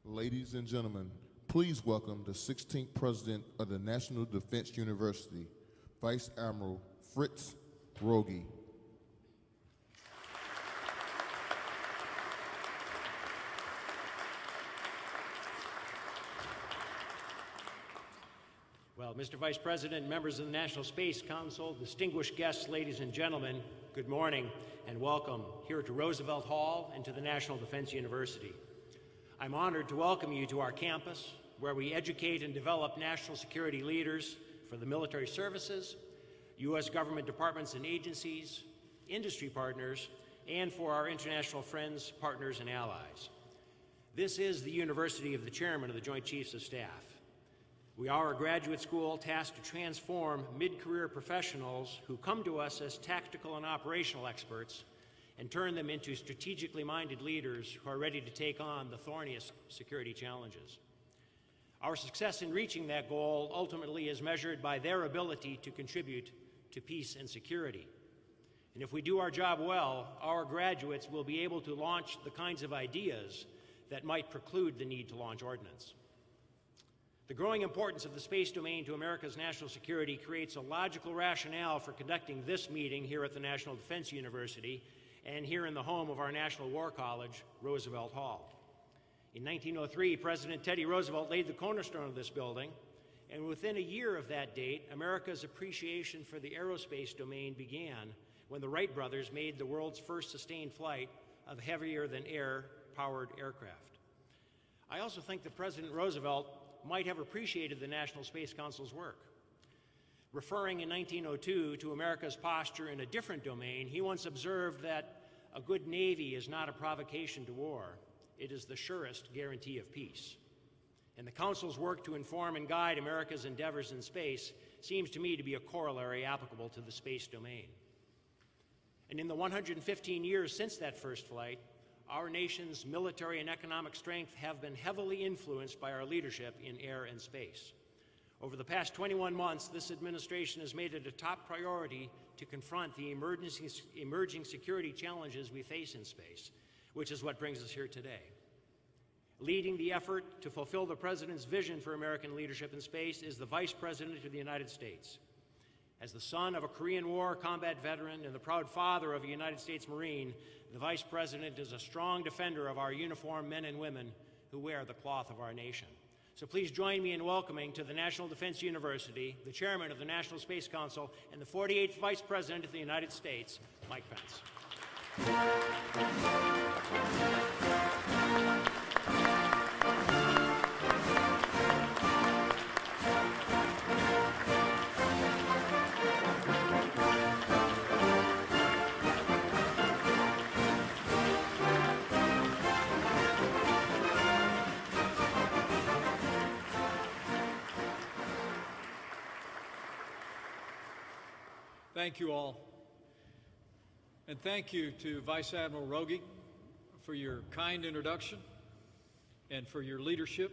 Ladies and gentlemen, please welcome the 16th President of the National Defense University, Vice Admiral Fritz Rogie. Well, Mr. Vice President, members of the National Space Council, distinguished guests, ladies and gentlemen, good morning and welcome here to Roosevelt Hall and to the National Defense University. I'm honored to welcome you to our campus, where we educate and develop national security leaders for the military services, U.S. government departments and agencies, industry partners, and for our international friends, partners, and allies. This is the University of the Chairman of the Joint Chiefs of Staff. We are a graduate school tasked to transform mid-career professionals who come to us as tactical and operational experts and turn them into strategically minded leaders who are ready to take on the thorniest security challenges. Our success in reaching that goal ultimately is measured by their ability to contribute to peace and security. And if we do our job well, our graduates will be able to launch the kinds of ideas that might preclude the need to launch ordnance. The growing importance of the space domain to America's national security creates a logical rationale for conducting this meeting here at the National Defense University and here in the home of our National War College, Roosevelt Hall. In 1903, President Teddy Roosevelt laid the cornerstone of this building, and within a year of that date, America's appreciation for the aerospace domain began when the Wright brothers made the world's first sustained flight of heavier-than-air powered aircraft. I also think that President Roosevelt might have appreciated the National Space Council's work. Referring in 1902 to America's posture in a different domain, he once observed that a good Navy is not a provocation to war. It is the surest guarantee of peace. And the Council's work to inform and guide America's endeavors in space seems to me to be a corollary applicable to the space domain. And in the 115 years since that first flight, our nation's military and economic strength have been heavily influenced by our leadership in air and space. Over the past 21 months, this administration has made it a top priority to confront the emerging security challenges we face in space, which is what brings us here today. Leading the effort to fulfill the President's vision for American leadership in space is the Vice President of the United States. As the son of a Korean War combat veteran and the proud father of a United States Marine, the Vice President is a strong defender of our uniformed men and women who wear the cloth of our nation. So please join me in welcoming to the National Defense University the Chairman of the National Space Council and the 48th Vice President of the United States, Mike Pence. Thank you all. And thank you to Vice Admiral Rogie for your kind introduction and for your leadership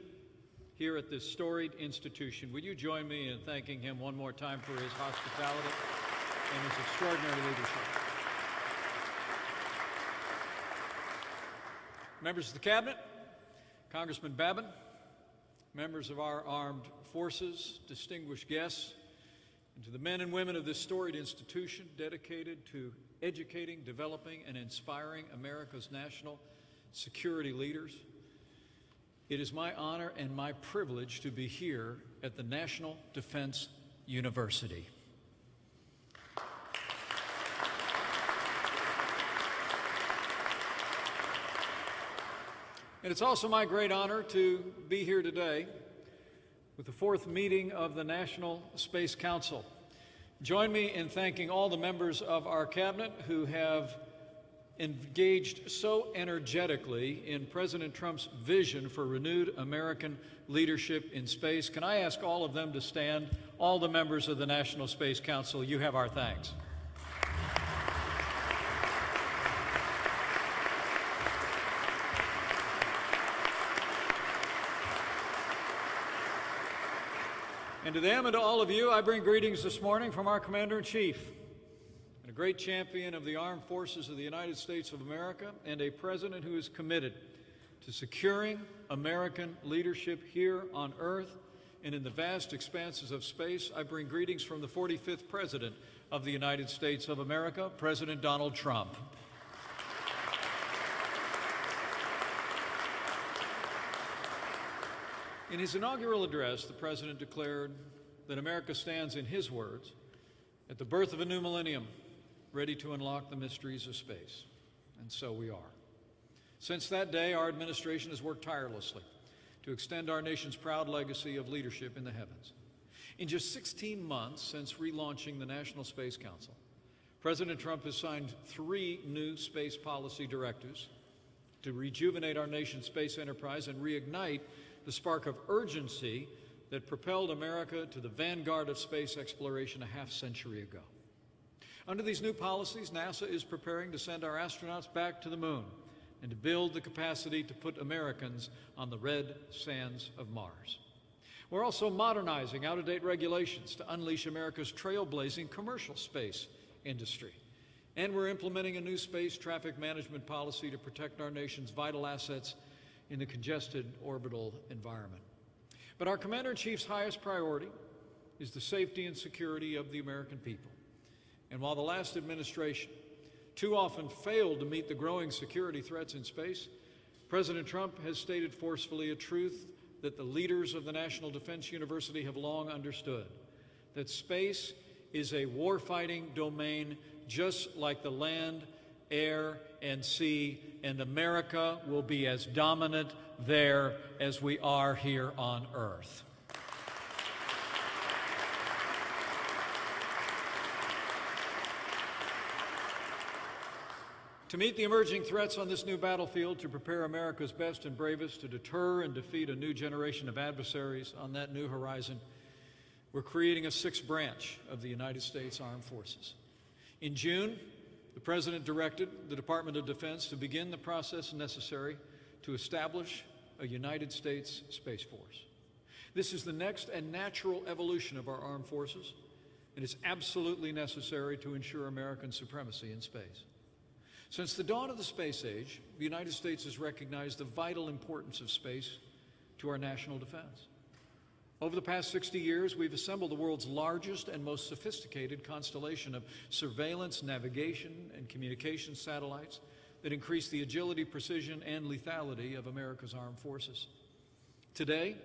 here at this storied institution. Would you join me in thanking him one more time for his hospitality and his extraordinary leadership? Members of the Cabinet, Congressman Babin, members of our armed forces, distinguished guests, and to the men and women of this storied institution dedicated to educating, developing, and inspiring America's national security leaders, it is my honor and my privilege to be here at the National Defense University. And it's also my great honor to be here today with the fourth meeting of the National Space Council. Join me in thanking all the members of our cabinet who have engaged so energetically in President Trump's vision for renewed American leadership in space. Can I ask all of them to stand? All the members of the National Space Council, you have our thanks. And to them and to all of you, I bring greetings this morning from our Commander-in-Chief, and a great champion of the armed forces of the United States of America, and a president who is committed to securing American leadership here on Earth and in the vast expanses of space, I bring greetings from the 45th President of the United States of America, President Donald Trump. In his inaugural address, the President declared that America stands, in his words, at the birth of a new millennium, ready to unlock the mysteries of space. And so we are. Since that day, our administration has worked tirelessly to extend our nation's proud legacy of leadership in the heavens. In just 16 months since relaunching the National Space Council, President Trump has signed 3 new space policy directives to rejuvenate our nation's space enterprise and reignite the spark of urgency that propelled America to the vanguard of space exploration a half-century ago. Under these new policies, NASA is preparing to send our astronauts back to the moon and to build the capacity to put Americans on the red sands of Mars. We're also modernizing out-of-date regulations to unleash America's trailblazing commercial space industry. And we're implementing a new space traffic management policy to protect our nation's vital assets in the congested orbital environment. But our Commander-in-Chief's highest priority is the safety and security of the American people. And while the last administration too often failed to meet the growing security threats in space, President Trump has stated forcefully a truth that the leaders of the National Defense University have long understood, that space is a warfighting domain just like the land, air, and sea, and America will be as dominant there as we are here on Earth. To meet the emerging threats on this new battlefield, to prepare America's best and bravest to deter and defeat a new generation of adversaries on that new horizon, we're creating a 6th branch of the United States Armed Forces. In June, the President directed the Department of Defense to begin the process necessary to establish a United States Space Force. This is the next and natural evolution of our armed forces, and it's absolutely necessary to ensure American supremacy in space. Since the dawn of the space age, the United States has recognized the vital importance of space to our national defense. Over the past 60 years, we've assembled the world's largest and most sophisticated constellation of surveillance, navigation, and communication satellites that increase the agility, precision, and lethality of America's armed forces. Today,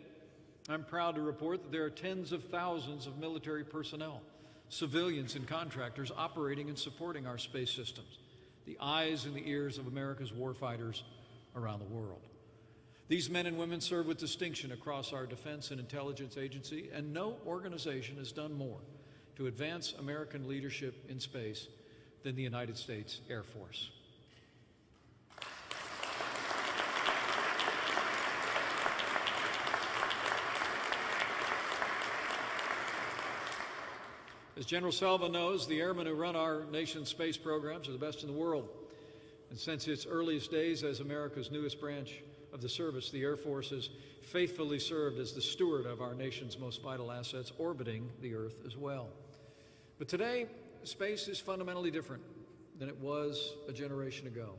I'm proud to report that there are tens of thousands of military personnel, civilians, and contractors operating and supporting our space systems, the eyes and the ears of America's warfighters around the world. These men and women serve with distinction across our defense and intelligence agency, and no organization has done more to advance American leadership in space than the United States Air Force. As General Salva knows, the airmen who run our nation's space programs are the best in the world. And since its earliest days as America's newest branch of the service, the Air Force has faithfully served as the steward of our nation's most vital assets, orbiting the Earth as well. But today, space is fundamentally different than it was a generation ago.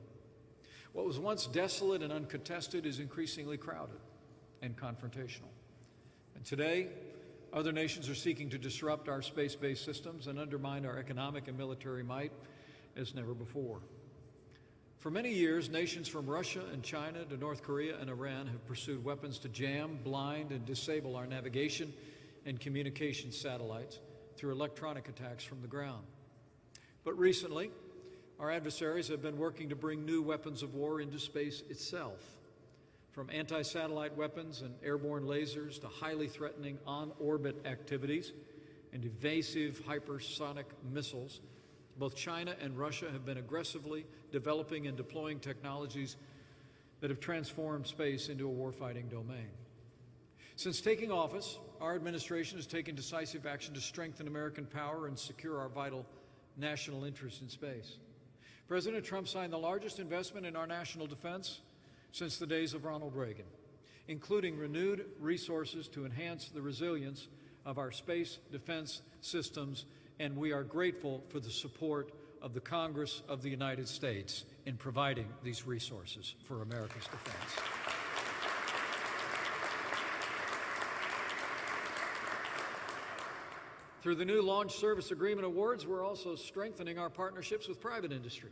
What was once desolate and uncontested is increasingly crowded and confrontational. And today, other nations are seeking to disrupt our space-based systems and undermine our economic and military might as never before. For many years, nations from Russia and China to North Korea and Iran have pursued weapons to jam, blind, and disable our navigation and communications satellites through electronic attacks from the ground. But recently, our adversaries have been working to bring new weapons of war into space itself. From anti-satellite weapons and airborne lasers to highly threatening on-orbit activities and evasive hypersonic missiles, both China and Russia have been aggressively developing and deploying technologies that have transformed space into a warfighting domain. Since taking office, our administration has taken decisive action to strengthen American power and secure our vital national interests in space. President Trump signed the largest investment in our national defense since the days of Ronald Reagan, including renewed resources to enhance the resilience of our space defense systems, and we are grateful for the support of the Congress of the United States in providing these resources for America's defense. Through the new Launch Service Agreement awards, we're also strengthening our partnerships with private industry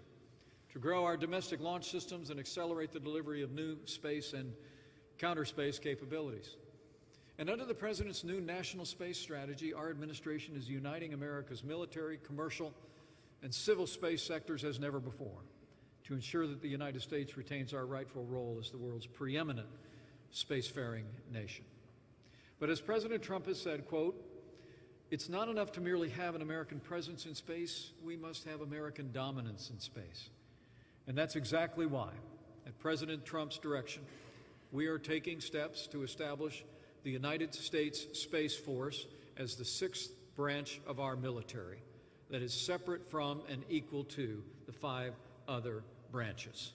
to grow our domestic launch systems and accelerate the delivery of new space and counter space capabilities. And under the President's new national space strategy, our administration is uniting America's military, commercial, and civil space sectors as never before to ensure that the United States retains our rightful role as the world's preeminent spacefaring nation. But as President Trump has said, quote, "It's not enough to merely have an American presence in space, we must have American dominance in space." And that's exactly why, at President Trump's direction, we are taking steps to establish the United States Space Force as the sixth branch of our military that is separate from and equal to the 5 other branches.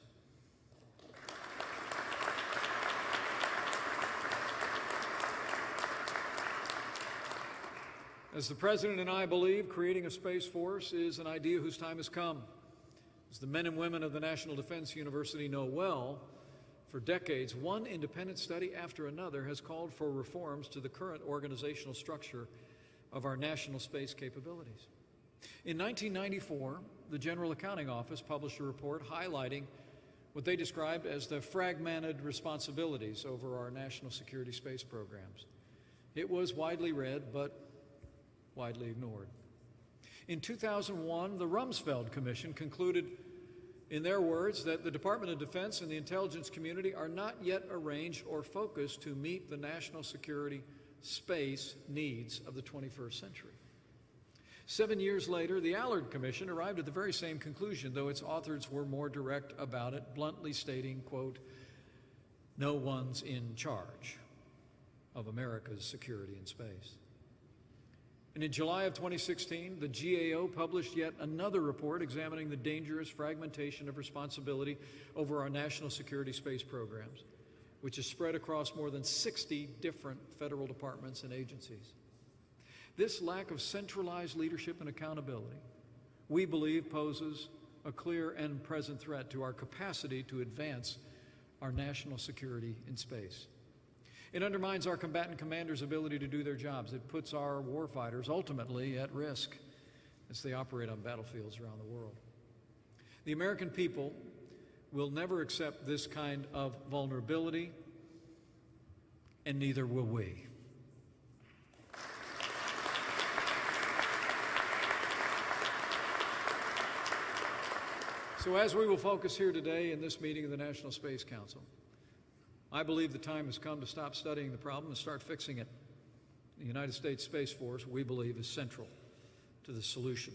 As the President and I believe, creating a Space Force is an idea whose time has come. As the men and women of the National Defense University know well, for decades, one independent study after another has called for reforms to the current organizational structure of our national space capabilities. In 1994, the General Accounting Office published a report highlighting what they described as the fragmented responsibilities over our national security space programs. It was widely read, but widely ignored. In 2001, the Rumsfeld Commission concluded, in their words, that the Department of Defense and the intelligence community are not yet arranged or focused to meet the national security space needs of the 21st century. 7 years later, the Allard Commission arrived at the very same conclusion, though its authors were more direct about it, bluntly stating, quote, "No one's in charge of America's security in space." And in July of 2016, the GAO published yet another report examining the dangerous fragmentation of responsibility over our national security space programs, which is spread across more than 60 different federal departments and agencies. This lack of centralized leadership and accountability, we believe, poses a clear and present threat to our capacity to advance our national security in space. It undermines our combatant commanders' ability to do their jobs. It puts our warfighters ultimately at risk as they operate on battlefields around the world. The American people will never accept this kind of vulnerability, and neither will we. So as we will focus here today in this meeting of the National Space Council, I believe the time has come to stop studying the problem and start fixing it. The United States Space Force, we believe, is central to the solution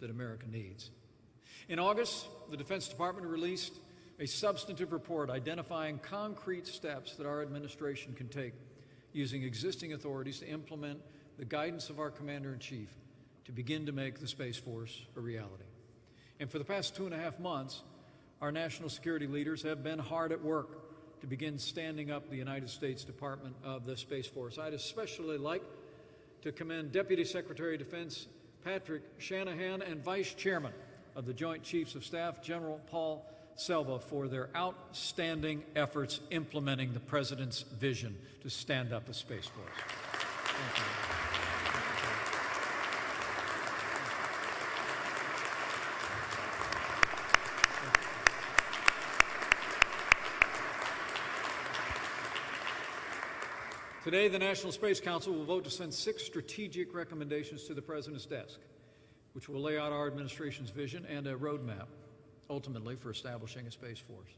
that America needs. In August, the Defense Department released a substantive report identifying concrete steps that our administration can take using existing authorities to implement the guidance of our Commander-in-Chief to begin to make the Space Force a reality. And for the past 2.5 months, our national security leaders have been hard at work to begin standing up the United States Department of the Space Force. I'd especially like to commend Deputy Secretary of Defense Patrick Shanahan and Vice Chairman of the Joint Chiefs of Staff, General Paul Selva, for their outstanding efforts implementing the President's vision to stand up a Space Force. Thank you. Today, the National Space Council will vote to send 6 strategic recommendations to the President's desk, which will lay out our administration's vision and a roadmap, ultimately, for establishing a Space Force.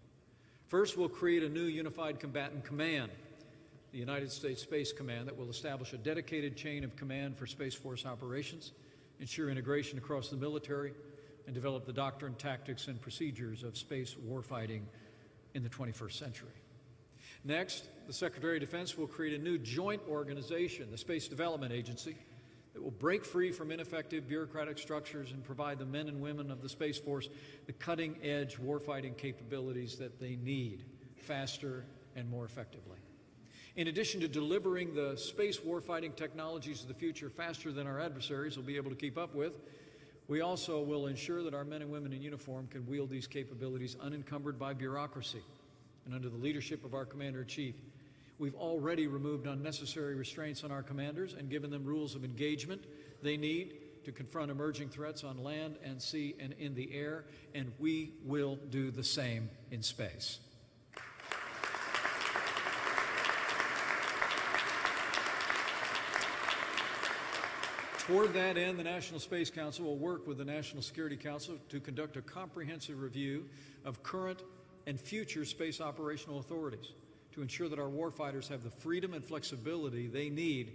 First, we'll create a new unified combatant command, the United States Space Command, that will establish a dedicated chain of command for Space Force operations, ensure integration across the military, and develop the doctrine, tactics, and procedures of space warfighting in the 21st century. Next, the Secretary of Defense will create a new joint organization, the Space Development Agency, that will break free from ineffective bureaucratic structures and provide the men and women of the Space Force the cutting-edge warfighting capabilities that they need faster and more effectively. In addition to delivering the space warfighting technologies of the future faster than our adversaries will be able to keep up with, we also will ensure that our men and women in uniform can wield these capabilities unencumbered by bureaucracy. And under the leadership of our Commander-in-Chief, We've already removed unnecessary restraints on our commanders and given them rules of engagement they need to confront emerging threats on land and sea and in the air, and we will do the same in space. Toward that end, the National Space Council will work with the National Security Council to conduct a comprehensive review of current and future space operational authorities to ensure that our warfighters have the freedom and flexibility they need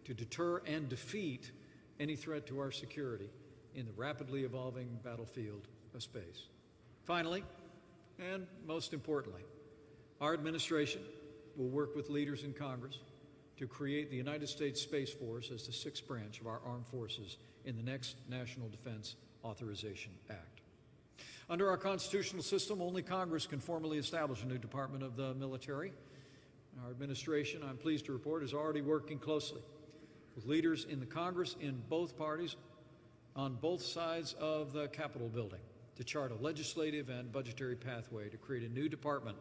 to deter and defeat any threat to our security in the rapidly evolving battlefield of space. Finally, and most importantly, our administration will work with leaders in Congress to create the United States Space Force as the sixth branch of our armed forces in the next National Defense Authorization Act. Under our constitutional system, only Congress can formally establish a new department of the military. Our administration, I'm pleased to report, is already working closely with leaders in the Congress in both parties on both sides of the Capitol building to chart a legislative and budgetary pathway to create a new department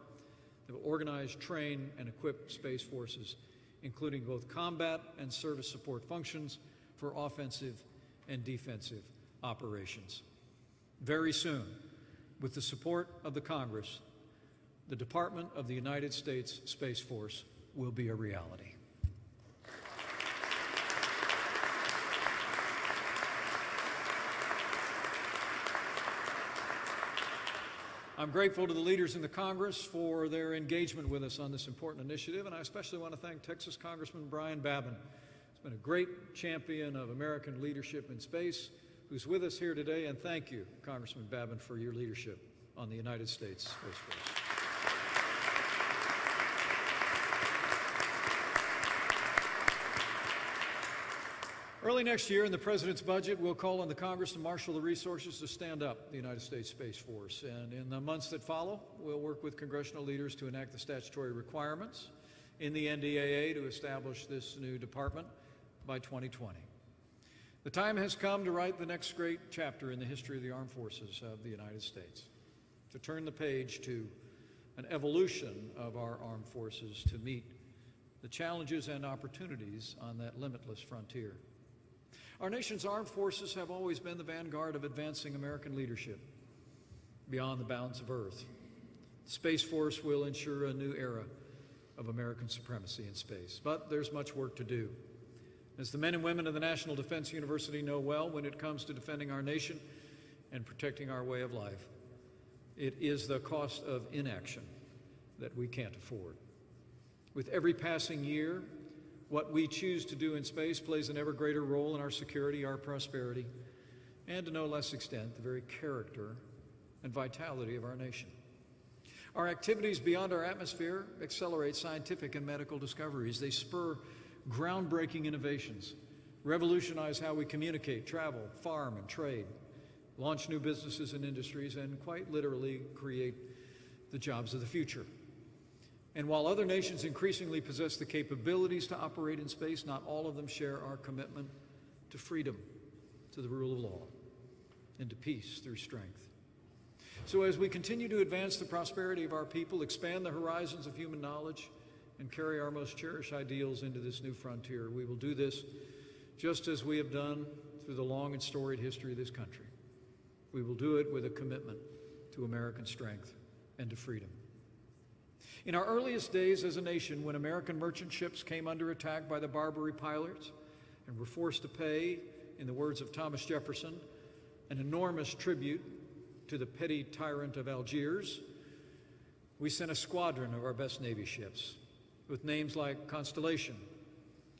that will organize, train, and equip space forces, including both combat and service support functions for offensive and defensive operations. Very soon, with the support of the Congress, the Department of the United States Space Force will be a reality. I'm grateful to the leaders in the Congress for their engagement with us on this important initiative, and I especially want to thank Texas Congressman Brian Babin. He's been a great champion of American leadership in space, who's with us here today, and thank you, Congressman Babin, for your leadership on the United States Space Force. Early next year, in the President's budget, we'll call on the Congress to marshal the resources to stand up the United States Space Force. And in the months that follow, we'll work with congressional leaders to enact the statutory requirements in the NDAA to establish this new department by 2020. The time has come to write the next great chapter in the history of the armed forces of the United States, to turn the page to an evolution of our armed forces to meet the challenges and opportunities on that limitless frontier. Our nation's armed forces have always been the vanguard of advancing American leadership beyond the bounds of Earth. The Space Force will ensure a new era of American supremacy in space, but there's much work to do. As the men and women of the National Defense University know well, when it comes to defending our nation and protecting our way of life, it is the cost of inaction that we can't afford. With every passing year, what we choose to do in space plays an ever greater role in our security, our prosperity, and to no less extent, the very character and vitality of our nation. Our activities beyond our atmosphere accelerate scientific and medical discoveries. They spur groundbreaking innovations, revolutionize how we communicate, travel, farm, and trade, launch new businesses and industries, and quite literally create the jobs of the future. And while other nations increasingly possess the capabilities to operate in space, not all of them share our commitment to freedom, to the rule of law, and to peace through strength. So as we continue to advance the prosperity of our people, expand the horizons of human knowledge, and carry our most cherished ideals into this new frontier, we will do this just as we have done through the long and storied history of this country. We will do it with a commitment to American strength and to freedom. In our earliest days as a nation, when American merchant ships came under attack by the Barbary pirates and were forced to pay, in the words of Thomas Jefferson, an enormous tribute to the petty tyrant of Algiers, we sent a squadron of our best Navy ships with names like Constellation,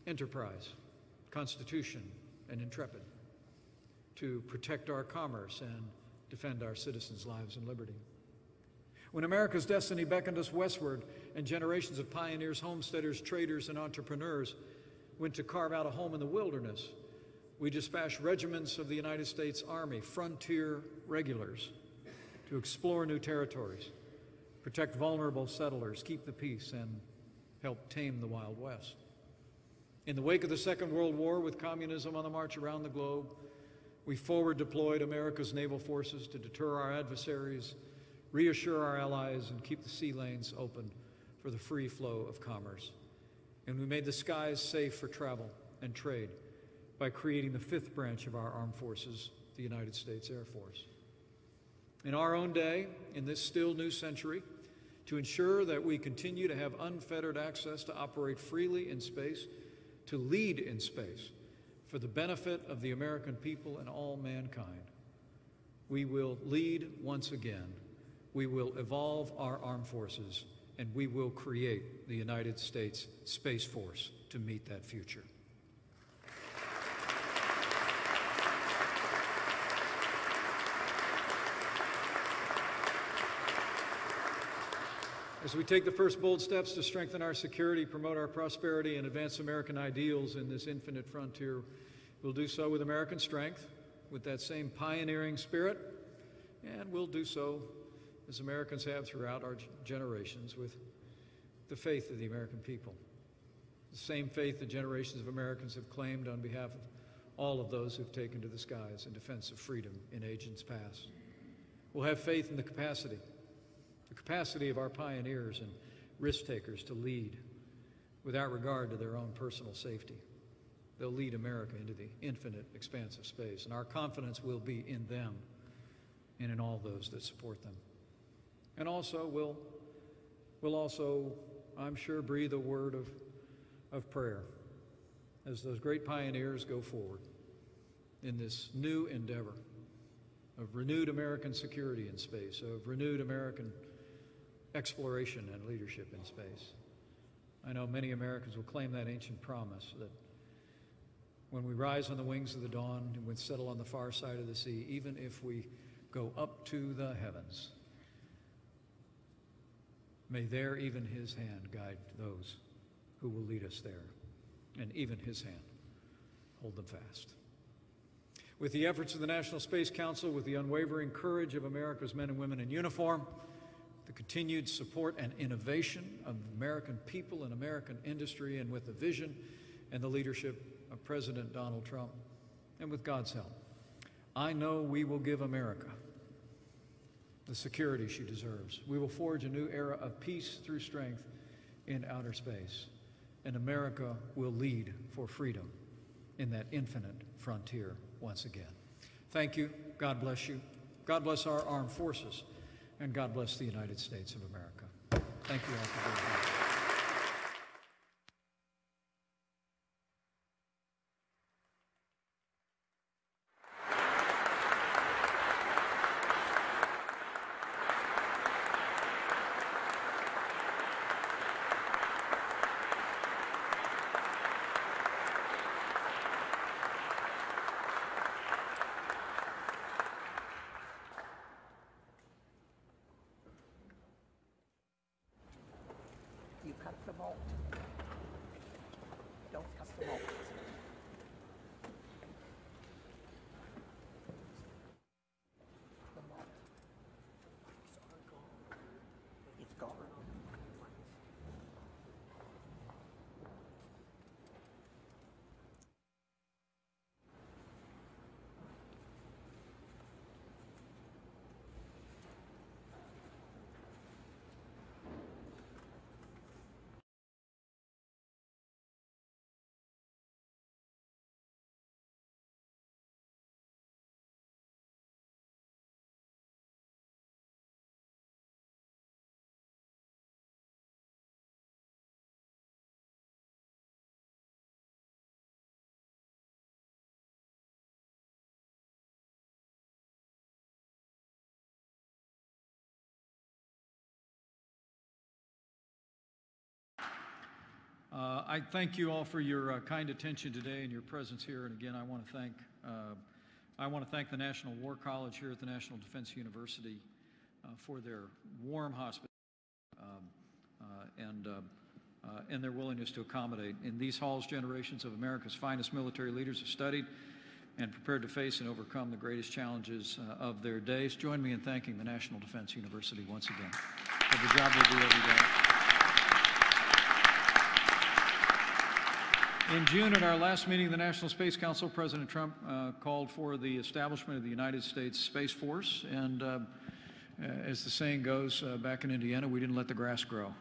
Enterprise, Constitution, and Intrepid to protect our commerce and defend our citizens' lives and liberty. When America's destiny beckoned us westward and generations of pioneers, homesteaders, traders, and entrepreneurs went to carve out a home in the wilderness, we dispatched regiments of the United States Army, frontier regulars, to explore new territories, protect vulnerable settlers, keep the peace, and help tame the Wild West. In the wake of the Second World War, with communism on the march around the globe, we forward deployed America's naval forces to deter our adversaries, reassure our allies, and keep the sea lanes open for the free flow of commerce And we made the skies safe for travel and trade by creating the fifth branch of our armed forces, the United States Air Force. In our own day, in this still new century, to ensure that we continue to have unfettered access to operate freely in space, to lead in space for the benefit of the American people and all mankind, we will lead once again. We will evolve our armed forces, and we will create the United States Space Force to meet that future. As we take the first bold steps to strengthen our security, promote our prosperity, and advance American ideals in this infinite frontier, we'll do so with American strength, with that same pioneering spirit, and we'll do so as Americans have throughout our generations with the faith of the American people. The same faith that generations of Americans have claimed on behalf of all of those who've taken to the skies in defense of freedom in ages past. We'll have faith in the capacity of our pioneers and risk takers to lead without regard to their own personal safety. They'll lead America into the infinite expanse of space, and our confidence will be in them and in all those that support them. And also, we'll also, I'm sure, breathe a word of prayer as those great pioneers go forward in this new endeavor of renewed American security in space, of renewed American exploration and leadership in space. I know many Americans will claim that ancient promise that when we rise on the wings of the dawn and we settle on the far side of the sea, even if we go up to the heavens, may there even his hand guide those who will lead us there, and even his hand hold them fast. With the efforts of the National Space Council, with the unwavering courage of America's men and women in uniform, the continued support and innovation of American people and American industry, and with the vision and the leadership of President Donald Trump, and with God's help, I know we will give America the security she deserves. We will forge a new era of peace through strength in outer space, and America will lead for freedom in that infinite frontier once again. Thank you. God bless you. God bless our armed forces, and God bless the United States of America. Thank you all for being here. You cut the bolt. Don't cut the bolt. The bolt. It's gone. I thank you all for your kind attention today and your presence here. And again, I want to thank the National War College here at the National Defense University for their warm hospitality and their willingness to accommodate. In these halls, generations of America's finest military leaders have studied and prepared to face and overcome the greatest challenges of their days. Join me in thanking the National Defense University once again for the job they do every day. In June, at our last meeting of the National Space Council, President Trump called for the establishment of the United States Space Force. And as the saying goes, back in Indiana, we didn't let the grass grow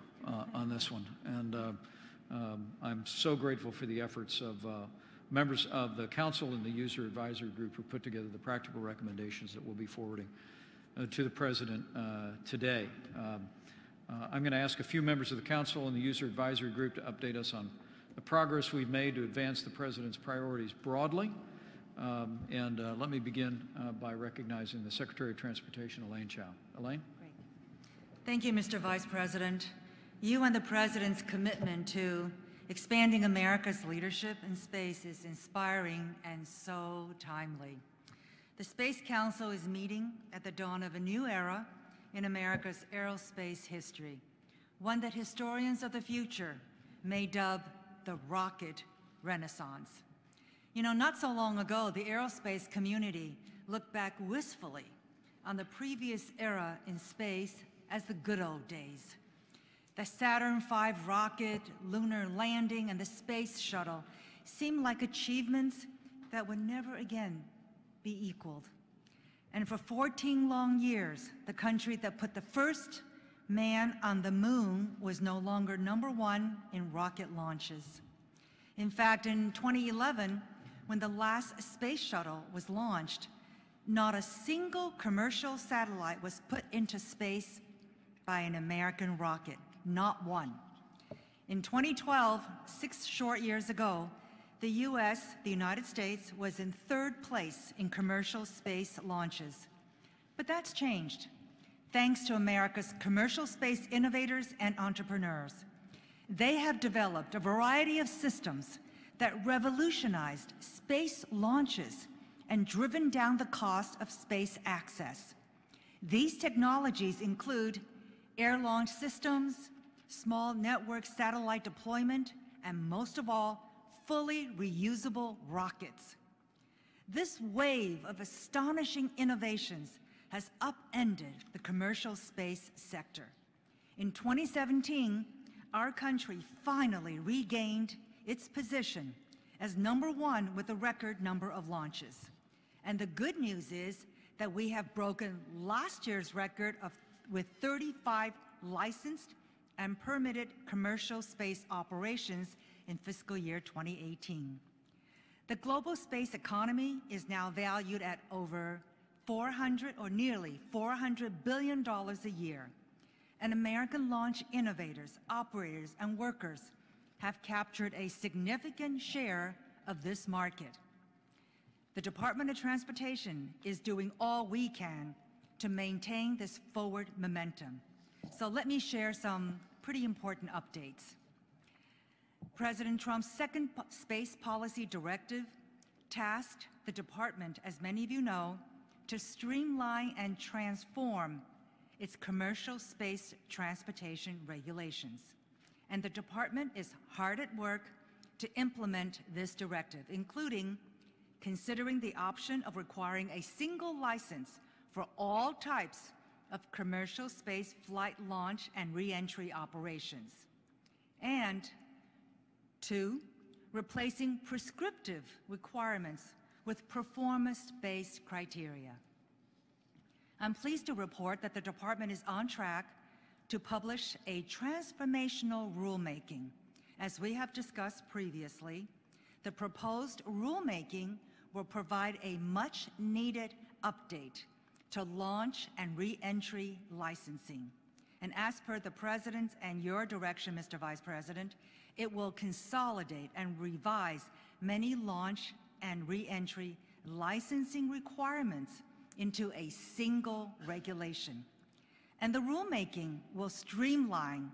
on this one. And I'm so grateful for the efforts of members of the Council and the User Advisory Group who put together the practical recommendations that we'll be forwarding to the President today. I'm going to ask a few members of the Council and the User Advisory Group to update us on the progress we've made to advance the President's priorities broadly. Let me begin by recognizing the Secretary of Transportation, Elaine Chao. Elaine? Great. Thank you, Mr. Vice President. You and the President's commitment to expanding America's leadership in space is inspiring and so timely. The Space Council is meeting at the dawn of a new era in America's aerospace history, one that historians of the future may dub the rocket renaissance. You know, not so long ago, the aerospace community looked back wistfully on the previous era in space as the good old days. The Saturn V rocket, lunar landing, and the space shuttle seemed like achievements that would never again be equaled. And for 14 long years, the country that put the first man on the moon was no longer #1 in rocket launches. In fact, in 2011, when the last space shuttle was launched, not a single commercial satellite was put into space by an American rocket, not one. In 2012, 6 short years ago, the United States, was in 3rd place in commercial space launches. But that's changed, thanks to America's commercial space innovators and entrepreneurs. They have developed a variety of systems that revolutionized space launches and driven down the cost of space access. These technologies include air launch systems, small network satellite deployment, and most of all, fully reusable rockets. This wave of astonishing innovations has upended the commercial space sector. In 2017, our country finally regained its position as #1 with a record number of launches. And the good news is that we have broken last year's record with 35 licensed and permitted commercial space operations in fiscal year 2018. The global space economy is now valued at over nearly $400 billion a year. And American launch innovators, operators, and workers have captured a significant share of this market. The Department of Transportation is doing all we can to maintain this forward momentum. So let me share some pretty important updates. President Trump's second space policy directive tasked the department, as many of you know, to streamline and transform its commercial space transportation regulations. And the department is hard at work to implement this directive, including considering the option of requiring a single license for all types of commercial space flight launch and re-entry operations. And 2, replacing prescriptive requirements with performance-based criteria. I'm pleased to report that the department is on track to publish a transformational rulemaking. As we have discussed previously, the proposed rulemaking will provide a much-needed update to launch and re-entry licensing. And as per the President's and your direction, Mr. Vice President, it will consolidate and revise many launch and re-entry licensing requirements into a single regulation. And the rulemaking will streamline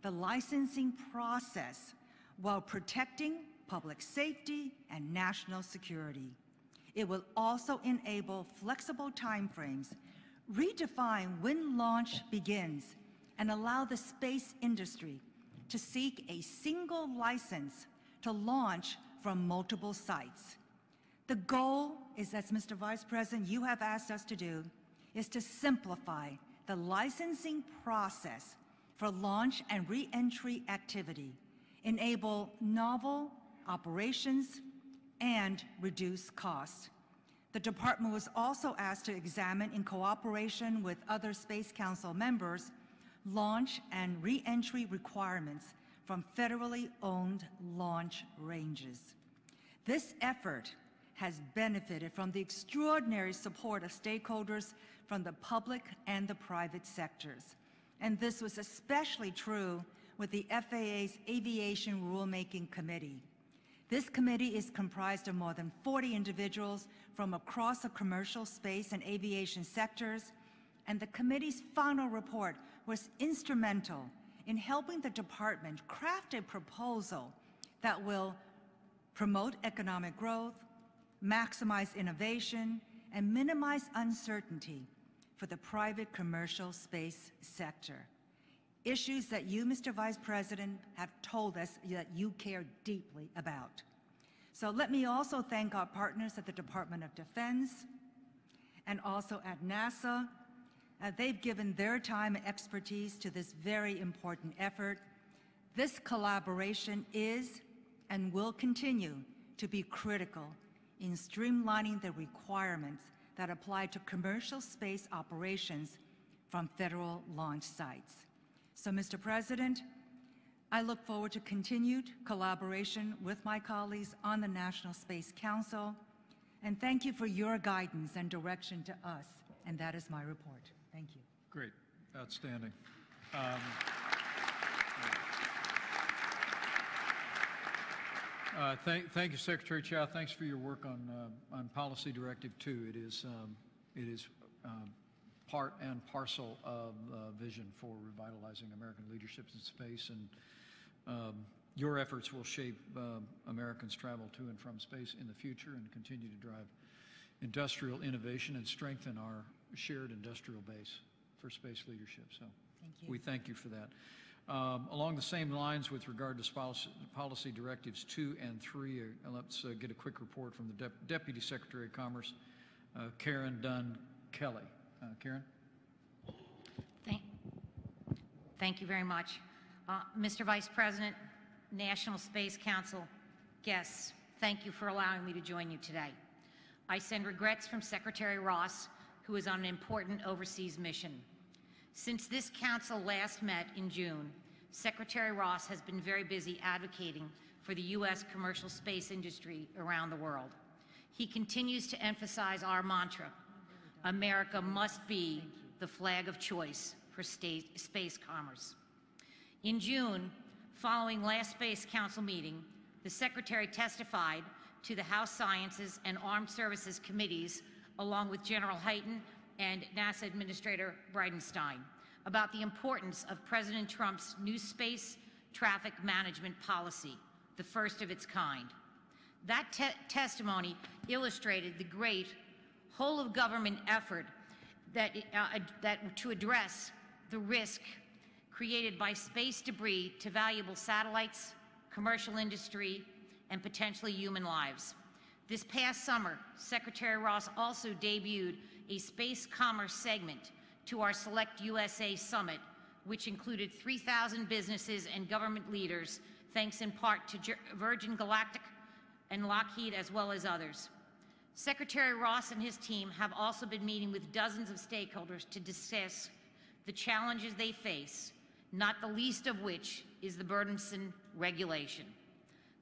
the licensing process while protecting public safety and national security. It will also enable flexible timeframes, redefine when launch begins, and allow the space industry to seek a single license to launch from multiple sites. The goal is, as Mr. Vice President, you have asked us to do, is to simplify the licensing process for launch and re-entry activity, enable novel operations, and reduce costs. The department was also asked to examine, in cooperation with other Space Council members, launch and re-entry requirements from federally owned launch ranges. This effort has benefited from the extraordinary support of stakeholders from the public and the private sectors. And this was especially true with the FAA's Aviation Rulemaking Committee. This committee is comprised of more than 40 individuals from across the commercial space and aviation sectors, and the committee's final report was instrumental in helping the department craft a proposal that will promote economic growth, maximize innovation, and minimize uncertainty for the private commercial space sector. Issues that you, Mr. Vice President, have told us that you care deeply about. So let me also thank our partners at the Department of Defense and also at NASA. They've given their time and expertise to this very important effort. This collaboration is and will continue to be critical in streamlining the requirements that apply to commercial space operations from federal launch sites. So, Mr. President, I look forward to continued collaboration with my colleagues on the National Space Council, and thank you for your guidance and direction to us. And that is my report. Thank you. Great. Outstanding. Thank you, Secretary Chow. Thanks for your work on Policy Directive 2. It is part and parcel of vision for revitalizing American leadership in space, and your efforts will shape Americans' travel to and from space in the future and continue to drive industrial innovation and strengthen our shared industrial base for space leadership. So we thank you for that. Along the same lines with regard to Policy Directives 2 and 3, let's get a quick report from the Deputy Secretary of Commerce, Karen Dunn Kelly. Karen? Thank you very much. Mr. Vice President, National Space Council, guests, thank you for allowing me to join you today. I send regrets from Secretary Ross, who is on an important overseas mission. Since this council last met in June, Secretary Ross has been very busy advocating for the U.S. commercial space industry around the world. He continues to emphasize our mantra, America must be the flag of choice for space commerce. In June, following last Space Council meeting, the Secretary testified to the House Sciences and Armed Services Committees, along with General Hyten and NASA Administrator Bridenstine, about the importance of President Trump's new space traffic management policy, the first of its kind. That testimony illustrated the great whole-of-government effort to address the risk created by space debris to valuable satellites, commercial industry, and potentially human lives. This past summer, Secretary Ross also debuted a space commerce segment to our Select USA Summit, which included 3,000 businesses and government leaders, thanks in part to Virgin Galactic and Lockheed, as well as others. Secretary Ross and his team have also been meeting with dozens of stakeholders to discuss the challenges they face, not the least of which is the burdensome regulation.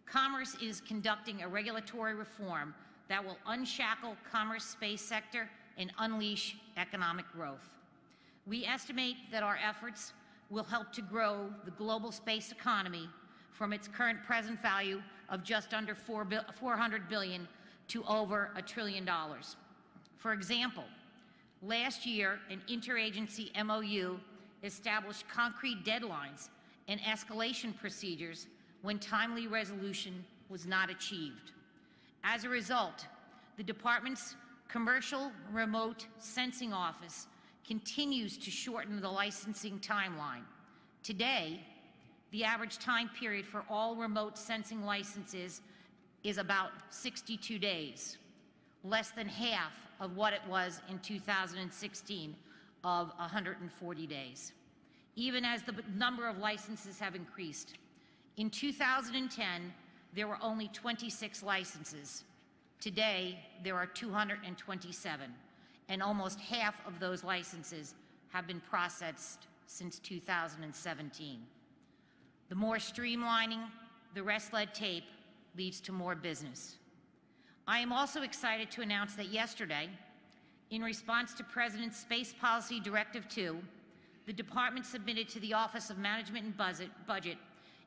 Commerce is conducting a regulatory reform that will unshackle commerce space sector and unleash economic growth. We estimate that our efforts will help to grow the global space economy from its current present value of just under $400 billion to over $1 trillion. For example, last year, an interagency MOU established concrete deadlines and escalation procedures when timely resolution was not achieved. As a result, the department's Commercial Remote Sensing Office continues to shorten the licensing timeline. Today, the average time period for all remote sensing licenses is about 62 days, less than half of what it was in 2016 of 140 days, even as the number of licenses have increased. In 2010, there were only 26 licenses. Today, there are 227, and almost half of those licenses have been processed since 2017. The more streamlining, the less red tape leads to more business. I am also excited to announce that yesterday, in response to President's Space Policy Directive 2, the Department submitted to the Office of Management and Budget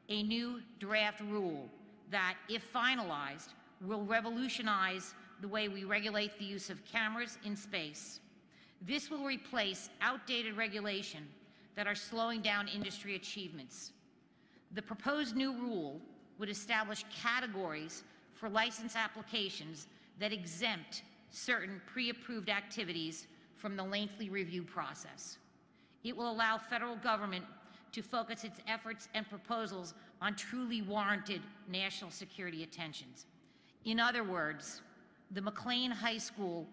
a new draft rule that, if finalized, will revolutionize the way we regulate the use of cameras in space. This will replace outdated regulation that are slowing down industry achievements. The proposed new rule would establish categories for license applications that exempt certain pre-approved activities from the lengthy review process. It will allow federal government to focus its efforts and proposals on truly warranted national security attentions. In other words, the McLean High School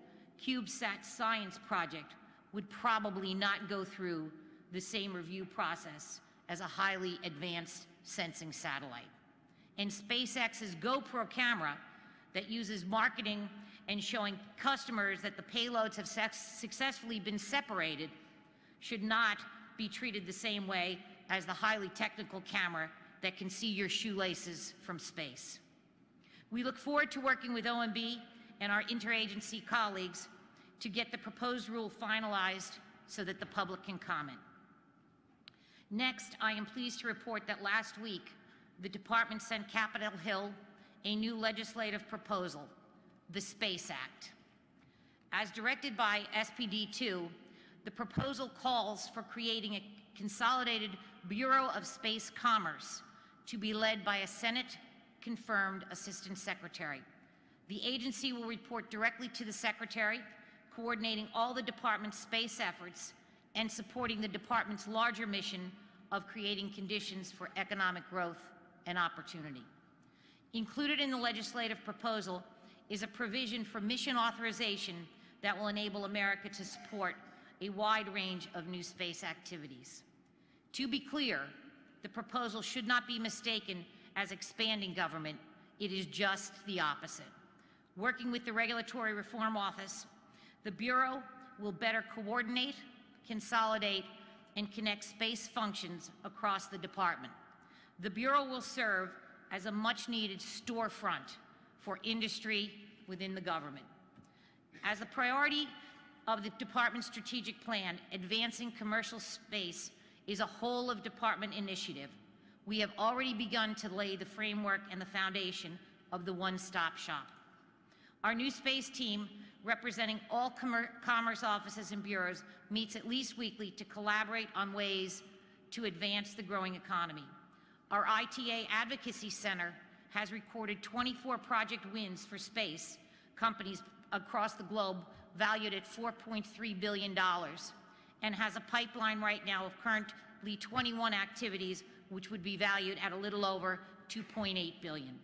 CubeSat science project would probably not go through the same review process as a highly advanced sensing satellite. And SpaceX's GoPro camera that uses marketing and showing customers that the payloads have successfully been separated should not be treated the same way as the highly technical camera that can see your shoelaces from space. We look forward to working with OMB and our interagency colleagues to get the proposed rule finalized so that the public can comment. Next, I am pleased to report that last week, the Department sent Capitol Hill a new legislative proposal, the Space Act. As directed by SPD 2, the proposal calls for creating a consolidated Bureau of Space Commerce to be led by a Senate-confirmed Assistant Secretary. The agency will report directly to the Secretary, coordinating all the Department's space efforts and supporting the Department's larger mission of creating conditions for economic growth and opportunity. Included in the legislative proposal is a provision for mission authorization that will enable America to support a wide range of new space activities. To be clear, the proposal should not be mistaken as expanding government. It is just the opposite. Working with the Regulatory Reform Office, the Bureau will better coordinate, consolidate, and connect space functions across the department. The Bureau will serve as a much-needed storefront for industry within the government. As a priority of the department's strategic plan, advancing commercial space is a whole-of-department initiative. We have already begun to lay the framework and the foundation of the one-stop shop. Our new space team, representing all commerce offices and bureaus, meets at least weekly to collaborate on ways to advance the growing economy. Our ITA Advocacy Center has recorded 24 project wins for space companies across the globe valued at $4.3 billion and has a pipeline right now of currently 21 activities which would be valued at a little over $2.8 billion.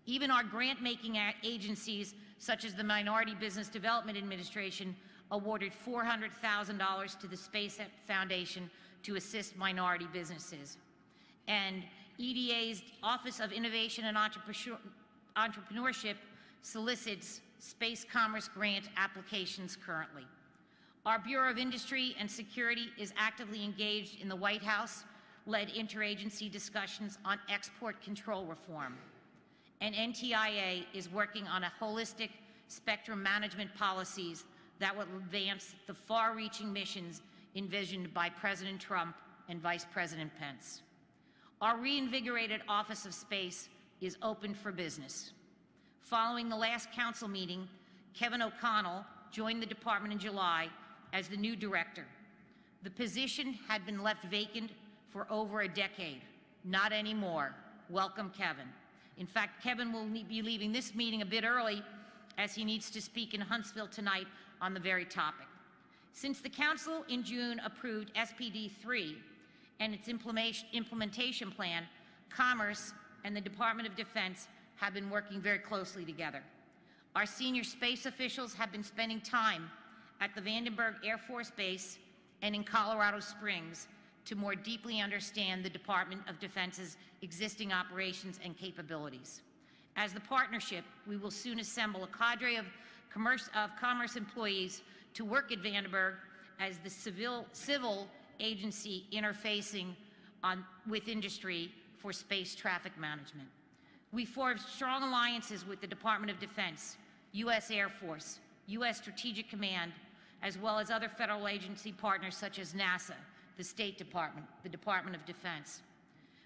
Even our grant-making agencies, such as the Minority Business Development Administration, awarded $400,000 to the Space Foundation to assist minority businesses. And EDA's Office of Innovation and Entrepreneurship solicits space commerce grant applications currently. Our Bureau of Industry and Security is actively engaged in the White House-led interagency discussions on export control reform. And NTIA is working on a holistic spectrum management policies that will advance the far-reaching missions envisioned by President Trump and Vice President Pence. Our reinvigorated Office of Space is open for business. Following the last council meeting, Kevin O'Connell joined the department in July as the new director. The position had been left vacant for over a decade. Not anymore. Welcome, Kevin. In fact, Kevin will be leaving this meeting a bit early as he needs to speak in Huntsville tonight on the very topic. Since the Council in June approved SPD 3 and its implementation plan, Commerce and the Department of Defense have been working very closely together. Our senior space officials have been spending time at the Vandenberg Air Force Base and in Colorado Springs to more deeply understand the Department of Defense's existing operations and capabilities. As the partnership, we will soon assemble a cadre of commerce employees to work at Vandenberg as the civil agency interfacing with industry for space traffic management. We forged strong alliances with the Department of Defense, U.S. Air Force, U.S. Strategic Command, as well as other federal agency partners such as NASA, the State Department, the Department of Defense.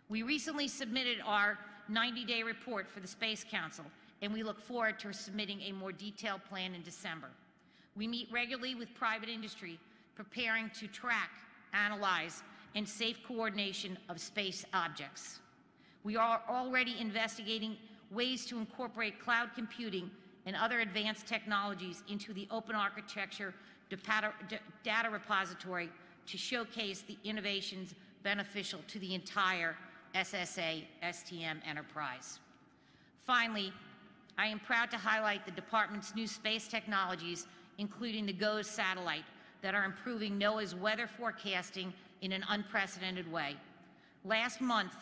We recently submitted our 90-day report for the Space Council, and we look forward to submitting a more detailed plan in December. We meet regularly with private industry, preparing to track, analyze, and safe coordination of space objects. We are already investigating ways to incorporate cloud computing and other advanced technologies into the open architecture data repository to showcase the innovations beneficial to the entire SSA-STM enterprise. Finally, I am proud to highlight the department's new space technologies, including the GOES satellite, that are improving NOAA's weather forecasting in an unprecedented way. Last month,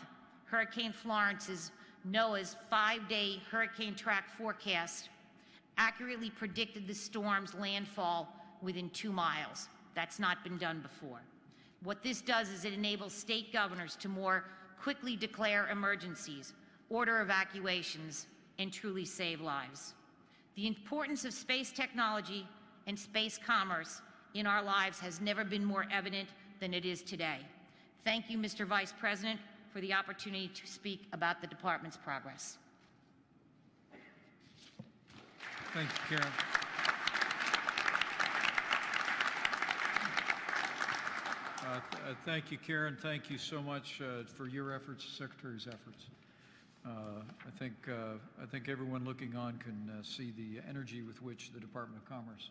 Hurricane Florence's NOAA's 5-day hurricane track forecast accurately predicted the storm's landfall within 2 miles. That's not been done before. What this does is it enables state governors to more quickly declare emergencies, order evacuations, and truly save lives. The importance of space technology and space commerce in our lives has never been more evident than it is today. Thank you, Mr. Vice President, for the opportunity to speak about the department's progress. Thank you, Karen. Thank you, Karen. Thank you so much for your efforts, the Secretary's efforts. I think everyone looking on can see the energy with which the Department of Commerce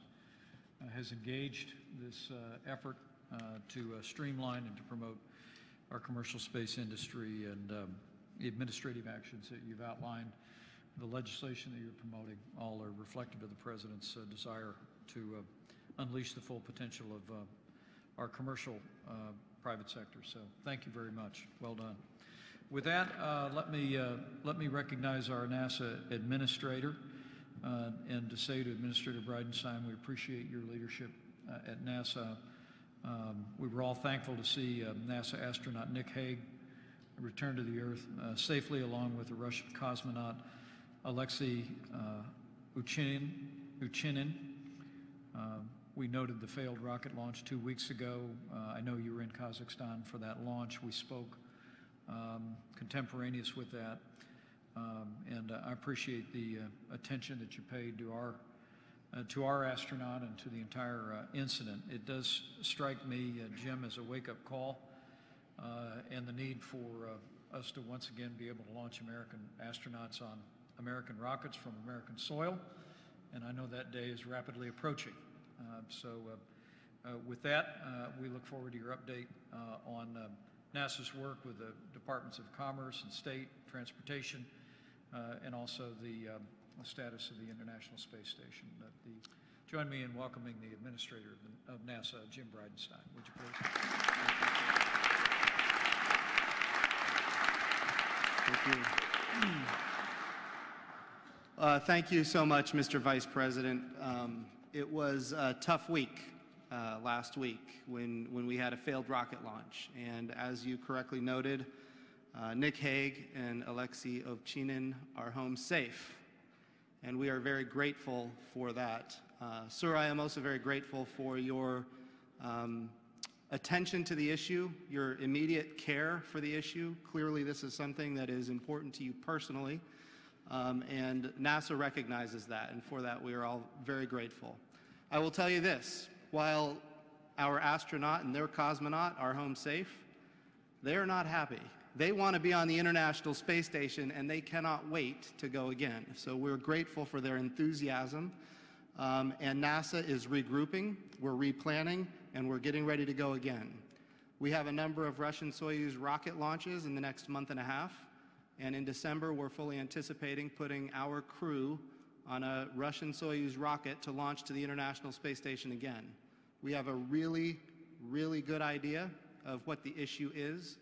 has engaged this effort to streamline and to promote our commercial space industry, and the administrative actions that you've outlined, the legislation that you're promoting, all are reflective of the President's desire to unleash the full potential of our commercial private sector. So thank you very much. Well done. With that, let me recognize our NASA administrator, and to say to Administrator Bridenstine, we appreciate your leadership at NASA. We were all thankful to see NASA astronaut Nick Hague return to the Earth safely, along with the Russian cosmonaut Alexei Uchinin. We noted the failed rocket launch 2 weeks ago. I know you were in Kazakhstan for that launch. We spoke contemporaneous with that, and I appreciate the attention that you paid to our astronaut and to the entire incident. It does strike me, Jim, as a wake-up call, and the need for us to once again be able to launch American astronauts on American rockets from American soil, and I know that day is rapidly approaching. With that, we look forward to your update on NASA's work with the Departments of Commerce and State, Transportation, and also the status of the International Space Station. Join me in welcoming the Administrator of NASA, Jim Bridenstine. Would you please? Thank you. Thank you so much, Mr. Vice President. It was a tough week last week when we had a failed rocket launch. And as you correctly noted, Nick Hague and Alexei Uchinin are home safe. And we are very grateful for that. Sir, I am also very grateful for your attention to the issue, your immediate care for the issue. Clearly, this is something that is important to you personally. And NASA recognizes that, and for that we are all very grateful. I will tell you this, while our astronaut and their cosmonaut are home safe, they are not happy. They want to be on the International Space Station, and they cannot wait to go again. So we're grateful for their enthusiasm, and NASA is regrouping, we're replanning, and we're getting ready to go again. We have a number of Russian Soyuz rocket launches in the next month and a half. And in December, we're fully anticipating putting our crew on a Russian Soyuz rocket to launch to the International Space Station again. We have a really, really good idea of what the issue is.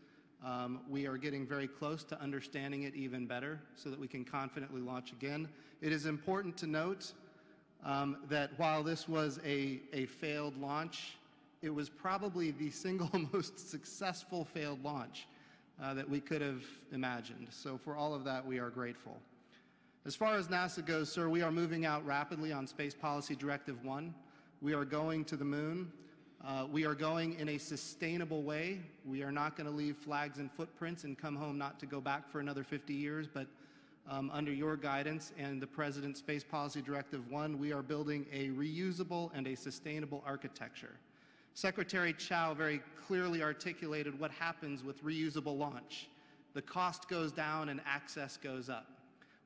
We are getting very close to understanding it even better so that we can confidently launch again. It is important to note that while this was a failed launch, it was probably the single most successful failed launch that we could have imagined. So for all of that, we are grateful. As far as NASA goes, sir, we are moving out rapidly on Space Policy Directive 1. We are going to the moon. We are going in a sustainable way. We are not going to leave flags and footprints and come home not to go back for another 50 years, but under your guidance and the President's Space Policy Directive 1, we are building a reusable and a sustainable architecture. Secretary Chow very clearly articulated what happens with reusable launch. The cost goes down and access goes up.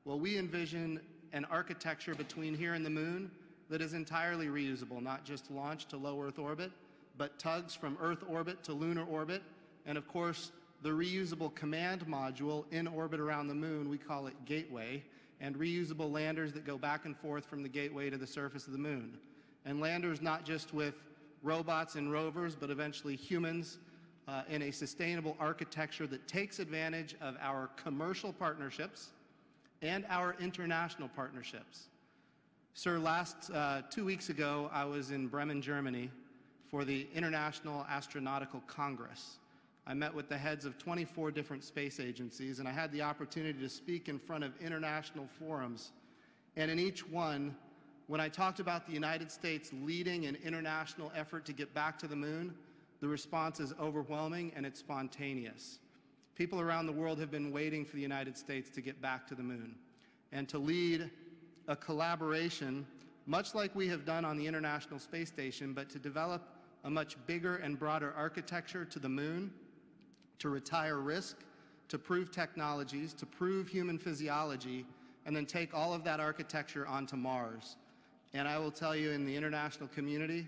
Well, we envision an architecture between here and the moon that is entirely reusable, not just launch to low Earth orbit, but tugs from Earth orbit to lunar orbit, and of course, the reusable command module in orbit around the moon, we call it Gateway, and reusable landers that go back and forth from the Gateway to the surface of the moon. And landers not just with robots and rovers, but eventually humans in a sustainable architecture that takes advantage of our commercial partnerships and our international partnerships. Sir, 2 weeks ago, I was in Bremen, Germany for the International Astronautical Congress. I met with the heads of 24 different space agencies, and I had the opportunity to speak in front of international forums. And in each one, when I talked about the United States leading an international effort to get back to the moon, the response is overwhelming and it's spontaneous. People around the world have been waiting for the United States to get back to the moon and to lead a collaboration, much like we have done on the International Space Station, but to develop a much bigger and broader architecture to the moon, to retire risk, to prove technologies, to prove human physiology, and then take all of that architecture onto Mars. And I will tell you, in the international community,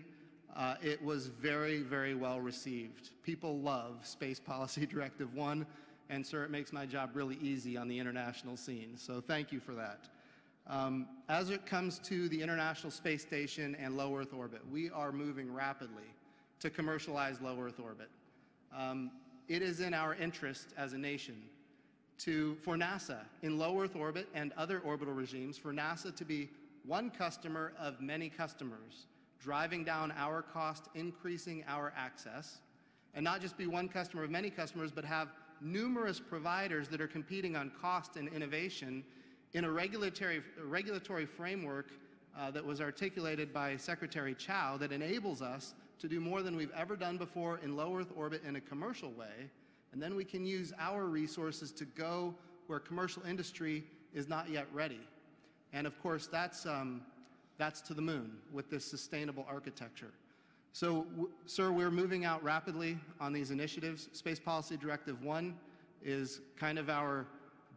it was very, very well received. People love Space Policy Directive 1, and sir, it makes my job really easy on the international scene. So thank you for that. As it comes to the International Space Station and low Earth orbit, we are moving rapidly to commercialize low Earth orbit. It is in our interest as a nation for NASA in low Earth orbit and other orbital regimes, for NASA to be one customer of many customers, driving down our cost, increasing our access, and not just be one customer of many customers, but have numerous providers that are competing on cost and innovation in a regulatory framework that was articulated by Secretary Chow that enables us to do more than we've ever done before in low Earth orbit in a commercial way, and then we can use our resources to go where commercial industry is not yet ready. And of course, that's to the moon with this sustainable architecture. So, sir, we're moving out rapidly on these initiatives. Space Policy Directive 1 is kind of our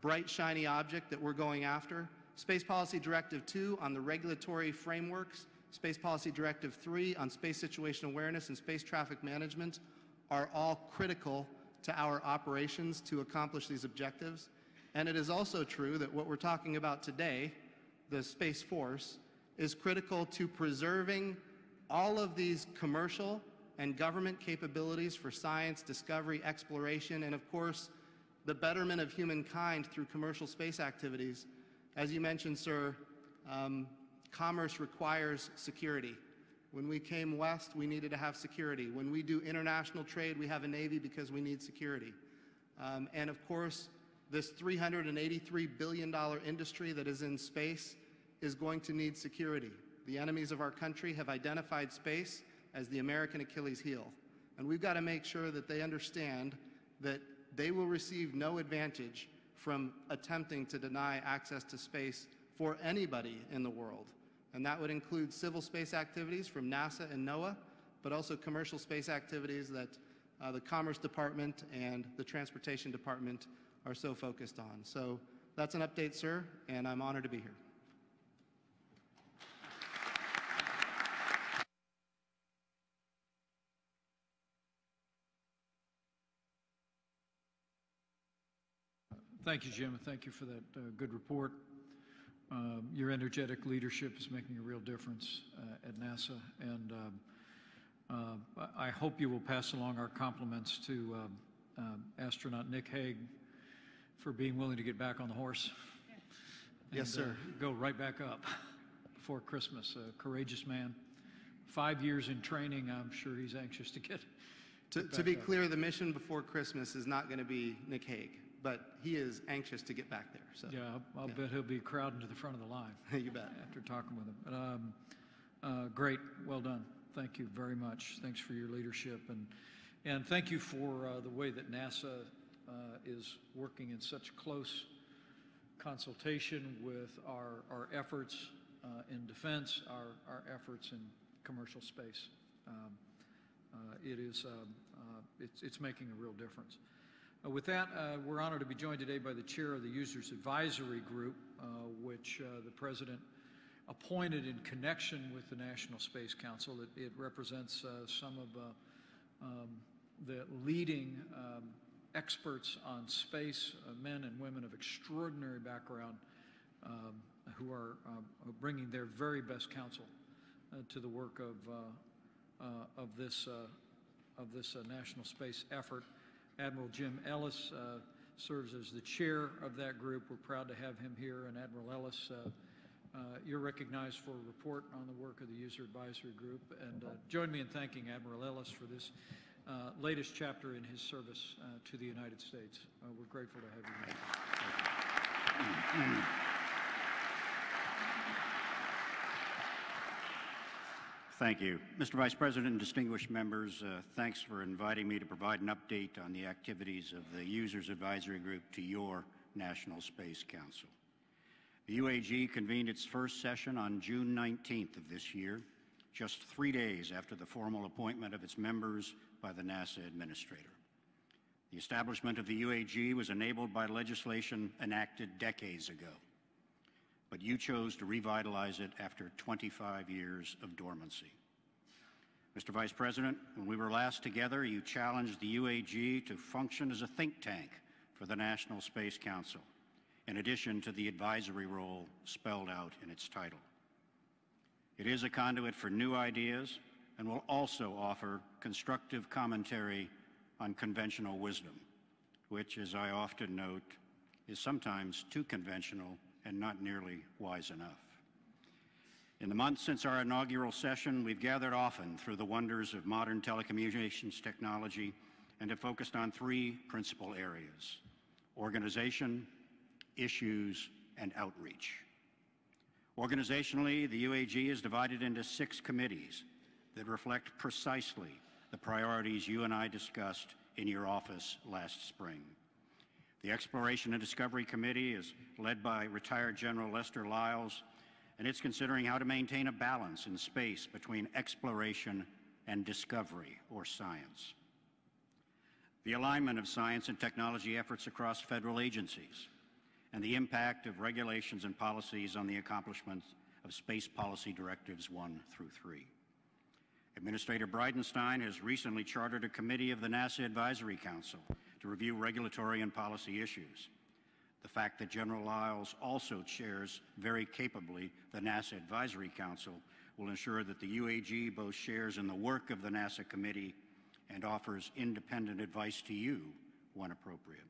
bright, shiny object that we're going after. Space Policy Directive 2 on the regulatory frameworks, Space Policy Directive 3 on space situation awareness and space traffic management are all critical to our operations to accomplish these objectives. And it is also true that what we're talking about today, the Space Force, is critical to preserving all of these commercial and government capabilities for science, discovery, exploration, and of course, the betterment of humankind through commercial space activities. As you mentioned, sir, commerce requires security. When we came west, we needed to have security. When we do international trade, we have a Navy because we need security. And of course, this $383 billion industry that is in space is going to need security. The enemies of our country have identified space as the American Achilles heel. And we've got to make sure that they understand that they will receive no advantage from attempting to deny access to space for anybody in the world. And that would include civil space activities from NASA and NOAA, but also commercial space activities that the Commerce Department and the Transportation Department are so focused on. So that's an update, sir, and I'm honored to be here. Thank you, Jim, and thank you for that good report. Your energetic leadership is making a real difference at NASA, and I hope you will pass along our compliments to astronaut Nick Hague for being willing to get back on the horse. Yes, sir. Go right back up before Christmas. A courageous man. 5 years in training. I'm sure he's anxious to To be clear, the mission before Christmas is not going to be Nick Hague, but he is anxious to get back there. So Yeah, I'll bet he'll be crowding to the front of the line. You bet. After talking with him. Great, well done. Thank you very much. Thanks for your leadership, and thank you for the way that NASA is working in such close consultation with our efforts in defense, our efforts in commercial space. It's making a real difference. With that, we're honored to be joined today by the chair of the Users Advisory Group, which the President appointed in connection with the National Space Council. It represents some of the leading experts on space, men and women of extraordinary background who are bringing their very best counsel to the work of this national space effort. Admiral Jim Ellis serves as the chair of that group. We're proud to have him here. And Admiral Ellis, you're recognized for a report on the work of the User Advisory Group. And join me in thanking Admiral Ellis for this latest chapter in his service to the United States. We're grateful to have you here. Thank you. Mr. Vice President and distinguished members, thanks for inviting me to provide an update on the activities of the Users Advisory Group to your National Space Council. The UAG convened its first session on June 19th of this year, just 3 days after the formal appointment of its members by the NASA Administrator. The establishment of the UAG was enabled by legislation enacted decades ago, but you chose to revitalize it after 25 years of dormancy. Mr. Vice President, when we were last together, you challenged the UAG to function as a think tank for the National Space Council, in addition to the advisory role spelled out in its title. It is a conduit for new ideas and will also offer constructive commentary on conventional wisdom, which, as I often note, is sometimes too conventional and not nearly wise enough. In the months since our inaugural session, we've gathered often through the wonders of modern telecommunications technology and have focused on three principal areas: organization, issues, and outreach. Organizationally, the UAG is divided into 6 committees that reflect precisely the priorities you and I discussed in your office last spring. The Exploration and Discovery Committee is led by retired General Lester Lyles, and it's considering how to maintain a balance in space between exploration and discovery, or science. The alignment of science and technology efforts across federal agencies, and the impact of regulations and policies on the accomplishment of Space Policy Directives 1 through 3. Administrator Bridenstine has recently chartered a committee of the NASA Advisory Council to review regulatory and policy issues. The fact that General Lyles also chairs very capably the NASA Advisory Council will ensure that the UAG both shares in the work of the NASA committee and offers independent advice to you when appropriate.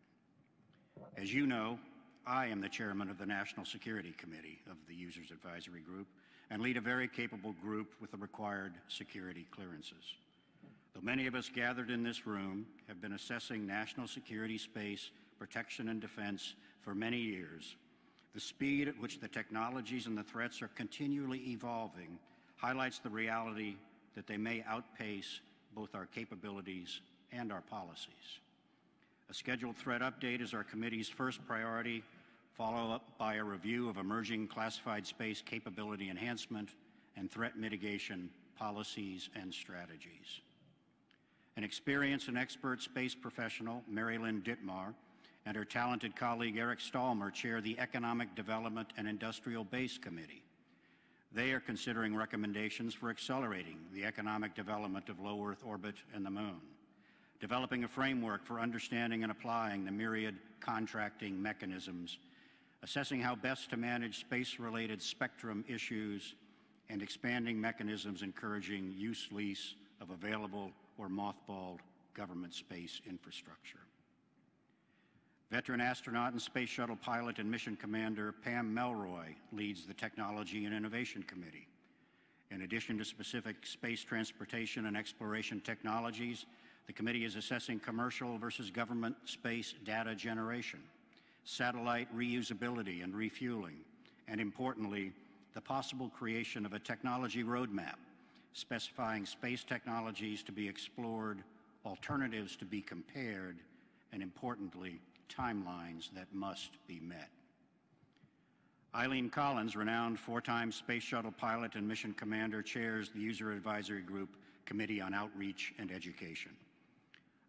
As you know, I am the chairman of the National Security Committee of the Users Advisory Group and lead a very capable group with the required security clearances. Though many of us gathered in this room have been assessing national security, space, protection, and defense for many years, the speed at which the technologies and the threats are continually evolving highlights the reality that they may outpace both our capabilities and our policies. A scheduled threat update is our committee's first priority, followed up by a review of emerging classified space capability enhancement and threat mitigation policies and strategies. An experienced and expert space professional, Mary Lynn Dittmar, and her talented colleague Eric Stallmer chair the Economic Development and Industrial Base Committee. They are considering recommendations for accelerating the economic development of low Earth orbit and the Moon, developing a framework for understanding and applying the myriad contracting mechanisms, assessing how best to manage space-related spectrum issues, and expanding mechanisms encouraging use lease of available or mothballed government space infrastructure. Veteran astronaut and space shuttle pilot and mission commander Pam Melroy leads the Technology and Innovation Committee. In addition to specific space transportation and exploration technologies, the committee is assessing commercial versus government space data generation, satellite reusability and refueling, and importantly, the possible creation of a technology roadmap specifying space technologies to be explored, alternatives to be compared, and importantly, timelines that must be met. Eileen Collins, renowned four-time space shuttle pilot and mission commander, chairs the User Advisory Group Committee on Outreach and Education.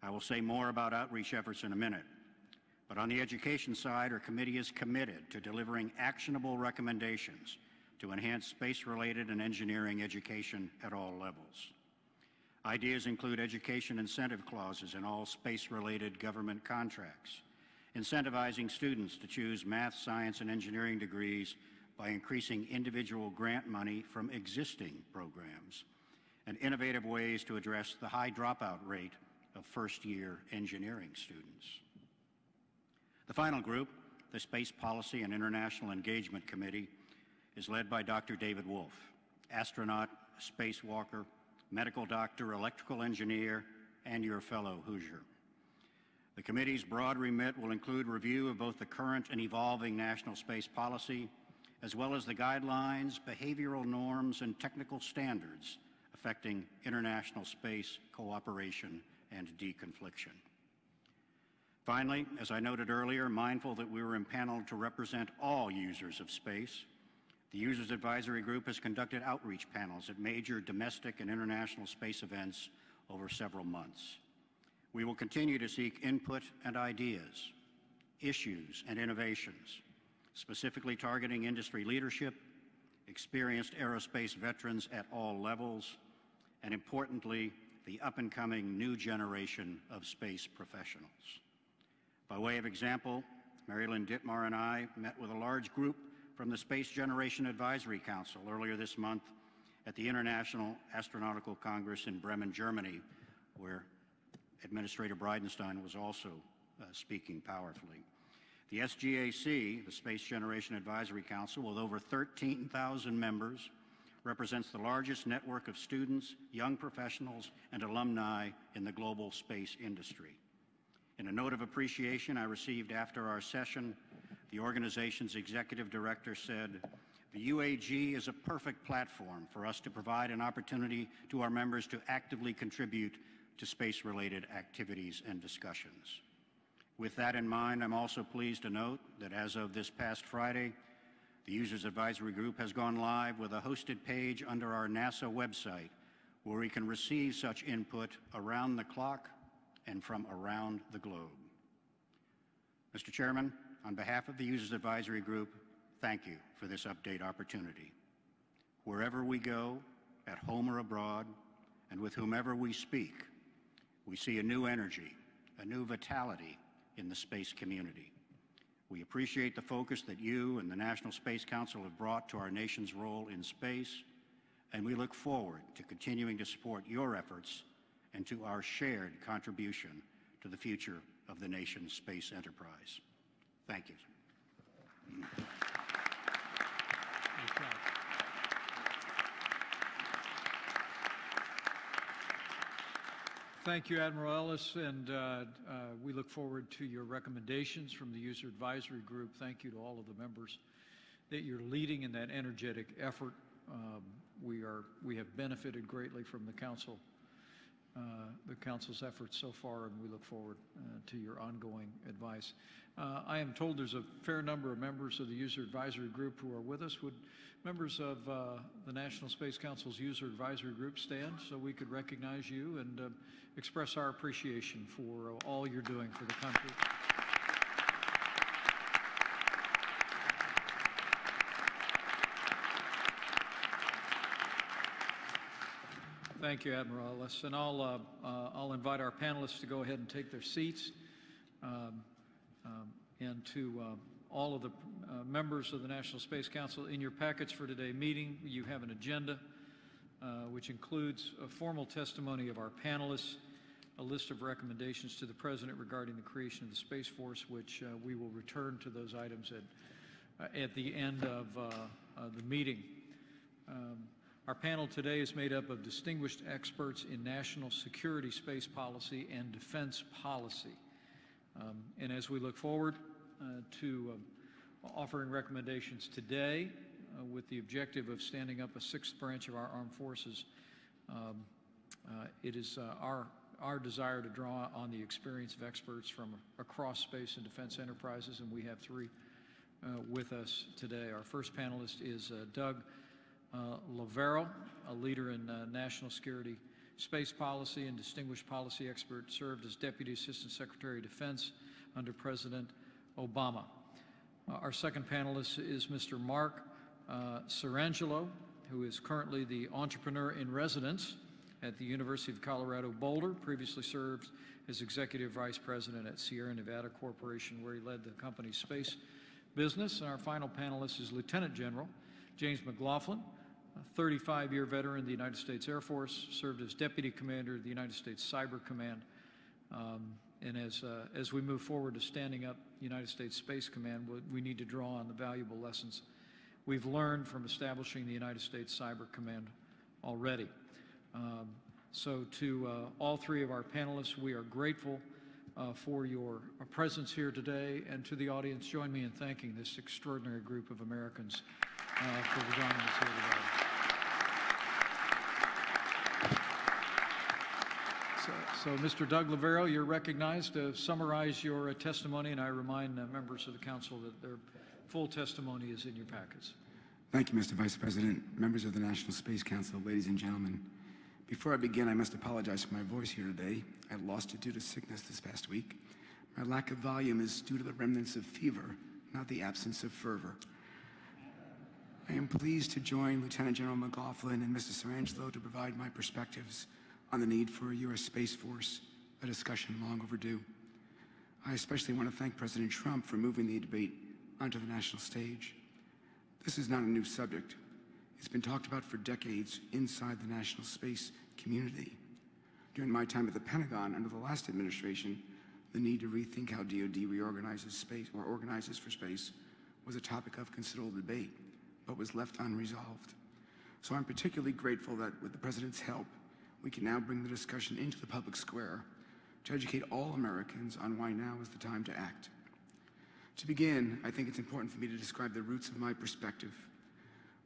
I will say more about outreach efforts in a minute, but on the education side, our committee is committed to delivering actionable recommendations to enhance space-related and engineering education at all levels. Ideas include education incentive clauses in all space-related government contracts, incentivizing students to choose math, science, and engineering degrees by increasing individual grant money from existing programs, and innovative ways to address the high dropout rate of first-year engineering students. The final group, the Space Policy and International Engagement Committee, is led by Dr. David Wolf, astronaut, spacewalker, medical doctor, electrical engineer, and your fellow Hoosier. The committee's broad remit will include review of both the current and evolving national space policy, as well as the guidelines, behavioral norms, and technical standards affecting international space cooperation and deconfliction. Finally, as I noted earlier, mindful that we were impaneled to represent all users of space, the Users Advisory Group has conducted outreach panels at major domestic and international space events over several months. We will continue to seek input and ideas, issues and innovations, specifically targeting industry leadership, experienced aerospace veterans at all levels, and importantly, the up-and-coming new generation of space professionals. By way of example, Mary Lynn Dittmar and I met with a large group from the Space Generation Advisory Council earlier this month at the International Astronautical Congress in Bremen, Germany, where Administrator Bridenstine was also speaking powerfully. The SGAC, the Space Generation Advisory Council, with over 13,000 members, represents the largest network of students, young professionals, and alumni in the global space industry. In a note of appreciation I received after our session, the organization's executive director said, "The UAG is a perfect platform for us to provide an opportunity to our members to actively contribute to space-related activities and discussions." With that in mind, I'm also pleased to note that as of this past Friday, the Users Advisory Group has gone live with a hosted page under our NASA website where we can receive such input around the clock and from around the globe. Mr. Chairman, on behalf of the Users Advisory Group, thank you for this update opportunity. Wherever we go, at home or abroad, and with whomever we speak, we see a new energy, a new vitality in the space community. We appreciate the focus that you and the National Space Council have brought to our nation's role in space, and we look forward to continuing to support your efforts and to our shared contribution to the future of the nation's space enterprise. Thank you. Thank you, Admiral Ellis, and we look forward to your recommendations from the User Advisory Group. Thank you to all of the members that you're leading in that energetic effort. We have benefited greatly from the Council's efforts so far, and we look forward to your ongoing advice. I am told there's a fair number of members of the User Advisory Group who are with us. Would members of the National Space Council's User Advisory Group stand so we could recognize you and express our appreciation for all you're doing for the country? Thank you, Admiral Ellis. And I'll invite our panelists to go ahead and take their seats. And to all of the members of the National Space Council, in your packets for today's meeting, you have an agenda which includes a formal testimony of our panelists, a list of recommendations to the President regarding the creation of the Space Force, which we will return to those items at the end of the meeting. Our panel today is made up of distinguished experts in national security, space policy, and defense policy. And as we look forward to offering recommendations today with the objective of standing up a sixth branch of our armed forces, it is our desire to draw on the experience of experts from across space and defense enterprises, and we have three with us today. Our first panelist is Doug Lavero, a leader in national security, space policy, and distinguished policy expert, served as Deputy Assistant Secretary of Defense under President Obama. Our second panelist is Mr. Mark Sarangelo, who is currently the entrepreneur in residence at the University of Colorado Boulder, previously served as Executive Vice President at Sierra Nevada Corporation, where he led the company's space business. And our final panelist is Lieutenant General James McLaughlin, a 35-year veteran of the United States Air Force, served as Deputy Commander of the United States Cyber Command. And as we move forward to standing up the United States Space Command, we need to draw on the valuable lessons we've learned from establishing the United States Cyber Command already. So to all three of our panelists, we are grateful for your presence here today, and to the audience, join me in thanking this extraordinary group of Americans for joining us here today. So Mr. Doug Lavero, you're recognized to summarize your testimony, and I remind members of the council that their full testimony is in your packets. Thank you, Mr. Vice President, members of the National Space Council, ladies and gentlemen. Before I begin, I must apologize for my voice here today. I lost it due to sickness this past week. My lack of volume is due to the remnants of fever, not the absence of fervor. I am pleased to join Lieutenant General McLaughlin and Mr. Sarangelo to provide my perspectives on the need for a U.S. Space Force, a discussion long overdue. I especially want to thank President Trump for moving the debate onto the national stage. This is not a new subject. It's been talked about for decades inside the national space community. During my time at the Pentagon under the last administration, the need to rethink how DoD reorganizes space or organizes for space was a topic of considerable debate, but was left unresolved. So I'm particularly grateful that with the President's help, we can now bring the discussion into the public square to educate all Americans on why now is the time to act. To begin, I think it's important for me to describe the roots of my perspective.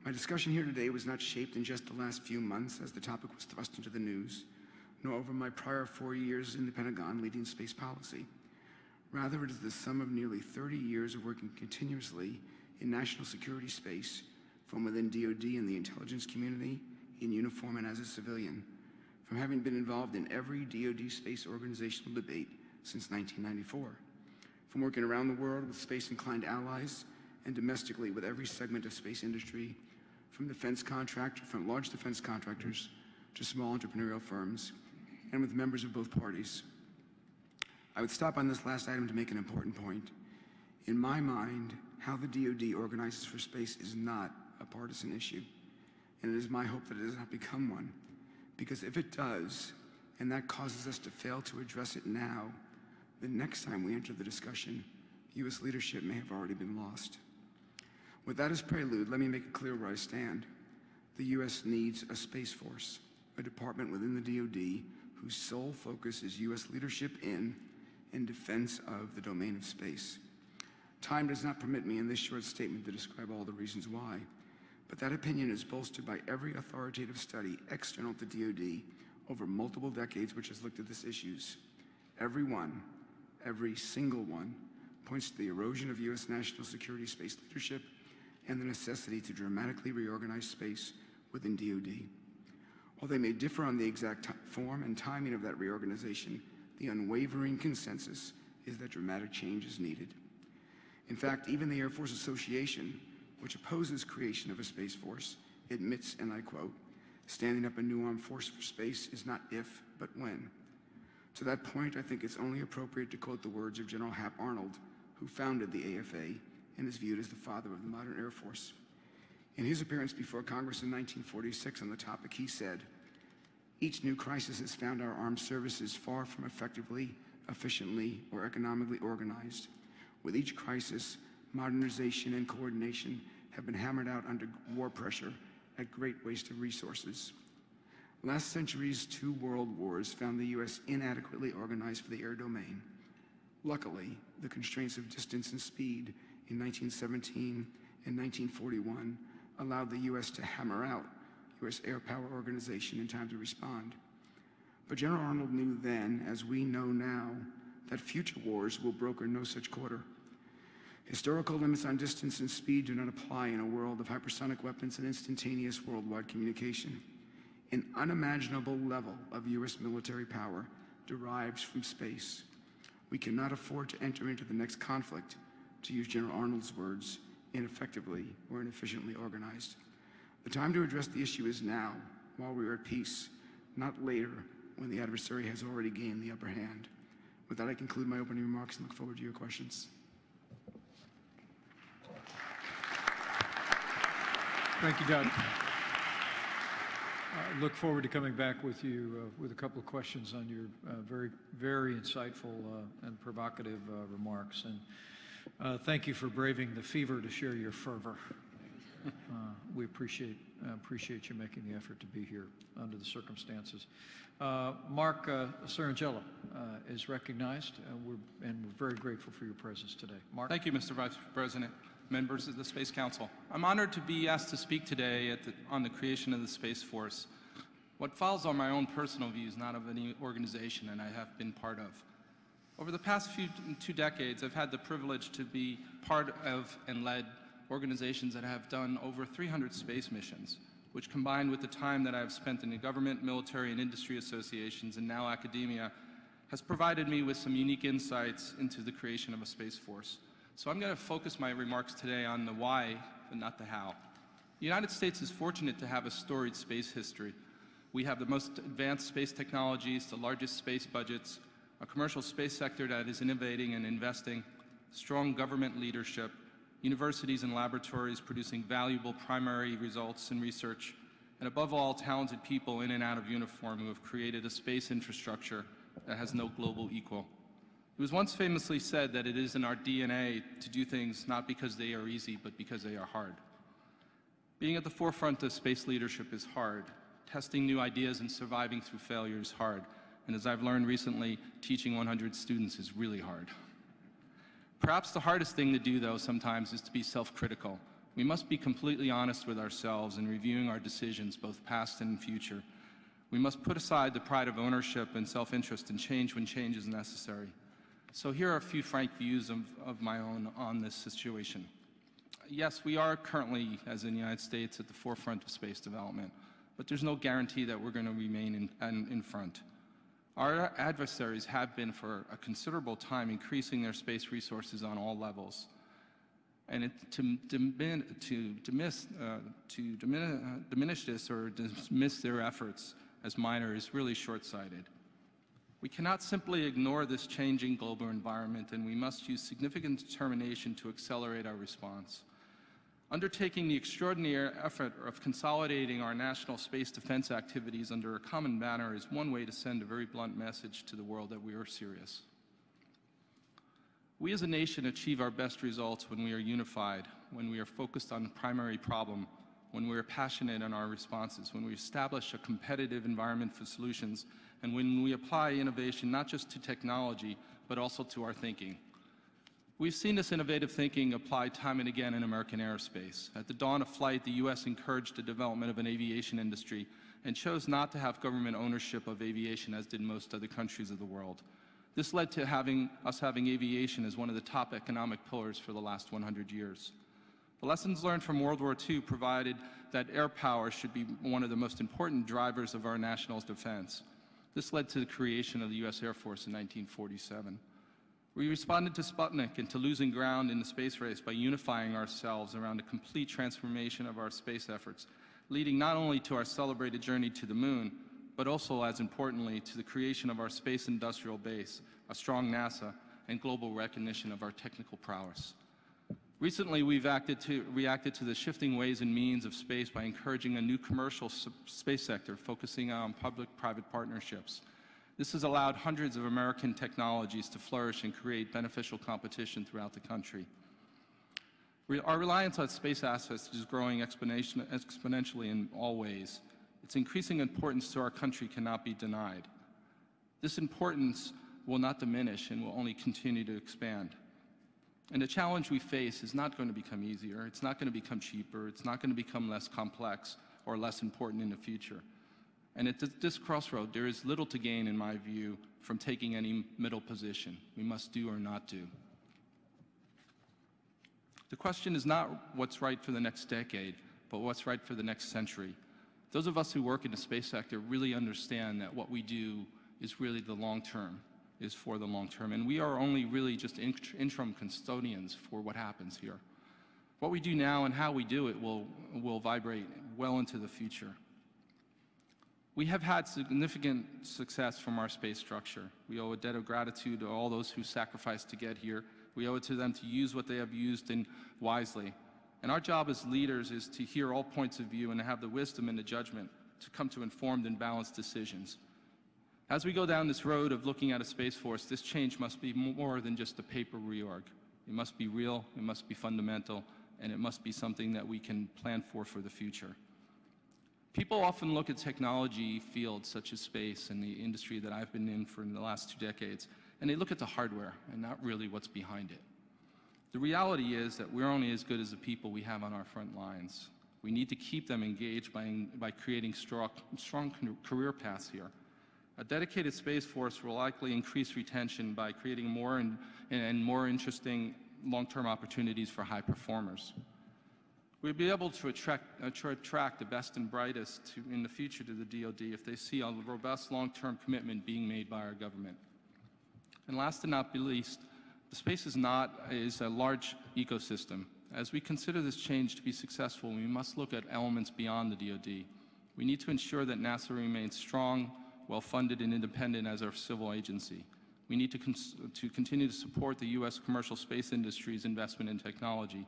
My discussion here today was not shaped in just the last few months as the topic was thrust into the news, nor over my prior 4 years in the Pentagon leading space policy. Rather, it is the sum of nearly 30 years of working continuously in national security space from within DoD and the intelligence community, in uniform and as a civilian, from having been involved in every DoD space organizational debate since 1994, from working around the world with space-inclined allies and domestically with every segment of space industry, from large defense contractors to small entrepreneurial firms, and with members of both parties. I would stop on this last item to make an important point. In my mind, how the DoD organizes for space is not a partisan issue, and it is my hope that it does not become one. Because if it does, and that causes us to fail to address it now, the next time we enter the discussion, U.S. leadership may have already been lost. With that as prelude, let me make it clear where I stand. The U.S. needs a Space Force, a department within the DoD whose sole focus is U.S. leadership in and defense of the domain of space. Time does not permit me in this short statement to describe all the reasons why, but that opinion is bolstered by every authoritative study external to DoD over multiple decades which has looked at these issues. Every single one, points to the erosion of U.S. national security space leadership and the necessity to dramatically reorganize space within DoD. While they may differ on the exact form and timing of that reorganization, the unwavering consensus is that dramatic change is needed. In fact, even the Air Force Association, which opposes creation of a Space Force, admits, and I quote, "Standing up a new armed force for space is not if, but when." To that point, I think it's only appropriate to quote the words of General Hap Arnold, who founded the AFA and is viewed as the father of the modern Air Force. In his appearance before Congress in 1946 on the topic, he said, "Each new crisis has found our armed services far from effectively, efficiently, or economically organized. With each crisis, modernization and coordination have been hammered out under war pressure at great waste of resources. Last century's 2 world wars found the U.S. inadequately organized for the air domain. Luckily, the constraints of distance and speed in 1917 and 1941 allowed the U.S. to hammer out U.S. Air Power Organization in time to respond. But General Arnold knew then, as we know now, that future wars will broker no such quarter. Historical limits on distance and speed do not apply in a world of hypersonic weapons and instantaneous worldwide communication. An unimaginable level of U.S. military power derives from space. We cannot afford to enter into the next conflict, to use General Arnold's words, ineffectively or inefficiently organized. The time to address the issue is now, while we are at peace, not later, when the adversary has already gained the upper hand. With that, I conclude my opening remarks and look forward to your questions. Thank you, Doug. I look forward to coming back with you with a couple of questions on your very insightful and provocative remarks. And thank you for braving the fever to share your fervor. We appreciate you making the effort to be here under the circumstances. Mark Cerangelo is recognized, and we're very grateful for your presence today. Mark. Thank you, Mr. Vice President, members of the Space Council. I'm honored to be asked to speak today on the creation of the Space Force. What follows are my own personal views, not of any organization, and I have been part of. Over the past 2 decades, I've had the privilege to be part of and led organizations that have done over 300 space missions, which combined with the time that I've spent in the government, military, and industry associations, and now academia, has provided me with some unique insights into the creation of a Space Force. So I'm going to focus my remarks today on the why, but not the how. The United States is fortunate to have a storied space history. We have the most advanced space technologies, the largest space budgets, a commercial space sector that is innovating and investing, strong government leadership, universities and laboratories producing valuable primary results in research, and above all, talented people in and out of uniform who have created a space infrastructure that has no global equal. It was once famously said that it is in our DNA to do things not because they are easy, but because they are hard. Being at the forefront of space leadership is hard. Testing new ideas and surviving through failure is hard. And as I've learned recently, teaching 100 students is really hard. Perhaps the hardest thing to do, though, sometimes is to be self-critical. We must be completely honest with ourselves in reviewing our decisions, both past and future. We must put aside the pride of ownership and self-interest and change when change is necessary. So here are a few frank views of my own on this situation. Yes, we are currently, as in the United States, at the forefront of space development, but there's no guarantee that we're going to remain in front. Our adversaries have been for a considerable time increasing their space resources on all levels. And to diminish this or dismiss their efforts as minor is really short-sighted. We cannot simply ignore this changing global environment, and we must use significant determination to accelerate our response. Undertaking the extraordinary effort of consolidating our national space defense activities under a common banner is one way to send a very blunt message to the world that we are serious. We as a nation achieve our best results when we are unified, when we are focused on the primary problem, when we are passionate in our responses, when we establish a competitive environment for solutions, and when we apply innovation not just to technology, but also to our thinking. We've seen this innovative thinking applied time and again in American aerospace. At the dawn of flight, the U.S. encouraged the development of an aviation industry and chose not to have government ownership of aviation, as did most other countries of the world. This led to us having aviation as one of the top economic pillars for the last 100 years. The lessons learned from World War II provided that air power should be one of the most important drivers of our national defense. This led to the creation of the U.S. Air Force in 1947. We responded to Sputnik and to losing ground in the space race by unifying ourselves around a complete transformation of our space efforts, leading not only to our celebrated journey to the moon, but also, as importantly, to the creation of our space industrial base, a strong NASA, and global recognition of our technical prowess. Recently, we've reacted to the shifting ways and means of space by encouraging a new commercial space sector focusing on public-private partnerships. This has allowed hundreds of American technologies to flourish and create beneficial competition throughout the country. Our reliance on space assets is growing exponentially in all ways. Its increasing importance to our country cannot be denied. This importance will not diminish and will only continue to expand. And the challenge we face is not going to become easier, it's not going to become cheaper, it's not going to become less complex or less important in the future. And at this crossroad, there is little to gain, in my view, from taking any middle position. We must do or not do. The question is not what's right for the next decade, but what's right for the next century. Those of us who work in the space sector really understand that what we do is really the long term, is for the long term, and we are only really just interim custodians for what happens here. What we do now and how we do it will vibrate well into the future. We have had significant success from our space structure. We owe a debt of gratitude to all those who sacrificed to get here. We owe it to them to use what they have used wisely. And our job as leaders is to hear all points of view and to have the wisdom and the judgment to come to informed and balanced decisions. As we go down this road of looking at a Space Force, this change must be more than just a paper reorg. It must be real, it must be fundamental, and it must be something that we can plan for the future. People often look at technology fields such as space and the industry that I've been in for the last 2 decades, and they look at the hardware and not really what's behind it. The reality is that we're only as good as the people we have on our front lines. We need to keep them engaged by creating strong career paths here. A dedicated Space Force will likely increase retention by creating more and more interesting long-term opportunities for high performers. We'll be able to attract the best and brightest in the future to the DoD if they see a robust long-term commitment being made by our government. And last but not least, the space is a large ecosystem. As we consider this change to be successful, we must look at elements beyond the DoD. We need to ensure that NASA remains strong, well-funded, and independent as our civil agency. We need to continue to support the U.S. commercial space industry's investment in technology.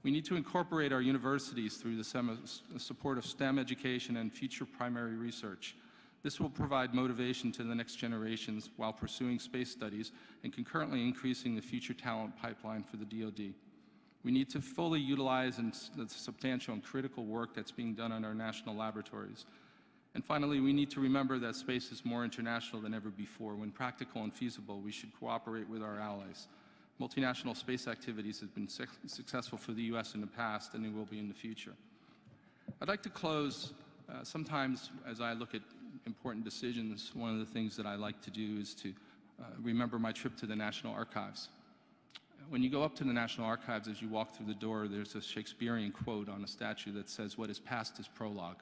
We need to incorporate our universities through the support of STEM education and future primary research. This will provide motivation to the next generations while pursuing space studies and concurrently increasing the future talent pipeline for the DoD. We need to fully utilize the substantial and critical work that's being done in our national laboratories. And finally, we need to remember that space is more international than ever before. When practical and feasible, we should cooperate with our allies. Multinational space activities have been successful for the U.S. in the past, and they will be in the future. I'd like to close. Sometimes, as I look at important decisions, one of the things that I like to do is to remember my trip to the National Archives. When you go up to the National Archives, as you walk through the door, there's a Shakespearean quote on a statue that says, "What is past is prologue."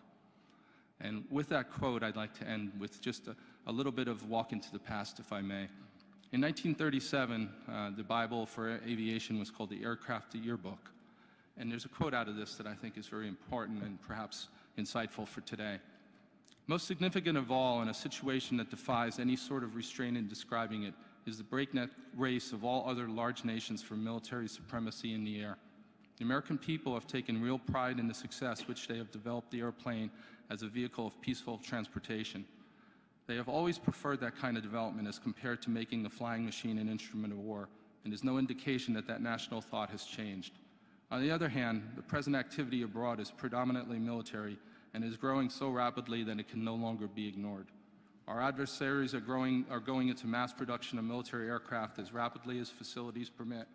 And with that quote, I'd like to end with just a little bit of walk into the past, if I may. In 1937, the Bible for aviation was called the Aircraft Yearbook. And there's a quote out of this that I think is very important and perhaps insightful for today. Most significant of all, in a situation that defies any sort of restraint in describing it, is the breakneck race of all other large nations for military supremacy in the air. The American people have taken real pride in the success which they have developed the airplane as a vehicle of peaceful transportation. They have always preferred that kind of development as compared to making the flying machine an instrument of war, and there's no indication that that national thought has changed. On the other hand, the present activity abroad is predominantly military and is growing so rapidly that it can no longer be ignored. Our adversaries are going into mass production of military aircraft as rapidly as facilities permit.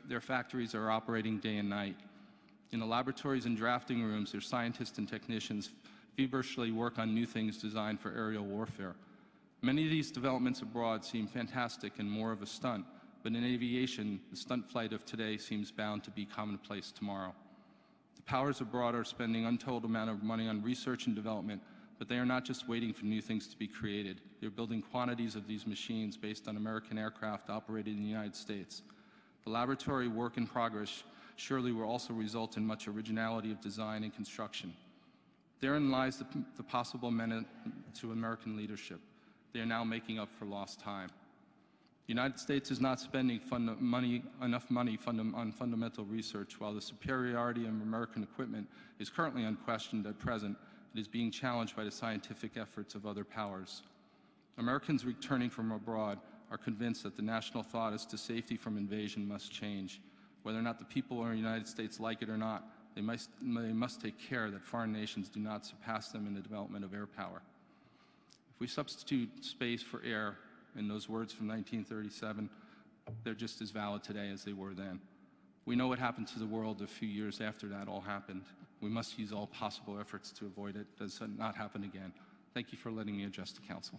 Their factories are operating day and night. In the laboratories and drafting rooms, their scientists and technicians feverishly work on new things designed for aerial warfare. Many of these developments abroad seem fantastic and more of a stunt, but in aviation, the stunt flight of today seems bound to be commonplace tomorrow. The powers abroad are spending untold amount of money on research and development, but they are not just waiting for new things to be created. They're building quantities of these machines based on American aircraft operated in the United States. The laboratory work in progress surely will also result in much originality of design and construction. Therein lies the possible menace to American leadership. They are now making up for lost time. The United States is not spending enough money on fundamental research. While the superiority of American equipment is currently unquestioned at present, it is being challenged by the scientific efforts of other powers. Americans returning from abroad are convinced that the national thought as to safety from invasion must change. Whether or not the people of the United States like it or not, they must take care that foreign nations do not surpass them in the development of air power. If we substitute space for air, in those words from 1937, they're just as valid today as they were then. We know what happened to the world a few years after that all happened. We must use all possible efforts to avoid it. Does not happen again. Thank you for letting me address the Council.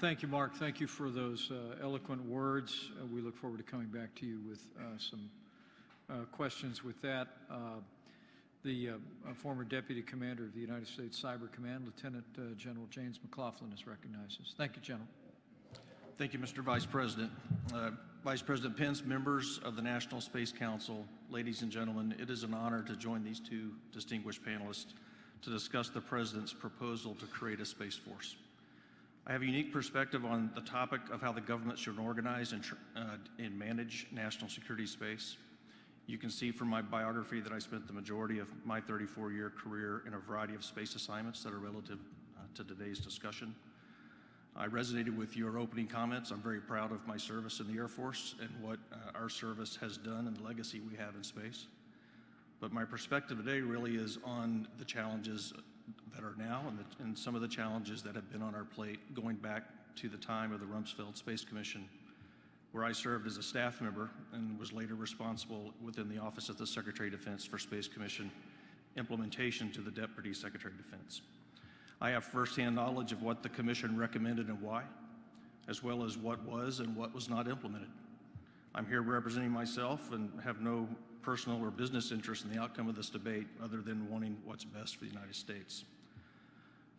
Thank you, Mark. Thank you for those eloquent words. We look forward to coming back to you with some questions with that. The former Deputy Commander of the United States Cyber Command, Lieutenant General James McLaughlin, is recognized. Thank you, General. Thank you, Mr. Vice President. Vice President Pence, members of the National Space Council, ladies and gentlemen, it is an honor to join these two distinguished panelists to discuss the President's proposal to create a Space Force. I have a unique perspective on the topic of how the government should organize and manage national security space. You can see from my biography that I spent the majority of my 34-year career in a variety of space assignments that are relative to today's discussion. I resonated with your opening comments. I'm very proud of my service in the Air Force and what our service has done and the legacy we have in space. But my perspective today really is on the challenges that are now and some of the challenges that have been on our plate going back to the time of the Rumsfeld Space Commission, where I served as a staff member and was later responsible within the Office of the Secretary of Defense for Space Commission implementation to the Deputy Secretary of Defense. I have firsthand knowledge of what the Commission recommended and why, as well as what was and what was not implemented. I'm here representing myself and have no personal or business interest in the outcome of this debate other than wanting what's best for the United States.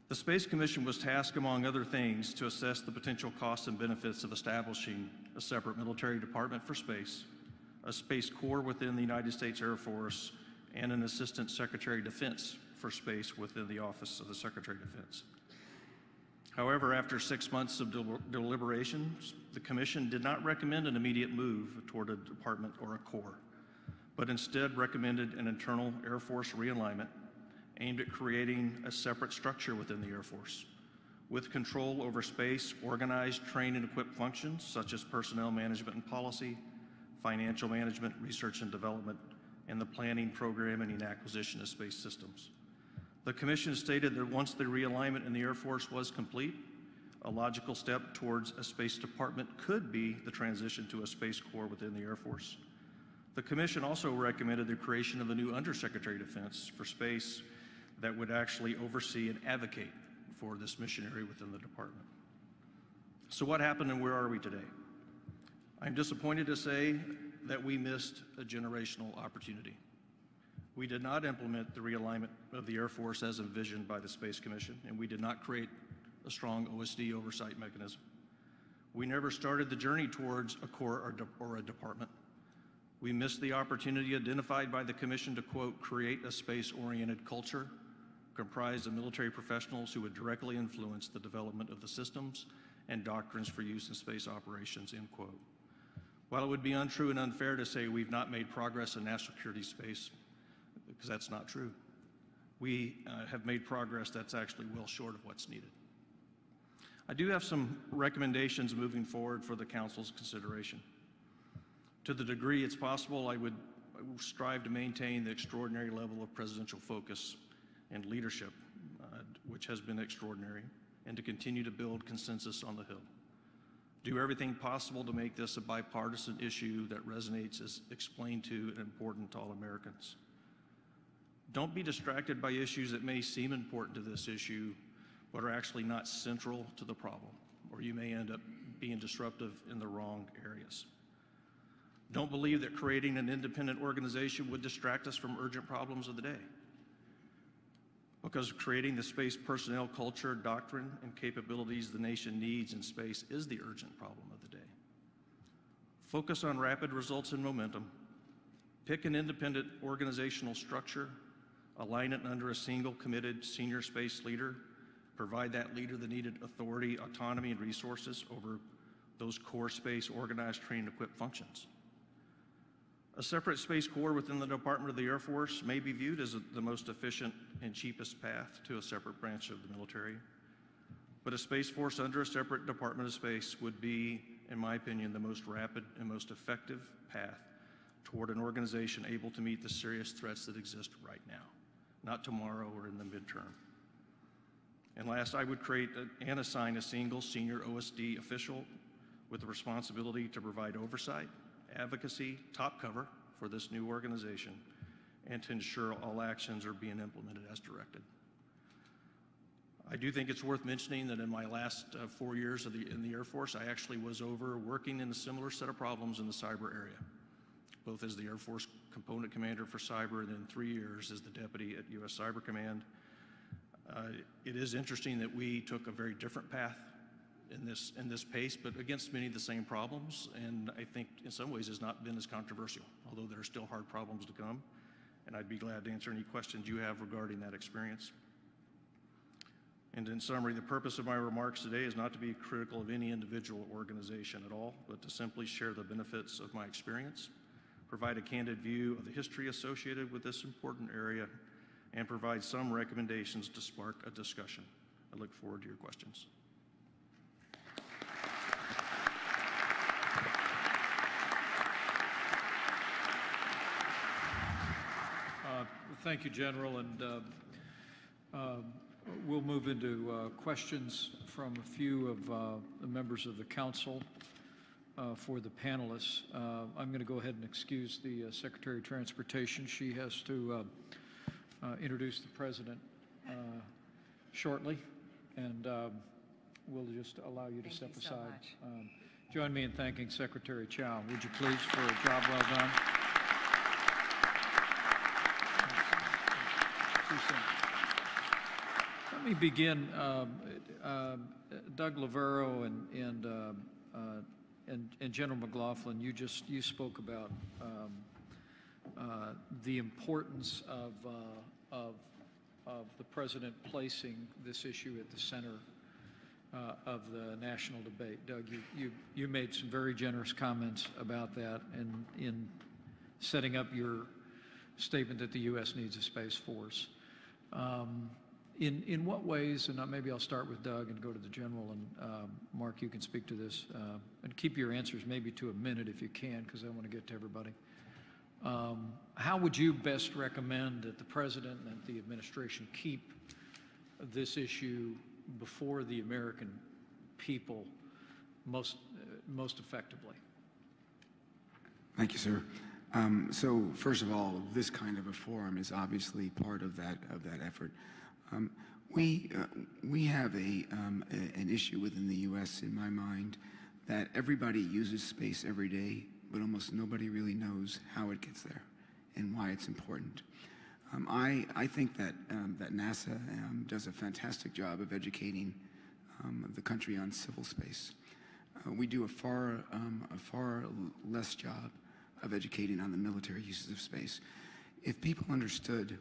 The Space Commission was tasked, among other things, to assess the potential costs and benefits of establishing a separate military department for space, a Space Corps within the United States Air Force, and an Assistant Secretary of Defense for space within the Office of the Secretary of Defense. However, after 6 months of deliberations, the Commission did not recommend an immediate move toward a department or a corps, but instead recommended an internal Air Force realignment aimed at creating a separate structure within the Air Force, with control over space, organized, train, and equip functions such as personnel management and policy, financial management, research and development, and the planning, programming, and acquisition of space systems. The Commission stated that once the realignment in the Air Force was complete, a logical step towards a Space Department could be the transition to a Space Corps within the Air Force. The Commission also recommended the creation of a new Undersecretary of Defense for space that would actually oversee and advocate for this missionary within the department. So what happened and where are we today? I'm disappointed to say that we missed a generational opportunity. We did not implement the realignment of the Air Force as envisioned by the Space Commission, and we did not create a strong OSD oversight mechanism. We never started the journey towards a corps or a department. We missed the opportunity identified by the Commission to, quote, create a space-oriented culture comprised of military professionals who would directly influence the development of the systems and doctrines for use in space operations, end quote. While it would be untrue and unfair to say we've not made progress in national security space, because that's not true, we have made progress that's actually well short of what's needed. I do have some recommendations moving forward for the Council's consideration. To the degree it's possible, I will strive to maintain the extraordinary level of presidential focus and leadership, which has been extraordinary, and to continue to build consensus on the Hill. Do everything possible to make this a bipartisan issue that resonates as explained to and important to all Americans. Don't be distracted by issues that may seem important to this issue, but are actually not central to the problem, or you may end up being disruptive in the wrong areas. Don't believe that creating an independent organization would distract us from urgent problems of the day, because creating the space personnel culture, doctrine, and capabilities the nation needs in space is the urgent problem of the day. Focus on rapid results and momentum. Pick an independent organizational structure, align it under a single committed senior space leader, provide that leader the needed authority, autonomy, and resources over those core space organized, trained, and equipped functions. A separate Space Corps within the Department of the Air Force may be viewed as the most efficient and cheapest path to a separate branch of the military. But a Space Force under a separate Department of Space would be, in my opinion, the most rapid and most effective path toward an organization able to meet the serious threats that exist right now, not tomorrow or in the midterm. And last, I would create and assign a single senior OSD official with the responsibility to provide oversight, advocacy, top cover for this new organization, and to ensure all actions are being implemented as directed. I do think it's worth mentioning that in my last 4 years in the Air Force, I actually was working in a similar set of problems in the cyber area, both as the Air Force component commander for cyber and then 3 years as the deputy at U.S. Cyber Command. It is interesting that we took a very different path in this pace, but against many of the same problems, and I think in some ways has not been as controversial, although there are still hard problems to come, and I'd be glad to answer any questions you have regarding that experience. And in summary, the purpose of my remarks today is not to be critical of any individual organization at all, but to simply share the benefits of my experience, provide a candid view of the history associated with this important area, and provide some recommendations to spark a discussion. I look forward to your questions. Thank you, General, and we'll move into questions from a few of the members of the Council for the panelists. I'm going to go ahead and excuse the Secretary of Transportation. She has to introduce the President shortly, and we'll just allow you to step aside. Join me in thanking Secretary Chow, would you please, for a job well done. Let me begin. Doug Lavero and General McLaughlin, you spoke about the importance of the President placing this issue at the center of the national debate. Doug, you made some very generous comments about that and in setting up your statement that the U.S. needs a Space Force. In what ways, and maybe I'll start with Doug and go to the General, and Mark, you can speak to this, and keep your answers maybe to a minute if you can, because I want to get to everybody. How would you best recommend that the President and the administration keep this issue before the American people most effectively? Thank you, sir. So first of all, this kind of a forum is obviously part of that effort. We have an issue within the U.S. in my mind that everybody uses space every day, but almost nobody really knows how it gets there and why it's important. I think that NASA does a fantastic job of educating the country on civil space. We do a far less job of educating on the military uses of space. If people understood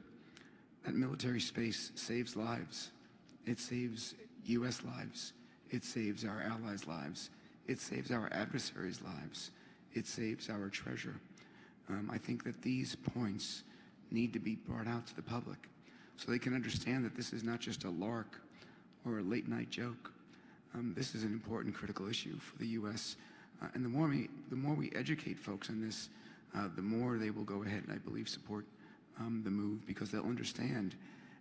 that military space saves lives, it saves U.S. lives, it saves our allies' lives, it saves our adversaries' lives, it saves our treasure. I think that these points need to be brought out to the public so they can understand that this is not just a lark or a late-night joke. This is an important critical issue for the U.S. And the more we educate folks on this, the more they will go ahead and, I believe, support the move, because they'll understand,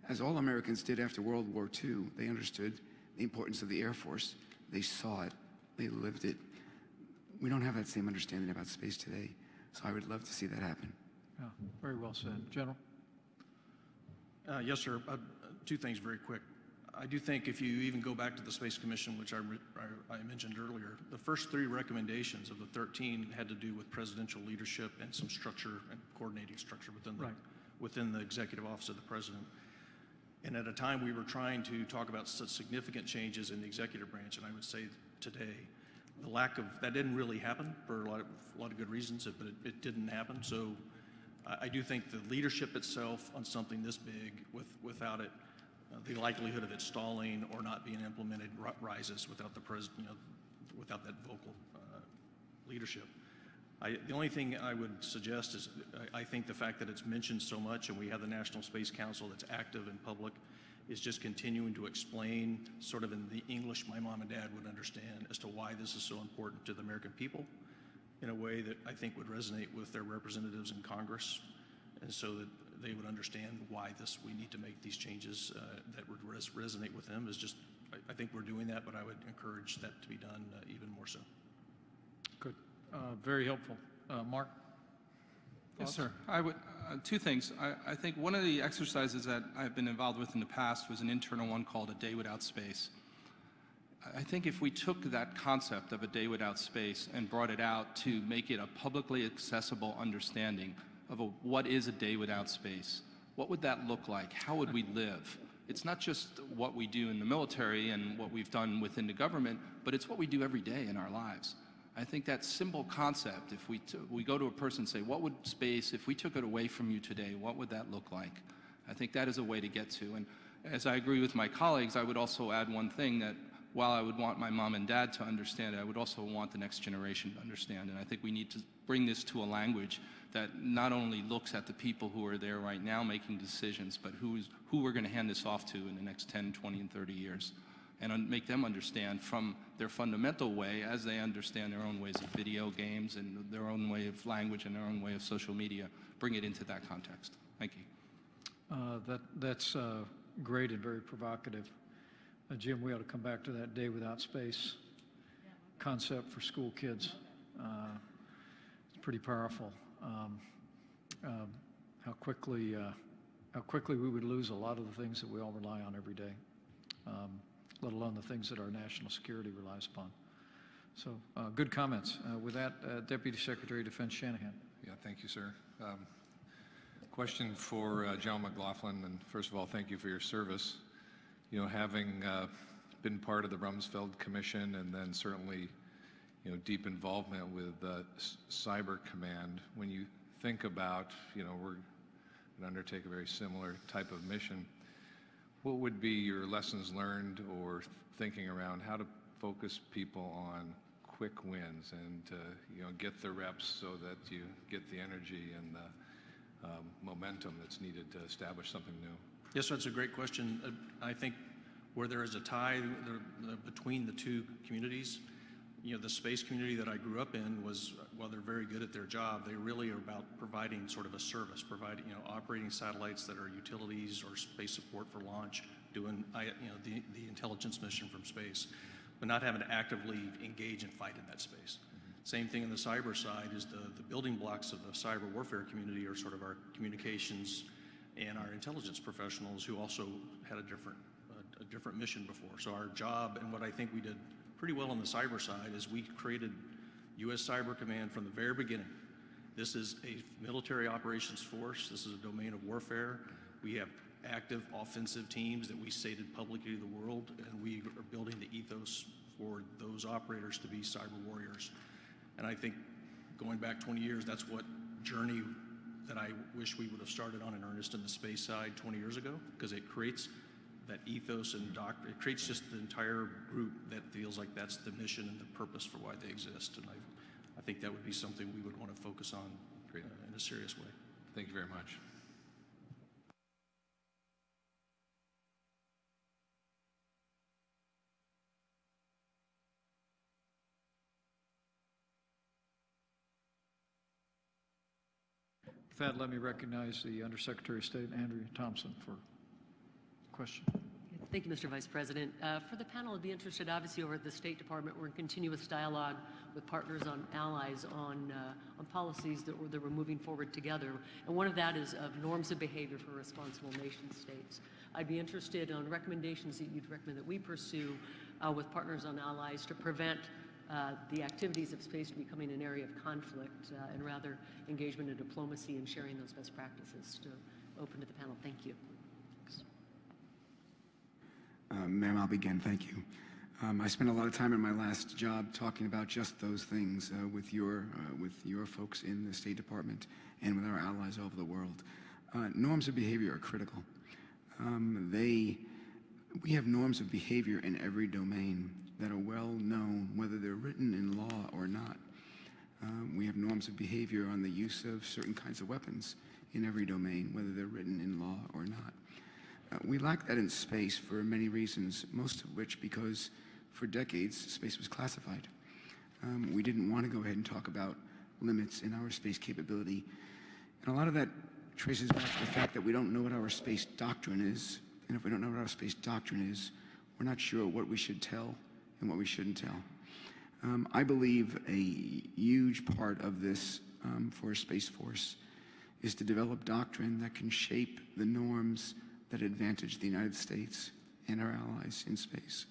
as all Americans did after World War II, they understood the importance of the Air Force. They saw it. They lived it. We don't have that same understanding about space today, so I would love to see that happen. Yeah, very well said. General? Yes, sir. Two things very quick. I do think if you even go back to the Space Commission, which I mentioned earlier, the first 3 recommendations of the 13 had to do with presidential leadership and some structure and coordinating structure within the Executive Office of the President. And at a time we were trying to talk about such significant changes in the executive branch, and I would say today, the lack of that didn't really happen for a lot of good reasons, but it didn't happen. So I do think the leadership itself on something this big, without it, the likelihood of it stalling or not being implemented rises without the president, without that vocal leadership. The only thing I would suggest is I think the fact that it's mentioned so much and we have the National Space Council that's active and public is just continuing to explain, sort of in the English my mom and dad would understand, as to why this is so important to the American people in a way that I think would resonate with their representatives in Congress, and so that they would understand why we need to make these changes that would resonate with them. I think we're doing that, but I would encourage that to be done even more so. Good. Very helpful. Mark? Yes, sir. I would, two things. I think one of the exercises that I've been involved with in the past was an internal one called A Day Without Space. I think if we took that concept of a day without space and brought it out to make it a publicly accessible understanding of what is a day without space, what would that look like? How would we live? It's not just what we do in the military and what we've done within the government, but it's what we do every day in our lives. I think that simple concept, if we go to a person and say, what would space, if we took it away from you today, what would that look like? I think that is a way to get to. And as I agree with my colleagues, I would also add one thing, that while I would want my mom and dad to understand it, I would also want the next generation to understand. And I think we need to bring this to a language that not only looks at the people who are there right now making decisions, but who we're going to hand this off to in the next 10, 20, and 30 years. And make them understand from their fundamental way, as they understand their own ways of video games and their own way of language and their own way of social media, bring it into that context. Thank you. That's great and very provocative. Jim, we ought to come back to that day without space concept for school kids. It's pretty powerful. How quickly we would lose a lot of the things that we all rely on every day. Let alone the things that our national security relies upon. So, good comments. With that, Deputy Secretary of Defense Shanahan. Yeah, thank you, sir. Question for General McLaughlin, and first of all, thank you for your service. You know, having been part of the Rumsfeld Commission, and then certainly, you know, deep involvement with Cyber Command, when you think about, you know, we're going to undertake a very similar type of mission, what would be your lessons learned or thinking around how to focus people on quick wins and you know, get the reps so that you get the energy and the momentum that's needed to establish something new? Yes, that's a great question. I think where there is a tie between the two communities, you know, the space community that I grew up in was, while they're very good at their job, they really are about providing sort of a service, providing, you know, operating satellites that are utilities or space support for launch, doing, you know, the intelligence mission from space, but not having to actively engage and fight in that space. Same thing on the cyber side is the building blocks of the cyber warfare community are sort of our communications and our intelligence professionals who also had a different mission before. So our job, and what I think we did pretty well on the cyber side, is we created U.S. Cyber Command from the very beginning. This is a military operations force. This is a domain of warfare. We have active offensive teams that we stated publicly to the world, and we are building the ethos for those operators to be cyber warriors. And I think going back 20 years, that's what journey that I wish we would have started on in earnest in the space side 20 years ago, because it creates that ethos and it creates just the entire group that feels like that's the mission and the purpose for why they exist. And I think that would be something we would want to focus on in a serious way. Thank you very much. With that, let me recognize the Undersecretary of State, Andrea Thompson, for a question. Thank you, Mr. Vice President. For the panel, I'd be interested, obviously, over at the State Department, we're in continuous dialogue with partners on allies on policies that we're moving forward together. And one of that is of norms of behavior for responsible nation states. I'd be interested on recommendations that you'd recommend that we pursue with partners on allies to prevent the activities of space becoming an area of conflict and rather engagement and diplomacy and sharing those best practices. To open to the panel. Thank you. Ma'am, I'll begin. Thank you. I spent a lot of time in my last job talking about just those things with your folks in the State Department and with our allies all over the world. Norms of behavior are critical. We have norms of behavior in every domain that are well known, whether they're written in law or not. We have norms of behavior on the use of certain kinds of weapons in every domain, whether they're written in law or not. We lack that in space for many reasons, most of which because for decades space was classified. We didn't want to go ahead and talk about limits in our space capability. And a lot of that traces back to the fact that we don't know what our space doctrine is. And if we don't know what our space doctrine is, we're not sure what we should tell and what we shouldn't tell. I believe a huge part of this for Space Force is to develop doctrine that can shape the norms that advantage the United States and our allies in space.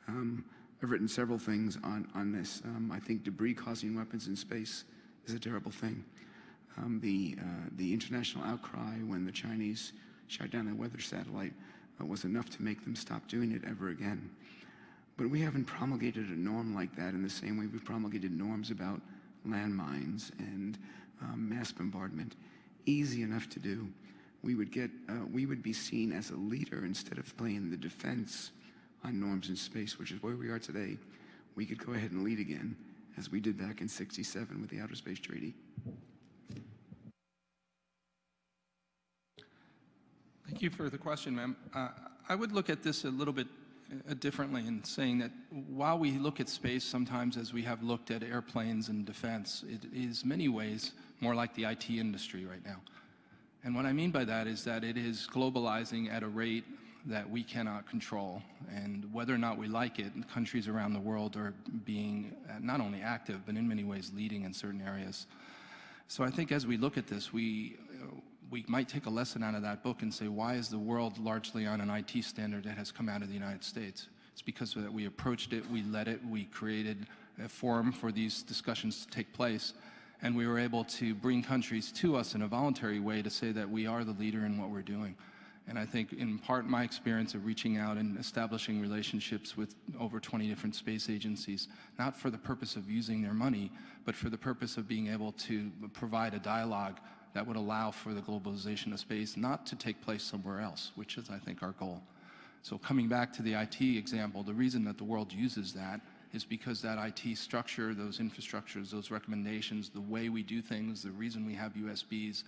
I've written several things on this. I think debris causing weapons in space is a terrible thing. The international outcry when the Chinese shot down their weather satellite was enough to make them stop doing it ever again. But we haven't promulgated a norm like that in the same way we've promulgated norms about landmines and mass bombardment. Easy enough to do. We would be seen as a leader instead of playing the defense on norms in space, which is where we are today. We could go ahead and lead again, as we did back in '67 with the Outer Space Treaty. Thank you for the question, ma'am. I would look at this a little bit differently in saying that while we look at space sometimes as we have looked at airplanes and defense, it is many ways more like the IT industry right now. And what I mean by that is that it is globalizing at a rate that we cannot control. And whether or not we like it, countries around the world are being not only active, but in many ways leading in certain areas. So I think as we look at this, we might take a lesson out of that book and say, why is the world largely on an IT standard that has come out of the United States? It's because that we approached it, we led it, we created a forum for these discussions to take place, and we were able to bring countries to us in a voluntary way to say that we are the leader in what we're doing. And I think in part my experience of reaching out and establishing relationships with over 20 different space agencies, not for the purpose of using their money, but for the purpose of being able to provide a dialogue that would allow for the globalization of space not to take place somewhere else, which is, I think, our goal. So coming back to the IT example, the reason that the world uses that is because that IT structure, those infrastructures, those recommendations, the way we do things, the reason we have USBs,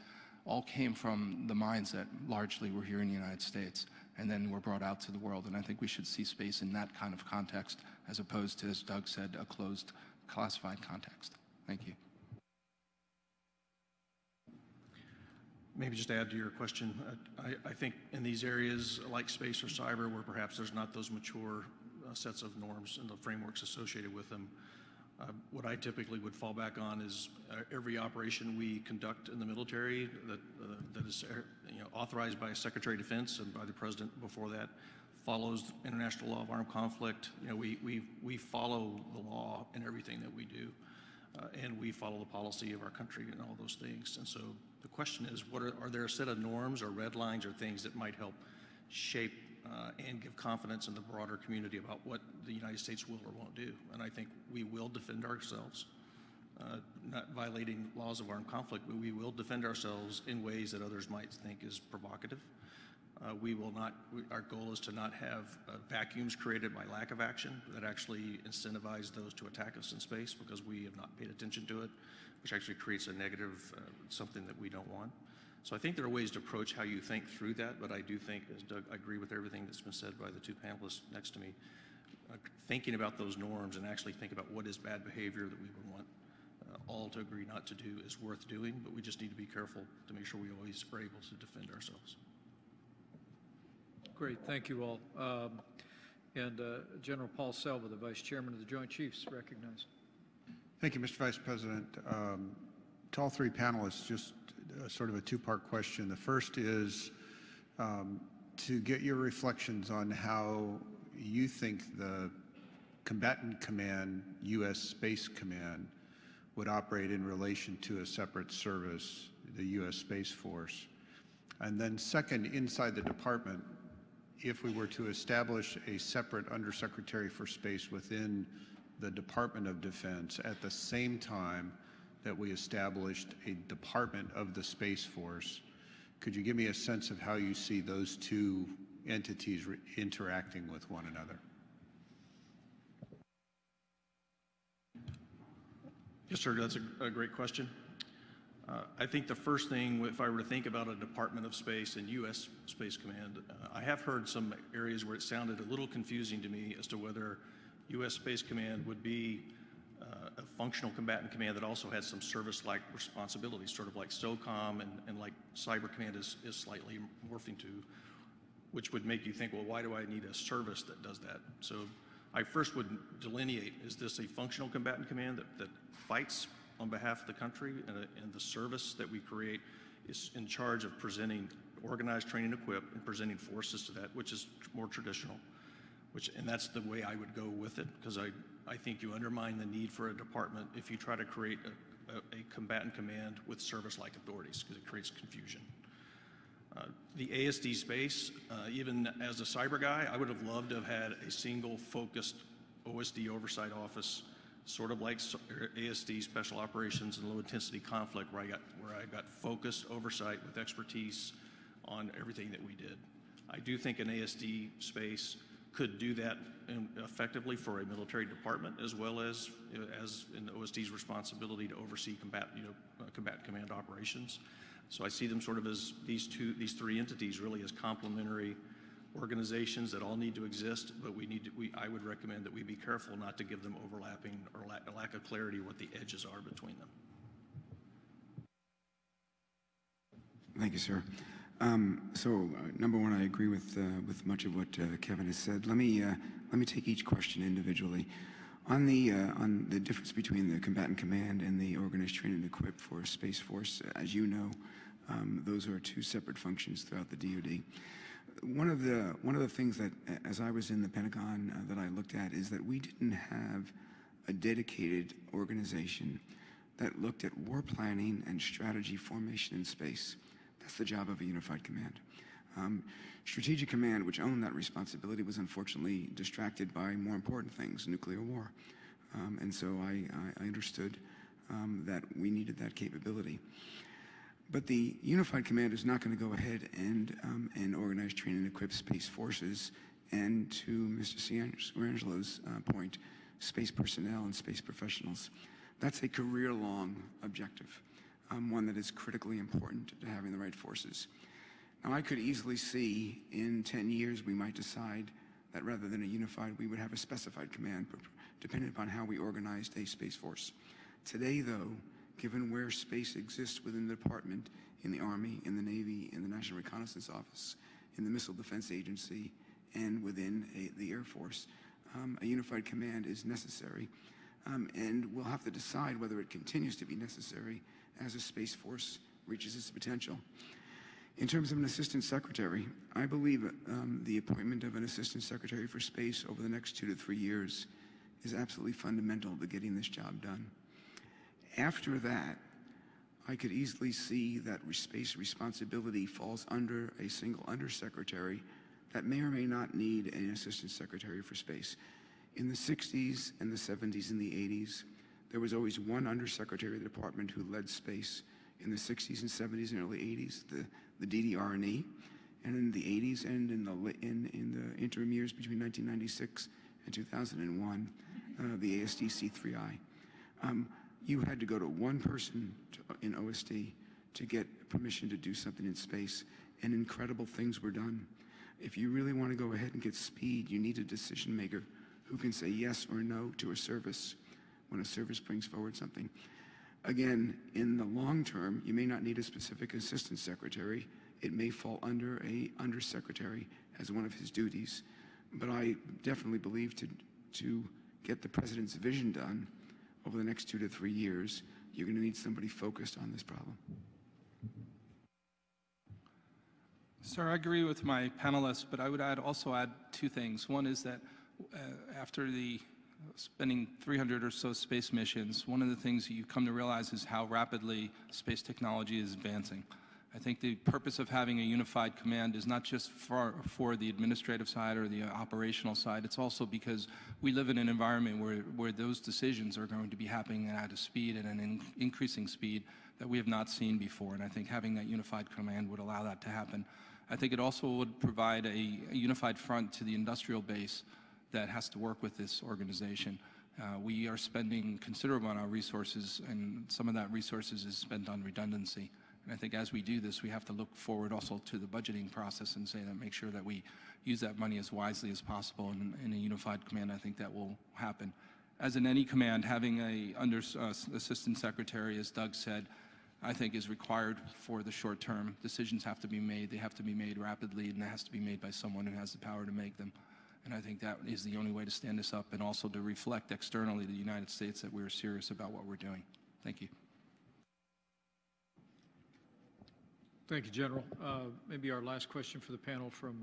all came from the minds that largely were here in the United States and then were brought out to the world. And I think we should see space in that kind of context as opposed to, as Doug said, a closed, classified context. Thank you. Maybe just to add to your question, I think in these areas like space or cyber where perhaps there's not those mature sets of norms and the frameworks associated with them, what I typically would fall back on is every operation we conduct in the military that is authorized by Secretary of Defense and by the President before that follows international law of armed conflict. We follow the law in everything that we do, and we follow the policy of our country and all those things. And so the question is, are there a set of norms or red lines or things that might help shape and give confidence in the broader community about what the United States will or won't do? And I think we will defend ourselves, not violating laws of armed conflict, but we will defend ourselves in ways that others might think is provocative. Our goal is to not have vacuums created by lack of action that actually incentivize those to attack us in space because we have not paid attention to it, which actually creates a negative, something that we don't want. So I think there are ways to approach how you think through that, but I do think, as Doug, I agree with everything that's been said by the two panelists next to me. Thinking about those norms and actually think about what is bad behavior that we would want all to agree not to do is worth doing, but we just need to be careful to make sure we always are able to defend ourselves. Great, thank you all. General Paul Selva, the Vice Chairman of the Joint Chiefs, recognized. Thank you, Mr. Vice President. To all three panelists, just sort of a two-part question. The first is to get your reflections on how you think the combatant command, U.S. Space Command, would operate in relation to a separate service, the U.S. Space Force. And then second, inside the department, if we were to establish a separate Undersecretary for Space within the Department of Defense at the same time that we established a Department of the Space Force, could you give me a sense of how you see those two entities interacting with one another? Yes, sir, that's a great question. I think the first thing, if I were to think about a Department of Space and U.S. Space Command, I have heard some areas where it sounded a little confusing to me as to whether U.S. Space Command would be a functional combatant command that also had some service-like responsibilities, sort of like SOCOM and like Cyber Command is slightly morphing to, which would make you think, well, why do I need a service that does that? So I first would delineate, is this a functional combatant command that fights on behalf of the country, and the service that we create is in charge of presenting organized, train, and equip, and presenting forces to that, which is more traditional, and that's the way I would go with it, because I think you undermine the need for a department if you try to create a combatant command with service-like authorities, because it creates confusion. The ASD space, even as a cyber guy, I would have loved to have had a single focused OSD oversight office, sort of like ASD, Special Operations and Low Intensity Conflict, where I got focused oversight with expertise on everything that we did. I do think an ASD space could do that effectively for a military department, as well as in OSD's responsibility to oversee combat command operations. So I see them sort of as these three entities really as complementary organizations that all need to exist, but I would recommend that we be careful not to give them overlapping or lack of clarity what the edges are between them. Thank you, sir. Number one, I agree with much of what Kevin has said. Let me take each question individually. On the difference between the combatant command and the organized, train, and equip for Space Force, as you know, those are two separate functions throughout the DoD. One of the things that, as I was in the Pentagon, that I looked at is that we didn't have a dedicated organization that looked at war planning and strategy formation in space. That's the job of a unified command. Strategic Command, which owned that responsibility, was unfortunately distracted by more important things, nuclear war. And so I understood that we needed that capability. But the unified command is not going to go ahead and organize, train, and equip space forces. And to Mr. Ciangelo's point, space personnel and space professionals. That's a career-long objective, one that is critically important to having the right forces. Now, I could easily see in 10 years we might decide that rather than a unified, we would have a specified command, depending upon how we organized a space force. Today, though, given where space exists within the department, in the Army, in the Navy, in the National Reconnaissance Office, in the Missile Defense Agency, and within the Air Force, a unified command is necessary. And we'll have to decide whether it continues to be necessary as a Space Force reaches its potential. In terms of an Assistant Secretary, I believe the appointment of an Assistant Secretary for Space over the next 2 to 3 years is absolutely fundamental to getting this job done. After that, I could easily see that space responsibility falls under a single undersecretary that may or may not need an Assistant Secretary for Space. In the 60s and the 70s and the 80s, there was always one undersecretary of the department who led space. In the 60s and 70s and early 80s, the DDR&E, and in the 80s and in the interim years between 1996 and 2001, the ASDC-3I. You had to go to one person in OSD to get permission to do something in space, and incredible things were done. If you really want to go ahead and get speed, you need a decision maker who can say yes or no to a service when a service brings forward something. Again, in the long term, you may not need a specific assistant secretary. It may fall under a undersecretary as one of his duties. But I definitely believe to get the president's vision done over the next 2 to 3 years, you're going to need somebody focused on this problem. Sir, I agree with my panelists, but I would also add 2 things. One is that after spending 300 or so space missions, one of the things that you come to realize is how rapidly space technology is advancing. I think the purpose of having a unified command is not just for the administrative side or the operational side. It's also because we live in an environment where those decisions are going to be happening at a speed and an increasing speed that we have not seen before. And I think having that unified command would allow that to happen. I think it also would provide a unified front to the industrial base that has to work with this organization. We are spending considerable amount of resources, and some of that resources is spent on redundancy. And I think as we do this, we have to look forward also to the budgeting process and say that make sure that we use that money as wisely as possible. And in a unified command, I think that will happen. As in any command, having a assistant secretary, as Doug said, I think is required for the short term. Decisions have to be made. They have to be made rapidly, and it has to be made by someone who has the power to make them. And I think that is the only way to stand this up and also to reflect externally to the United States that we're serious about what we're doing. Thank you. Thank you, General. Maybe our last question for the panel from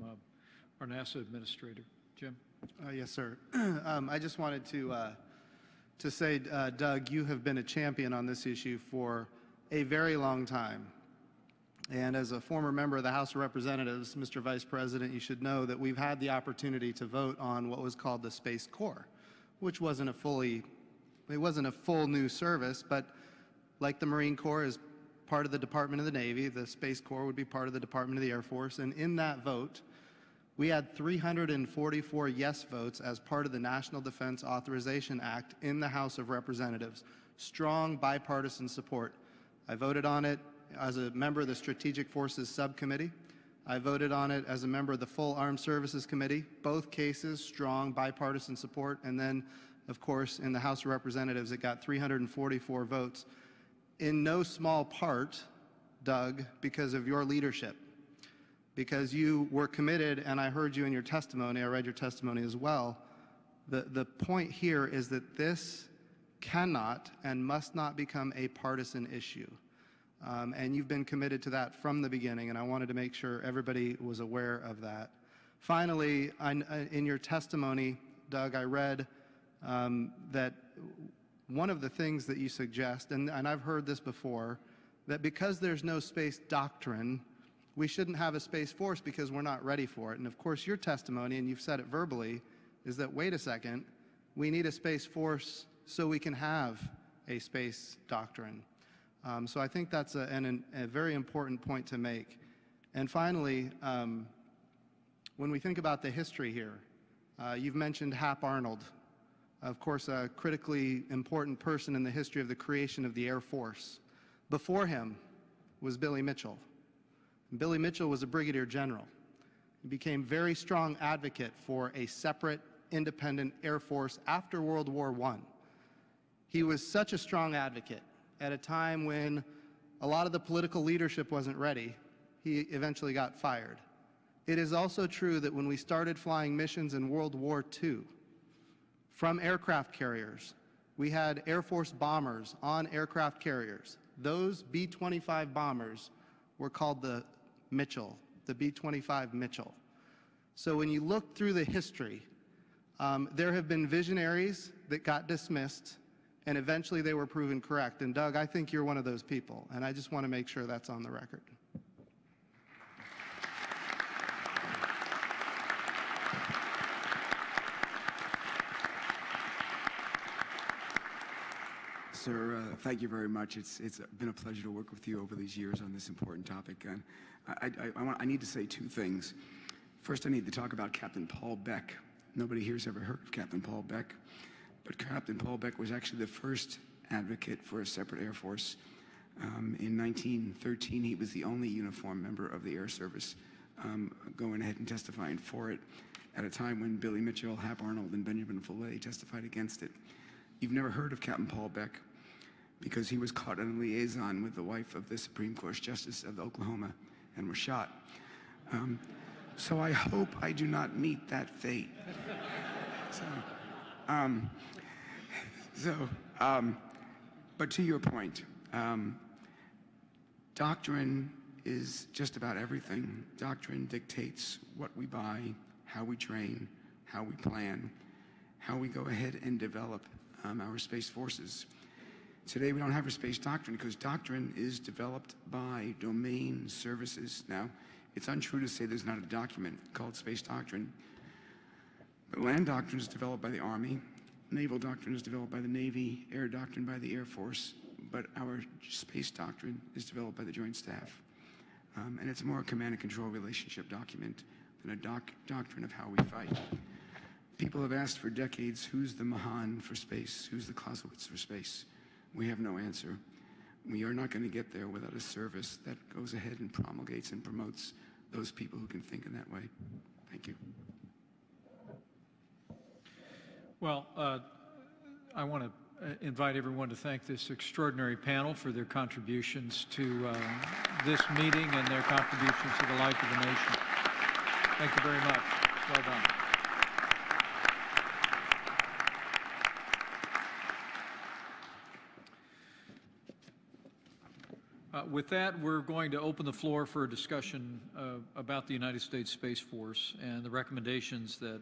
our NASA administrator. Jim? Yes, sir. I just wanted to say, Doug, you have been a champion on this issue for a very long time. And as a former member of the House of Representatives, Mr. Vice President, you should know that we've had the opportunity to vote on what was called the Space Corps, which wasn't a full new service, but like the Marine Corps is part of the Department of the Navy, the Space Corps would be part of the Department of the Air Force. And in that vote, we had 344 yes votes as part of the National Defense Authorization Act in the House of Representatives. Strong bipartisan support. I voted on it as a member of the Strategic Forces Subcommittee. I voted on it as a member of the Full Armed Services Committee. Both cases, strong bipartisan support. And then, of course, in the House of Representatives, it got 344 votes. In no small part, Doug, because of your leadership. Because you were committed, and I heard you in your testimony, I read your testimony as well. The point here is that this cannot and must not become a partisan issue. And you've been committed to that from the beginning, and I wanted to make sure everybody was aware of that. Finally, in your testimony, Doug, I read that one of the things that you suggest, and I've heard this before, that because there's no space doctrine, we shouldn't have a Space Force because we're not ready for it. And of course, your testimony, and you've said it verbally, is that, wait a second, we need a Space Force so we can have a space doctrine. So I think that's a very important point to make. And finally, when we think about the history here, you've mentioned Hap Arnold, of course, a critically important person in the history of the creation of the Air Force. Before him was Billy Mitchell. Billy Mitchell was a brigadier general. He became a very strong advocate for a separate, independent Air Force after World War I. He was such a strong advocate at a time when a lot of the political leadership wasn't ready. He eventually got fired. It is also true that when we started flying missions in World War II, from aircraft carriers, we had Air Force bombers on aircraft carriers. Those B-25 bombers were called the Mitchell, the B-25 Mitchell. So when you look through the history, there have been visionaries that got dismissed, and eventually they were proven correct. And Doug, I think you're one of those people, and I just want to make sure that's on the record. Sir, thank you very much. It's been a pleasure to work with you over these years on this important topic. And I need to say two things. First, I need to talk about Captain Paul Beck. Nobody here's ever heard of Captain Paul Beck, but Captain Paul Beck was actually the first advocate for a separate Air Force. In 1913, he was the only uniformed member of the Air Service going ahead and testifying for it at a time when Billy Mitchell, Hap Arnold, and Benjamin Follet testified against it. You've never heard of Captain Paul Beck because he was caught in a liaison with the wife of the Supreme Court Justice of Oklahoma and was shot. So I hope I do not meet that fate. But to your point, doctrine is just about everything. Doctrine dictates what we buy, how we train, how we plan, how we go ahead and develop our space forces. Today we don't have a space doctrine because doctrine is developed by domain services. Now, it's untrue to say there's not a document called space doctrine. But land doctrine is developed by the Army, naval doctrine is developed by the Navy, air doctrine by the Air Force, but our space doctrine is developed by the Joint Staff. And it's more a command and control relationship document than a doctrine of how we fight. People have asked for decades, who's the Mahan for space? Who's the Clausewitz for space? We have no answer. We are not going to get there without a service that goes ahead and promulgates and promotes those people who can think in that way. Thank you. Well, I want to invite everyone to thank this extraordinary panel for their contributions to this meeting and their contributions to the life of the nation. Thank you very much. Well done. With that, we're going to open the floor for a discussion about the United States Space Force and the recommendations that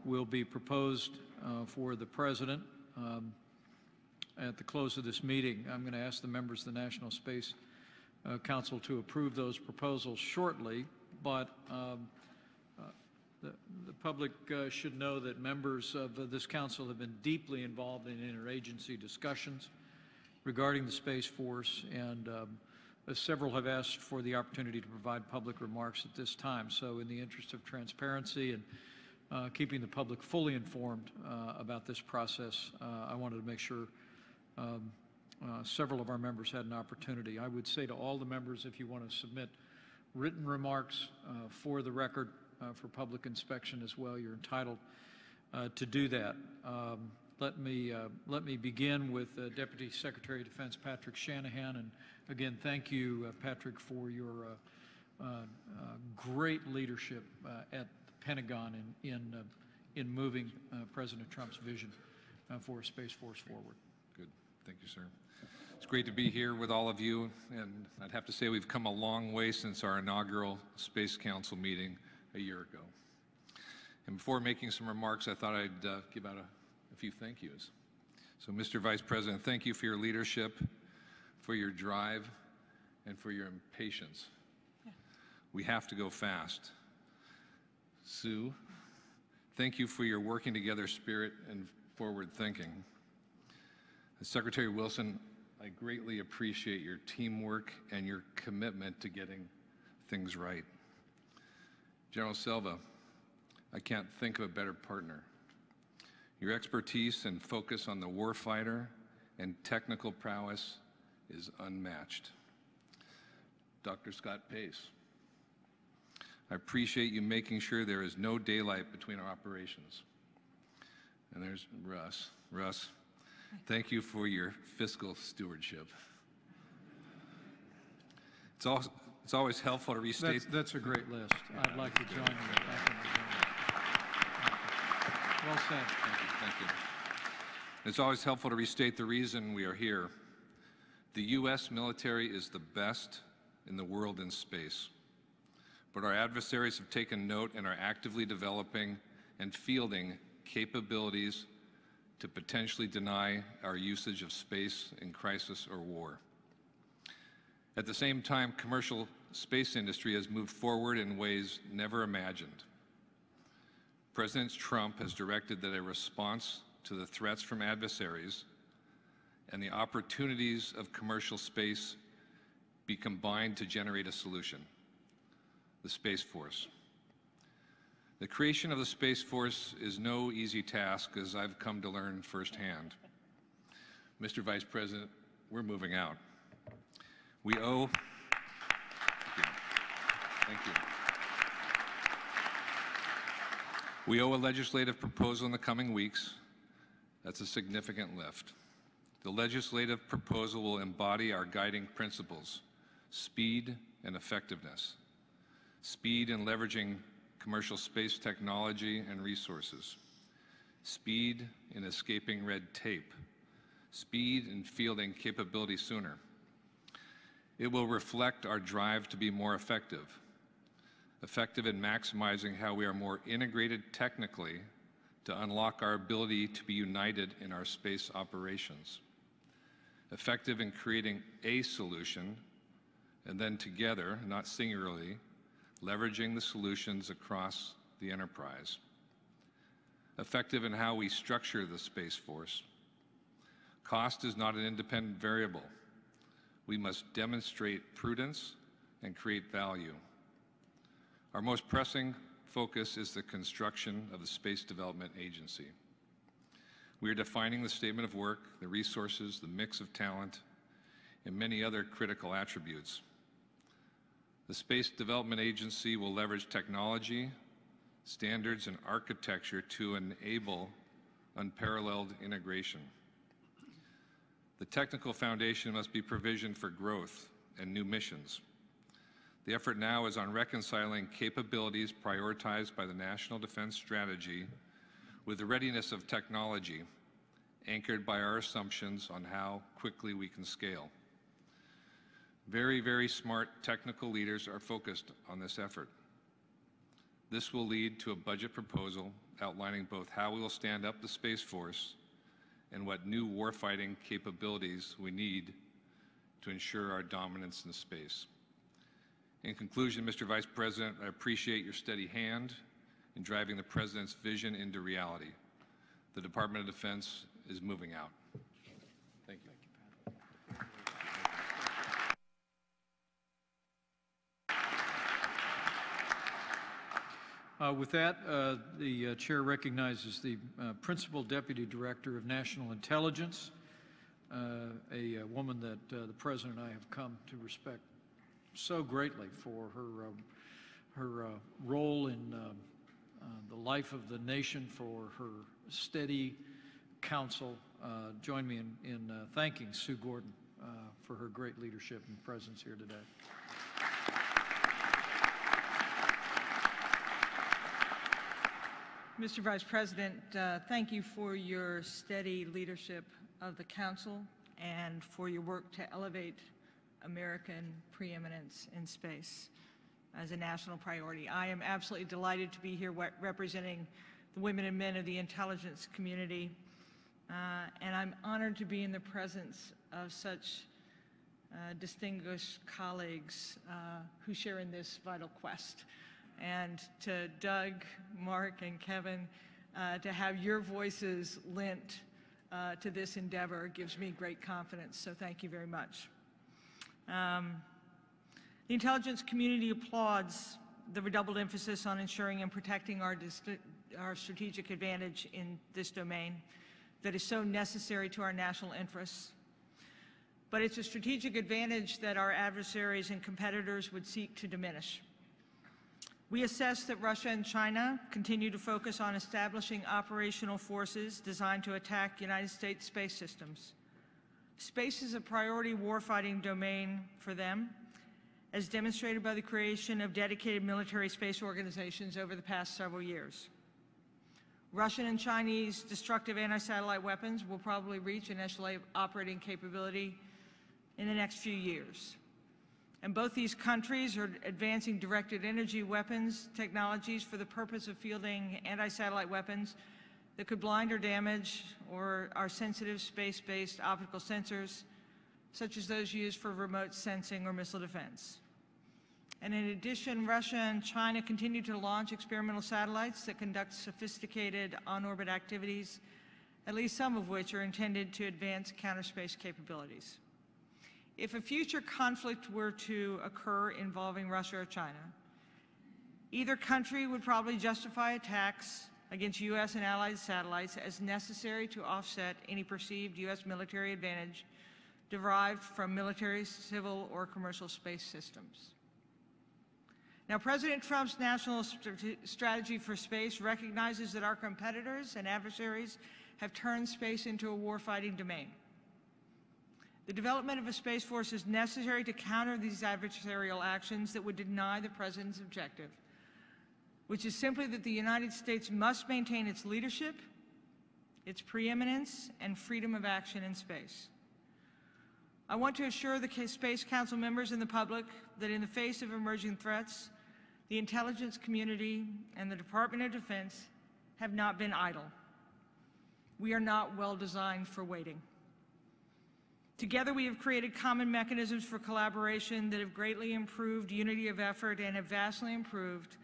will be proposed for the President at the close of this meeting. I'm going to ask the members of the National Space Council to approve those proposals shortly, but the public should know that members of this council have been deeply involved in interagency discussions regarding the Space Force, and several have asked for the opportunity to provide public remarks at this time. So in the interest of transparency and keeping the public fully informed about this process, I wanted to make sure several of our members had an opportunity. I would say to all the members, if you want to submit written remarks for the record for public inspection as well, you're entitled to do that. Let me begin with Deputy Secretary of Defense Patrick Shanahan, and again, thank you, Patrick, for your great leadership at the Pentagon in moving President Trump's vision for Space Force forward. Good, thank you, sir. It's great to be here with all of you, and I'd have to say we've come a long way since our inaugural Space Council meeting a year ago. And before making some remarks, I thought I'd give out a few thank yous. So, Mr. Vice President, thank you for your leadership, for your drive, and for your impatience. Yeah. We have to go fast. Sue, thank you for your working together spirit and forward thinking. Secretary Wilson, I greatly appreciate your teamwork and your commitment to getting things right. General Selva, I can't think of a better partner. Your expertise and focus on the warfighter and technical prowess is unmatched. Dr. Scott Pace, I appreciate you making sure there is no daylight between our operations. And there's Russ. Russ, thank you for your fiscal stewardship. It's always helpful to restate. That's a great list. I'd like to join you. Well said. Thank you. It's always helpful to restate the reason we are here. The U.S. military is the best in the world in space. But our adversaries have taken note and are actively developing and fielding capabilities to potentially deny our usage of space in crisis or war. At the same time, commercial space industry has moved forward in ways never imagined. President Trump has directed that a response to the threats from adversaries and the opportunities of commercial space be combined to generate a solution, the Space Force. The creation of the Space Force is no easy task, as I've come to learn firsthand. Mr. Vice President, we're moving out. We owe, thank you. We owe a legislative proposal in the coming weeks. That's a significant lift. The legislative proposal will embody our guiding principles: speed and effectiveness. Speed in leveraging commercial space technology and resources. Speed in escaping red tape. Speed in fielding capability sooner. It will reflect our drive to be more effective. Effective in maximizing how we are more integrated technically to unlock our ability to be united in our space operations. Effective in creating a solution and then together, not singularly, leveraging the solutions across the enterprise. Effective in how we structure the Space Force. Cost is not an independent variable. We must demonstrate prudence and create value. Our most pressing focus is the construction of the Space Development Agency. We are defining the statement of work, the resources, the mix of talent, and many other critical attributes. The Space Development Agency will leverage technology, standards, and architecture to enable unparalleled integration. The technical foundation must be provisioned for growth and new missions. The effort now is on reconciling capabilities prioritized by the National Defense Strategy with the readiness of technology, anchored by our assumptions on how quickly we can scale. Very, very smart technical leaders are focused on this effort. This will lead to a budget proposal outlining both how we will stand up the Space Force and what new warfighting capabilities we need to ensure our dominance in space. In conclusion, Mr. Vice President, I appreciate your steady hand in driving the President's vision into reality. The Department of Defense is moving out. Thank you. With that, the chair recognizes the Principal Deputy Director of National Intelligence, a woman that the President and I have come to respect so greatly for her role in the life of the nation, for her steady counsel. Join me in thanking Sue Gordon for her great leadership and presence here today. Mr. Vice President, thank you for your steady leadership of the Council and for your work to elevate American preeminence in space as a national priority. I am absolutely delighted to be here representing the women and men of the intelligence community, and I'm honored to be in the presence of such distinguished colleagues who share in this vital quest. And to Doug, Mark, and Kevin, to have your voices lent to this endeavor gives me great confidence, so thank you very much. The intelligence community applauds the redoubled emphasis on ensuring and protecting our strategic advantage in this domain that is so necessary to our national interests. But it's a strategic advantage that our adversaries and competitors would seek to diminish. We assess that Russia and China continue to focus on establishing operational forces designed to attack United States space systems. Space is a priority warfighting domain for them, as demonstrated by the creation of dedicated military space organizations over the past several years. Russian and Chinese destructive anti-satellite weapons will probably reach initial operating capability in the next few years. And both these countries are advancing directed energy weapons technologies for the purpose of fielding anti-satellite weapons that could blind or damage or our sensitive space-based optical sensors, such as those used for remote sensing or missile defense. And in addition, Russia and China continue to launch experimental satellites that conduct sophisticated on-orbit activities, at least some of which are intended to advance counter-space capabilities. If a future conflict were to occur involving Russia or China, either country would probably justify attacks against U.S. and allied satellites as necessary to offset any perceived U.S. military advantage derived from military, civil, or commercial space systems. Now, President Trump's national strategy for space recognizes that our competitors and adversaries have turned space into a warfighting domain. The development of a Space Force is necessary to counter these adversarial actions that would deny the President's objective, which is simply that the United States must maintain its leadership, its preeminence, and freedom of action in space. I want to assure the Space Council members and the public that in the face of emerging threats, the intelligence community and the Department of Defense have not been idle. We are not well designed for waiting. Together, we have created common mechanisms for collaboration that have greatly improved unity of effort and have vastly improved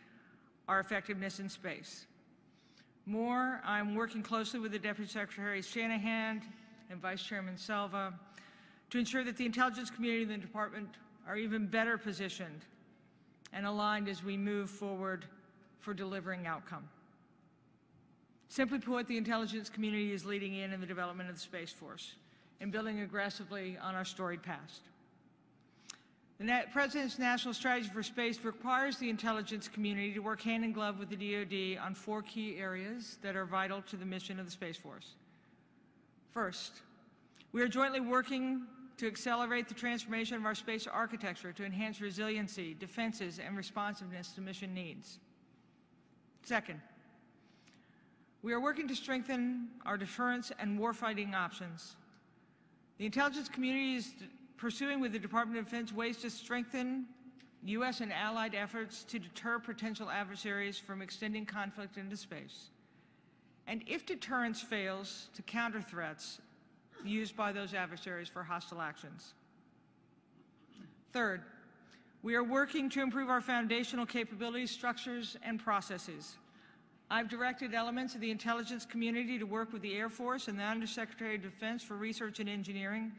our effectiveness in space. More, I'm working closely with the Deputy Secretary Shanahan and Vice Chairman Selva to ensure that the intelligence community and the department are even better positioned and aligned as we move forward for delivering outcome. Simply put, the intelligence community is leading in the development of the Space Force and building aggressively on our storied past. The President's National Strategy for Space requires the intelligence community to work hand in glove with the DoD on 4 key areas that are vital to the mission of the Space Force. First, we are jointly working to accelerate the transformation of our space architecture to enhance resiliency, defenses, and responsiveness to mission needs. Second, we are working to strengthen our deterrence and warfighting options. The intelligence community is pursuing with the Department of Defense ways to strengthen U.S. and allied efforts to deter potential adversaries from extending conflict into space. And if deterrence fails, to counter threats used by those adversaries for hostile actions. Third, we are working to improve our foundational capabilities, structures, and processes. I've directed elements of the intelligence community to work with the Air Force and the Undersecretary of Defense for Research and Engineering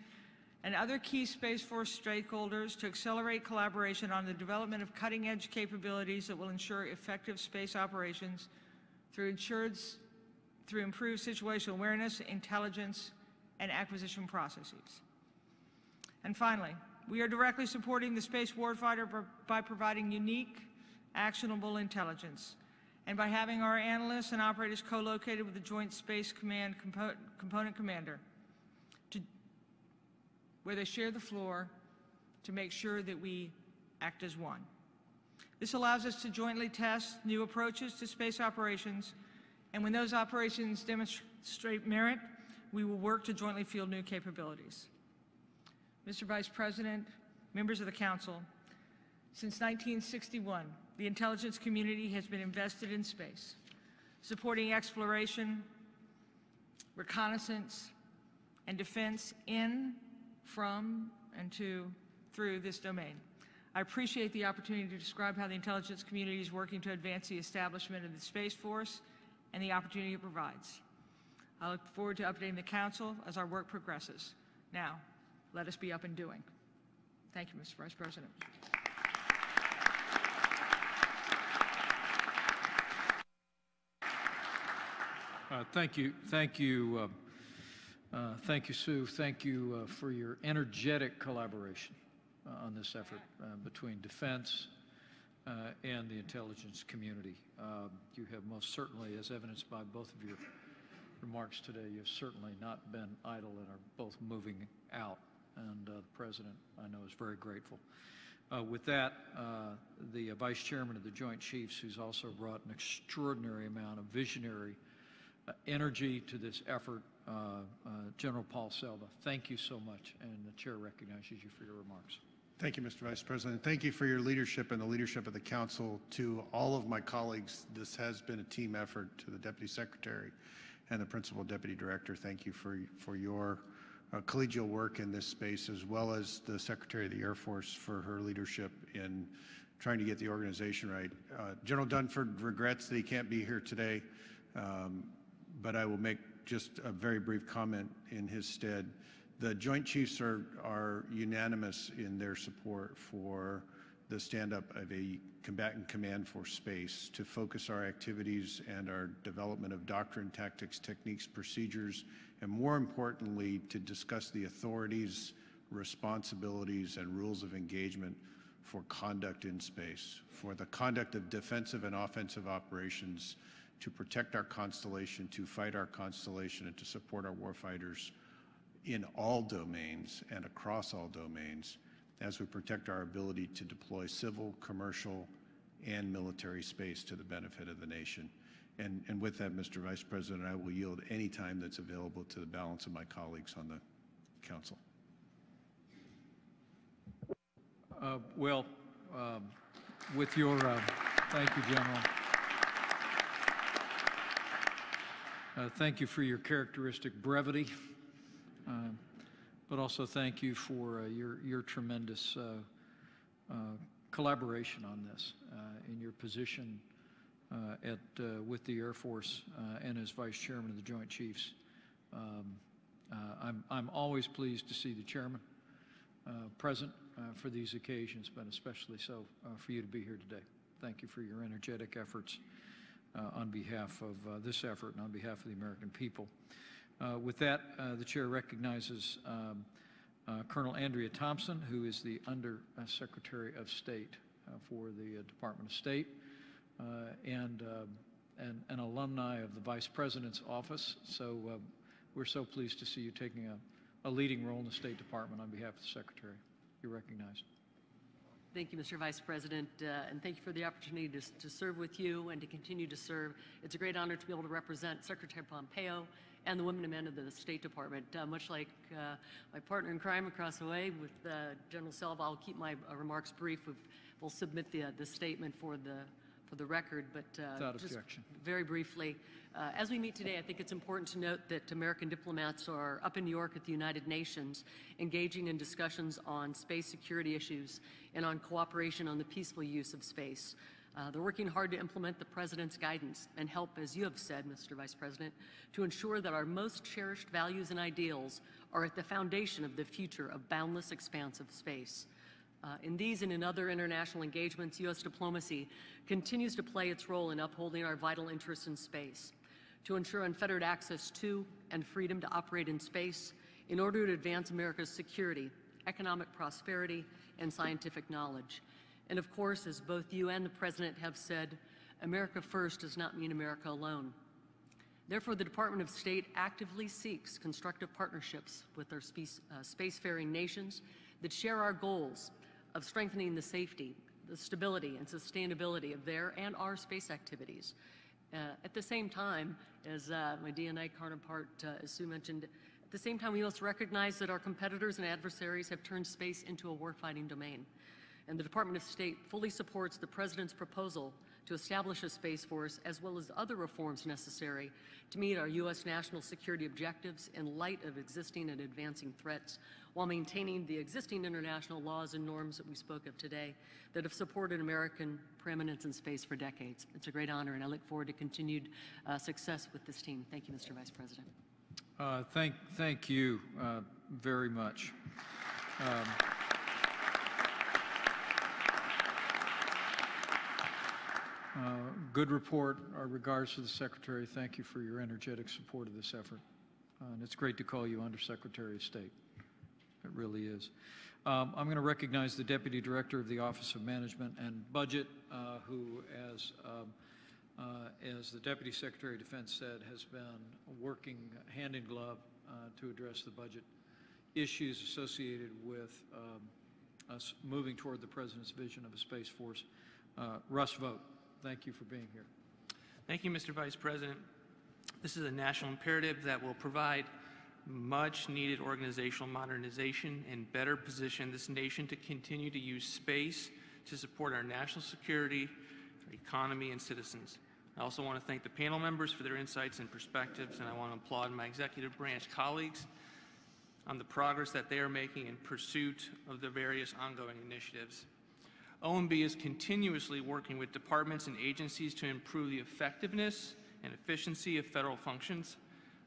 and other key Space Force stakeholders to accelerate collaboration on the development of cutting-edge capabilities that will ensure effective space operations through improved situational awareness, intelligence, and acquisition processes. And finally, we are directly supporting the space warfighter by providing unique, actionable intelligence, and by having our analysts and operators co-located with the Joint Space Command Component Commander, where they share the floor to make sure that we act as one. This allows us to jointly test new approaches to space operations, and when those operations demonstrate merit, we will work to jointly field new capabilities. Mr. Vice President, members of the Council, since 1961, the intelligence community has been invested in space, supporting exploration, reconnaissance, and defense in, from, and through this domain. I appreciate the opportunity to describe how the intelligence community is working to advance the establishment of the Space Force and the opportunity it provides. I look forward to updating the Council as our work progresses. Now, let us be up and doing. Thank you, Mr. Vice President. Thank you, Sue. Thank you for your energetic collaboration on this effort between defense and the intelligence community. You have most certainly, as evidenced by both of your remarks today, you've certainly not been idle and are both moving out. And the President, I know, is very grateful. With that, the Vice Chairman of the Joint Chiefs, who's also brought an extraordinary amount of visionary energy to this effort, General Paul Selva. Thank you so much, and the Chair recognizes you for your remarks. Thank you, Mr. Vice President. Thank you for your leadership and the leadership of the Council. To all of my colleagues, this has been a team effort. To the Deputy Secretary and the Principal Deputy Director, thank you for your collegial work in this space, as well as the Secretary of the Air Force for her leadership in trying to get the organization right. General Dunford regrets that he can't be here today, but I will make just a very brief comment in his stead. The Joint Chiefs are unanimous in their support for the stand-up of a combatant command for space to focus our activities and our development of doctrine, tactics, techniques, procedures, and more importantly, to discuss the authorities, responsibilities, and rules of engagement for conduct in space, for the conduct of defensive and offensive operations, to protect our constellation, to fight our constellation, and to support our warfighters in all domains and across all domains as we protect our ability to deploy civil, commercial, and military space to the benefit of the nation. And with that, Mr. Vice President, I will yield any time that's available to the balance of my colleagues on the Council. With your, thank you, General. Thank you for your characteristic brevity, but also thank you for your tremendous collaboration on this in your position with the Air Force and as Vice Chairman of the Joint Chiefs. I'm always pleased to see the Chairman present for these occasions, but especially so for you to be here today. thank you for your energetic efforts on behalf of this effort and on behalf of the American people. With that, the Chair recognizes Colonel Andrea Thompson, who is the Under Secretary of State for the Department of State and an alumni of the Vice President's office. So we're so pleased to see you taking a leading role in the State Department on behalf of the Secretary. You're recognized. Thank you, Mr. Vice President, and thank you for the opportunity to serve with you and to continue to serve. It's a great honor to be able to represent Secretary Pompeo and the women and men of the State Department. Much like my partner in crime across the way with General Selva, I'll keep my remarks brief. We'll submit the statement for the record, but without just objection. Very briefly, as we meet today, I think it's important to note that American diplomats are up in New York at the United Nations, engaging in discussions on space security issues and on cooperation on the peaceful use of space. They're working hard to implement the President's guidance and help, as you have said, Mr. Vice President, to ensure that our most cherished values and ideals are at the foundation of the future of boundless expanse of space. In these and in other international engagements, U.S. diplomacy continues to play its role in upholding our vital interests in space, to ensure unfettered access to and freedom to operate in space in order to advance America's security, economic prosperity, and scientific knowledge. And of course, as both you and the President have said, America first does not mean America alone. Therefore, the Department of State actively seeks constructive partnerships with our spacefaring nations that share our goals of strengthening the safety, the stability, and sustainability of their and our space activities. At the same time, as my DNI counterpart, as Sue mentioned, at the same time we must recognize that our competitors and adversaries have turned space into a warfighting domain. And the Department of State fully supports the President's proposal to establish a Space Force, as well as other reforms necessary to meet our U.S. national security objectives in light of existing and advancing threats, while maintaining the existing international laws and norms that we spoke of today that have supported American preeminence in space for decades. It's a great honor, and I look forward to continued success with this team. Thank you, Mr. Vice President. Thank you very much. Good report. Our regards to the Secretary. Thank you for your energetic support of this effort. And it's great to call you Undersecretary of State. It really is. I'm going to recognize the Deputy Director of the Office of Management and Budget, who, as the Deputy Secretary of Defense said, has been working hand in glove to address the budget issues associated with us moving toward the President's vision of a Space Force. Russ Vogt, thank you for being here. Thank you, Mr. Vice President. This is a national imperative that will provide much needed organizational modernization and better position this nation to continue to use space to support our national security, our economy, and citizens. I also want to thank the panel members for their insights and perspectives, and I want to applaud my executive branch colleagues on the progress that they are making in pursuit of the various ongoing initiatives. OMB is continuously working with departments and agencies to improve the effectiveness and efficiency of federal functions.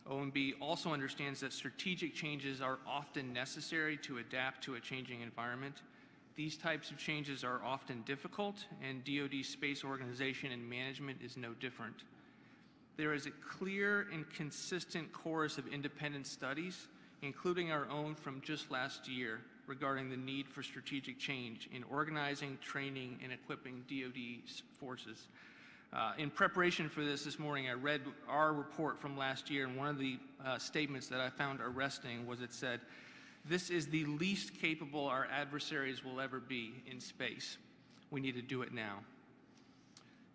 OMB also understands that strategic changes are often necessary to adapt to a changing environment. These types of changes are often difficult, and DoD space organization and management is no different. There is a clear and consistent chorus of independent studies, including our own from just last year, regarding the need for strategic change in organizing, training, and equipping DoD forces. In preparation for this morning, I read our report from last year, and one of the statements that I found arresting was it said, "This is the least capable our adversaries will ever be in space. We need to do it now."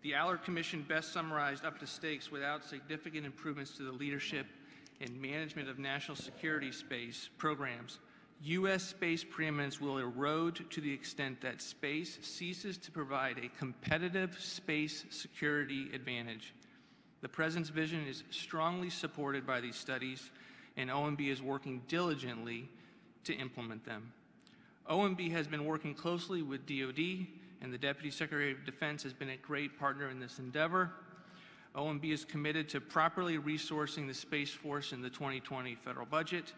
The Allard Commission best summarized up to stakes without significant improvements to the leadership and management of national security space programs, U.S. space preeminence will erode to the extent that space ceases to provide a competitive space security advantage. The President's vision is strongly supported by these studies, and OMB is working diligently to implement them. OMB has been working closely with DoD, and the Deputy Secretary of Defense has been a great partner in this endeavor. OMB is committed to properly resourcing the Space Force in the 2020 federal budget.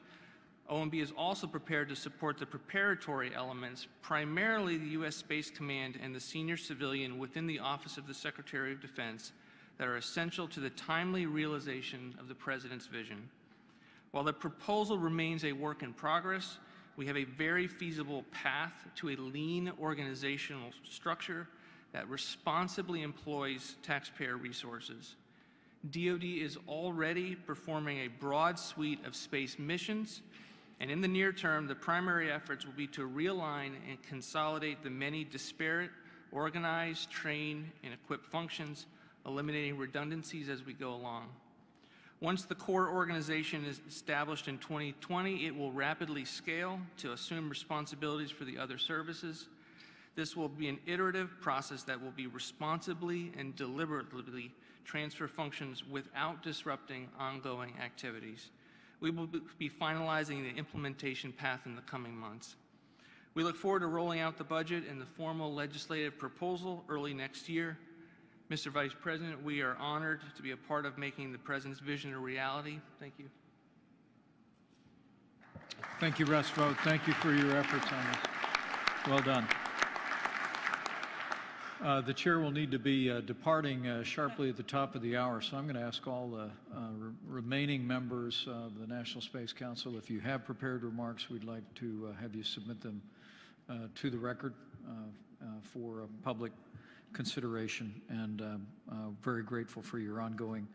OMB is also prepared to support the preparatory elements, primarily the U.S. Space Command and the senior civilian within the Office of the Secretary of Defense, that are essential to the timely realization of the President's vision. While the proposal remains a work in progress, we have a very feasible path to a lean organizational structure that responsibly employs taxpayer resources. DoD is already performing a broad suite of space missions, and in the near term, the primary efforts will be to realign and consolidate the many disparate, organize, train, and equip functions, eliminating redundancies as we go along. Once the core organization is established in 2020, it will rapidly scale to assume responsibilities for the other services. This will be an iterative process that will be responsibly and deliberately transfer functions without disrupting ongoing activities. We will be finalizing the implementation path in the coming months. We look forward to rolling out the budget and the formal legislative proposal early next year. Mr. Vice President, we are honored to be a part of making the President's vision a reality. Thank you. Thank you, Russ Vought. Thank you for your efforts on this. Well done. The chair will need to be departing sharply at the top of the hour, so I'm going to ask all the remaining members of the National Space Council, if you have prepared remarks, we'd like to have you submit them to the record for public consideration, and very grateful for your ongoing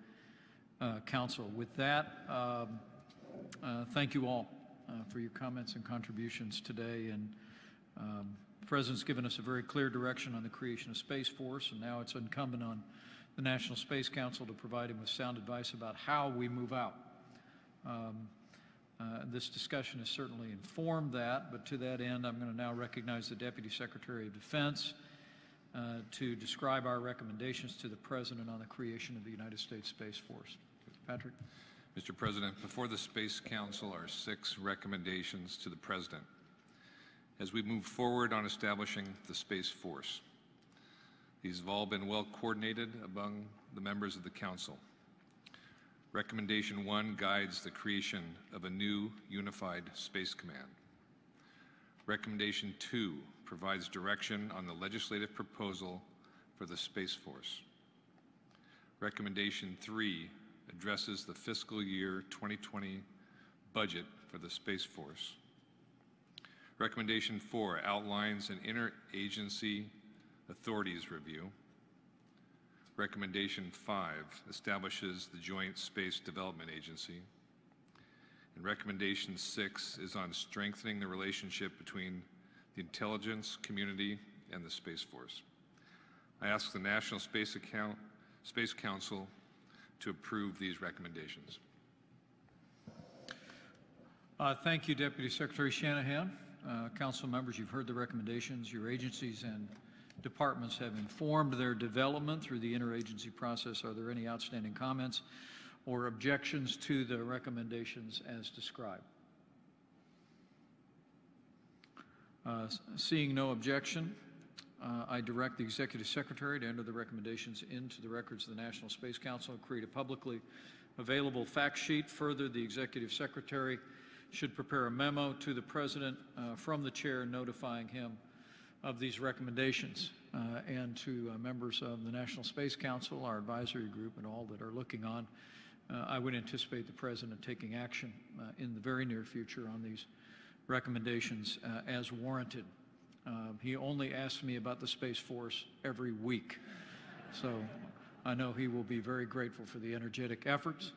counsel. With that, thank you all for your comments and contributions today. And the President's given us a very clear direction on the creation of Space Force, and now it's incumbent on the National Space Council to provide him with sound advice about how we move out. This discussion has certainly informed that, but to that end, I'm going to now recognize the Deputy Secretary of Defense to describe our recommendations to the President on the creation of the United States Space Force. Patrick. Mr. President, before the Space Council are 6 recommendations to the President as we move forward on establishing the Space Force. These have all been well coordinated among the members of the Council. Recommendation 1 guides the creation of a new unified Space Command. Recommendation 2 provides direction on the legislative proposal for the Space Force. Recommendation 3 addresses the fiscal year 2020 budget for the Space Force. Recommendation 4 outlines an interagency authorities review. Recommendation 5 establishes the Joint Space Development Agency. And recommendation 6 is on strengthening the relationship between the intelligence community and the Space Force. I ask the National Space Council to approve these recommendations. Thank you, Deputy Secretary Shanahan. Council members, you've heard the recommendations. Your agencies and departments have informed their development through the interagency process. Are there any outstanding comments or objections to the recommendations as described? Seeing no objection, I direct the Executive Secretary to enter the recommendations into the records of the National Space Council and create a publicly available fact sheet. Further, the Executive Secretary should prepare a memo to the President from the Chair notifying him of these recommendations, and to members of the National Space Council, our advisory group, and all that are looking on. I would anticipate the President taking action in the very near future on these recommendations as warranted. He only asks me about the Space Force every week, so I know he will be very grateful for the energetic efforts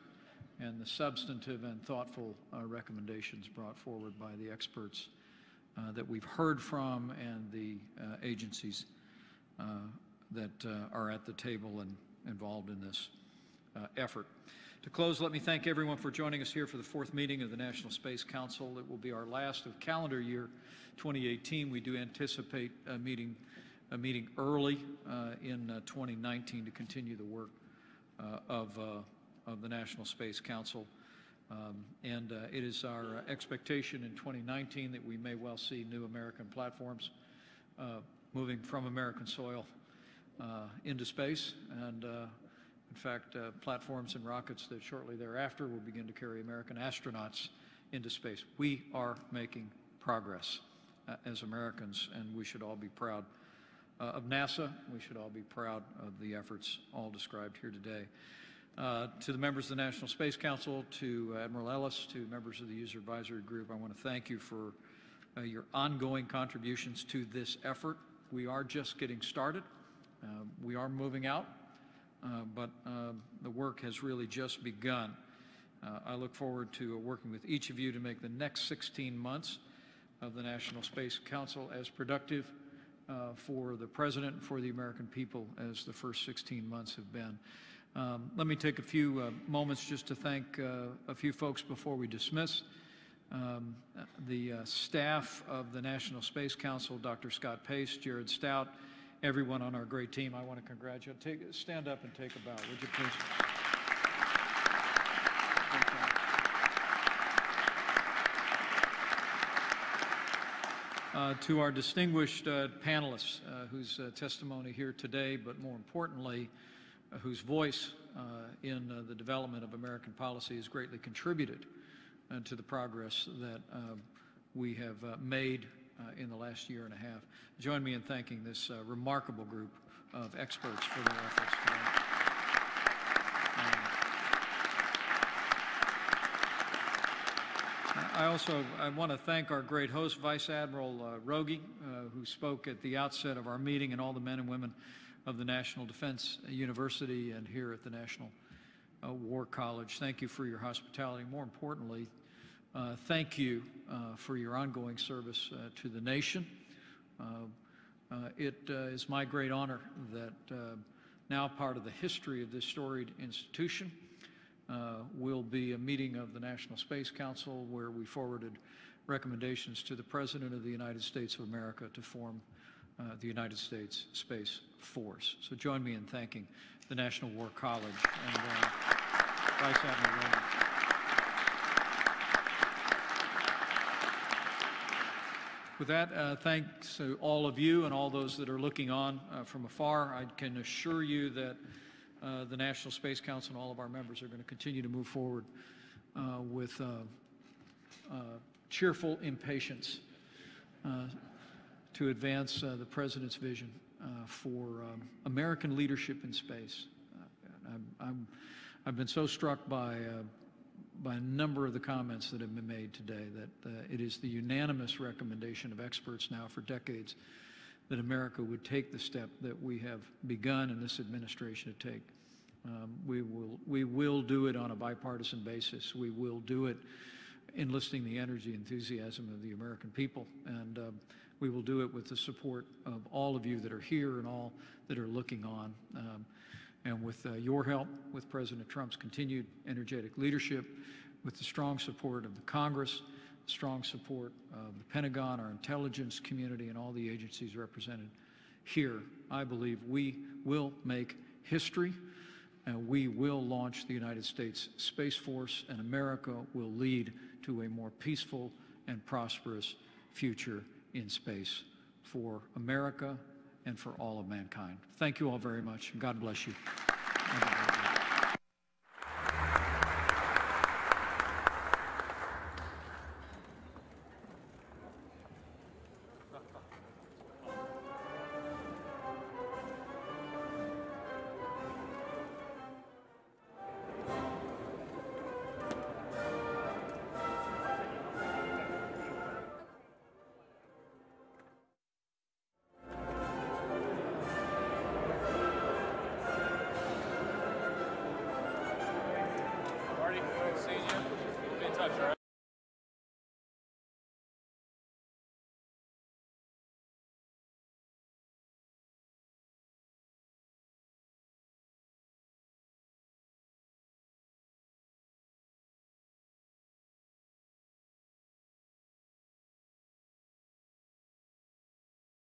and the substantive and thoughtful recommendations brought forward by the experts that we've heard from and the agencies that are at the table and involved in this effort. To close, let me thank everyone for joining us here for the 4th meeting of the National Space Council. It will be our last of calendar year 2018. We do anticipate a meeting early in 2019 to continue the work of the National Space Council. It is our expectation in 2019 that we may well see new American platforms moving from American soil into space, and in fact, platforms and rockets that shortly thereafter will begin to carry American astronauts into space. We are making progress as Americans, and we should all be proud of NASA. We should all be proud of the efforts all described here today. To the members of the National Space Council, to Admiral Ellis, to members of the User Advisory Group, I want to thank you for your ongoing contributions to this effort. We are just getting started. We are moving out, but the work has really just begun. I look forward to working with each of you to make the next 16 months of the National Space Council as productive for the President and for the American people as the first 16 months have been. Let me take a few moments just to thank a few folks before we dismiss. The staff of the National Space Council, Dr. Scott Pace, Jared Stout, everyone on our great team, I want to congratulate. Stand up and take a bow, would you please? To our distinguished panelists whose testimony here today, but more importantly, whose voice in the development of American policy has greatly contributed to the progress that we have made in the last year and a half. Join me in thanking this remarkable group of experts for their efforts today. I want to thank our great host, Vice Admiral Rogie, who spoke at the outset of our meeting, and all the men and women of the National Defense University and here at the National War College. Thank you for your hospitality. More importantly, thank you for your ongoing service to the nation. It is my great honor that now part of the history of this storied institution will be a meeting of the National Space Council where we forwarded recommendations to the President of the United States of America to form the United States Space Force. So join me in thanking the National War College and Vice Admiral Rogie. With that, thanks to all of you and all those that are looking on from afar. I can assure you that the National Space Council and all of our members are going to continue to move forward with cheerful impatience to advance the President's vision for American leadership in space. I've been so struck by a number of the comments that have been made today that it is the unanimous recommendation of experts now for decades that America would take the step that we have begun in this administration to take. We will do it on a bipartisan basis. We will do it enlisting the energy and enthusiasm of the American people, and we will do it with the support of all of you that are here and all that are looking on. And with your help, with President Trump's continued energetic leadership, with the strong support of the Congress, strong support of the Pentagon, our intelligence community, and all the agencies represented here, I believe we will make history, and we will launch the United States Space Force, and America will lead to a more peaceful and prosperous future in space for America and for all of mankind. Thank you all very much, and God bless you. Marty, good seeing you. We'll be in touch, all right?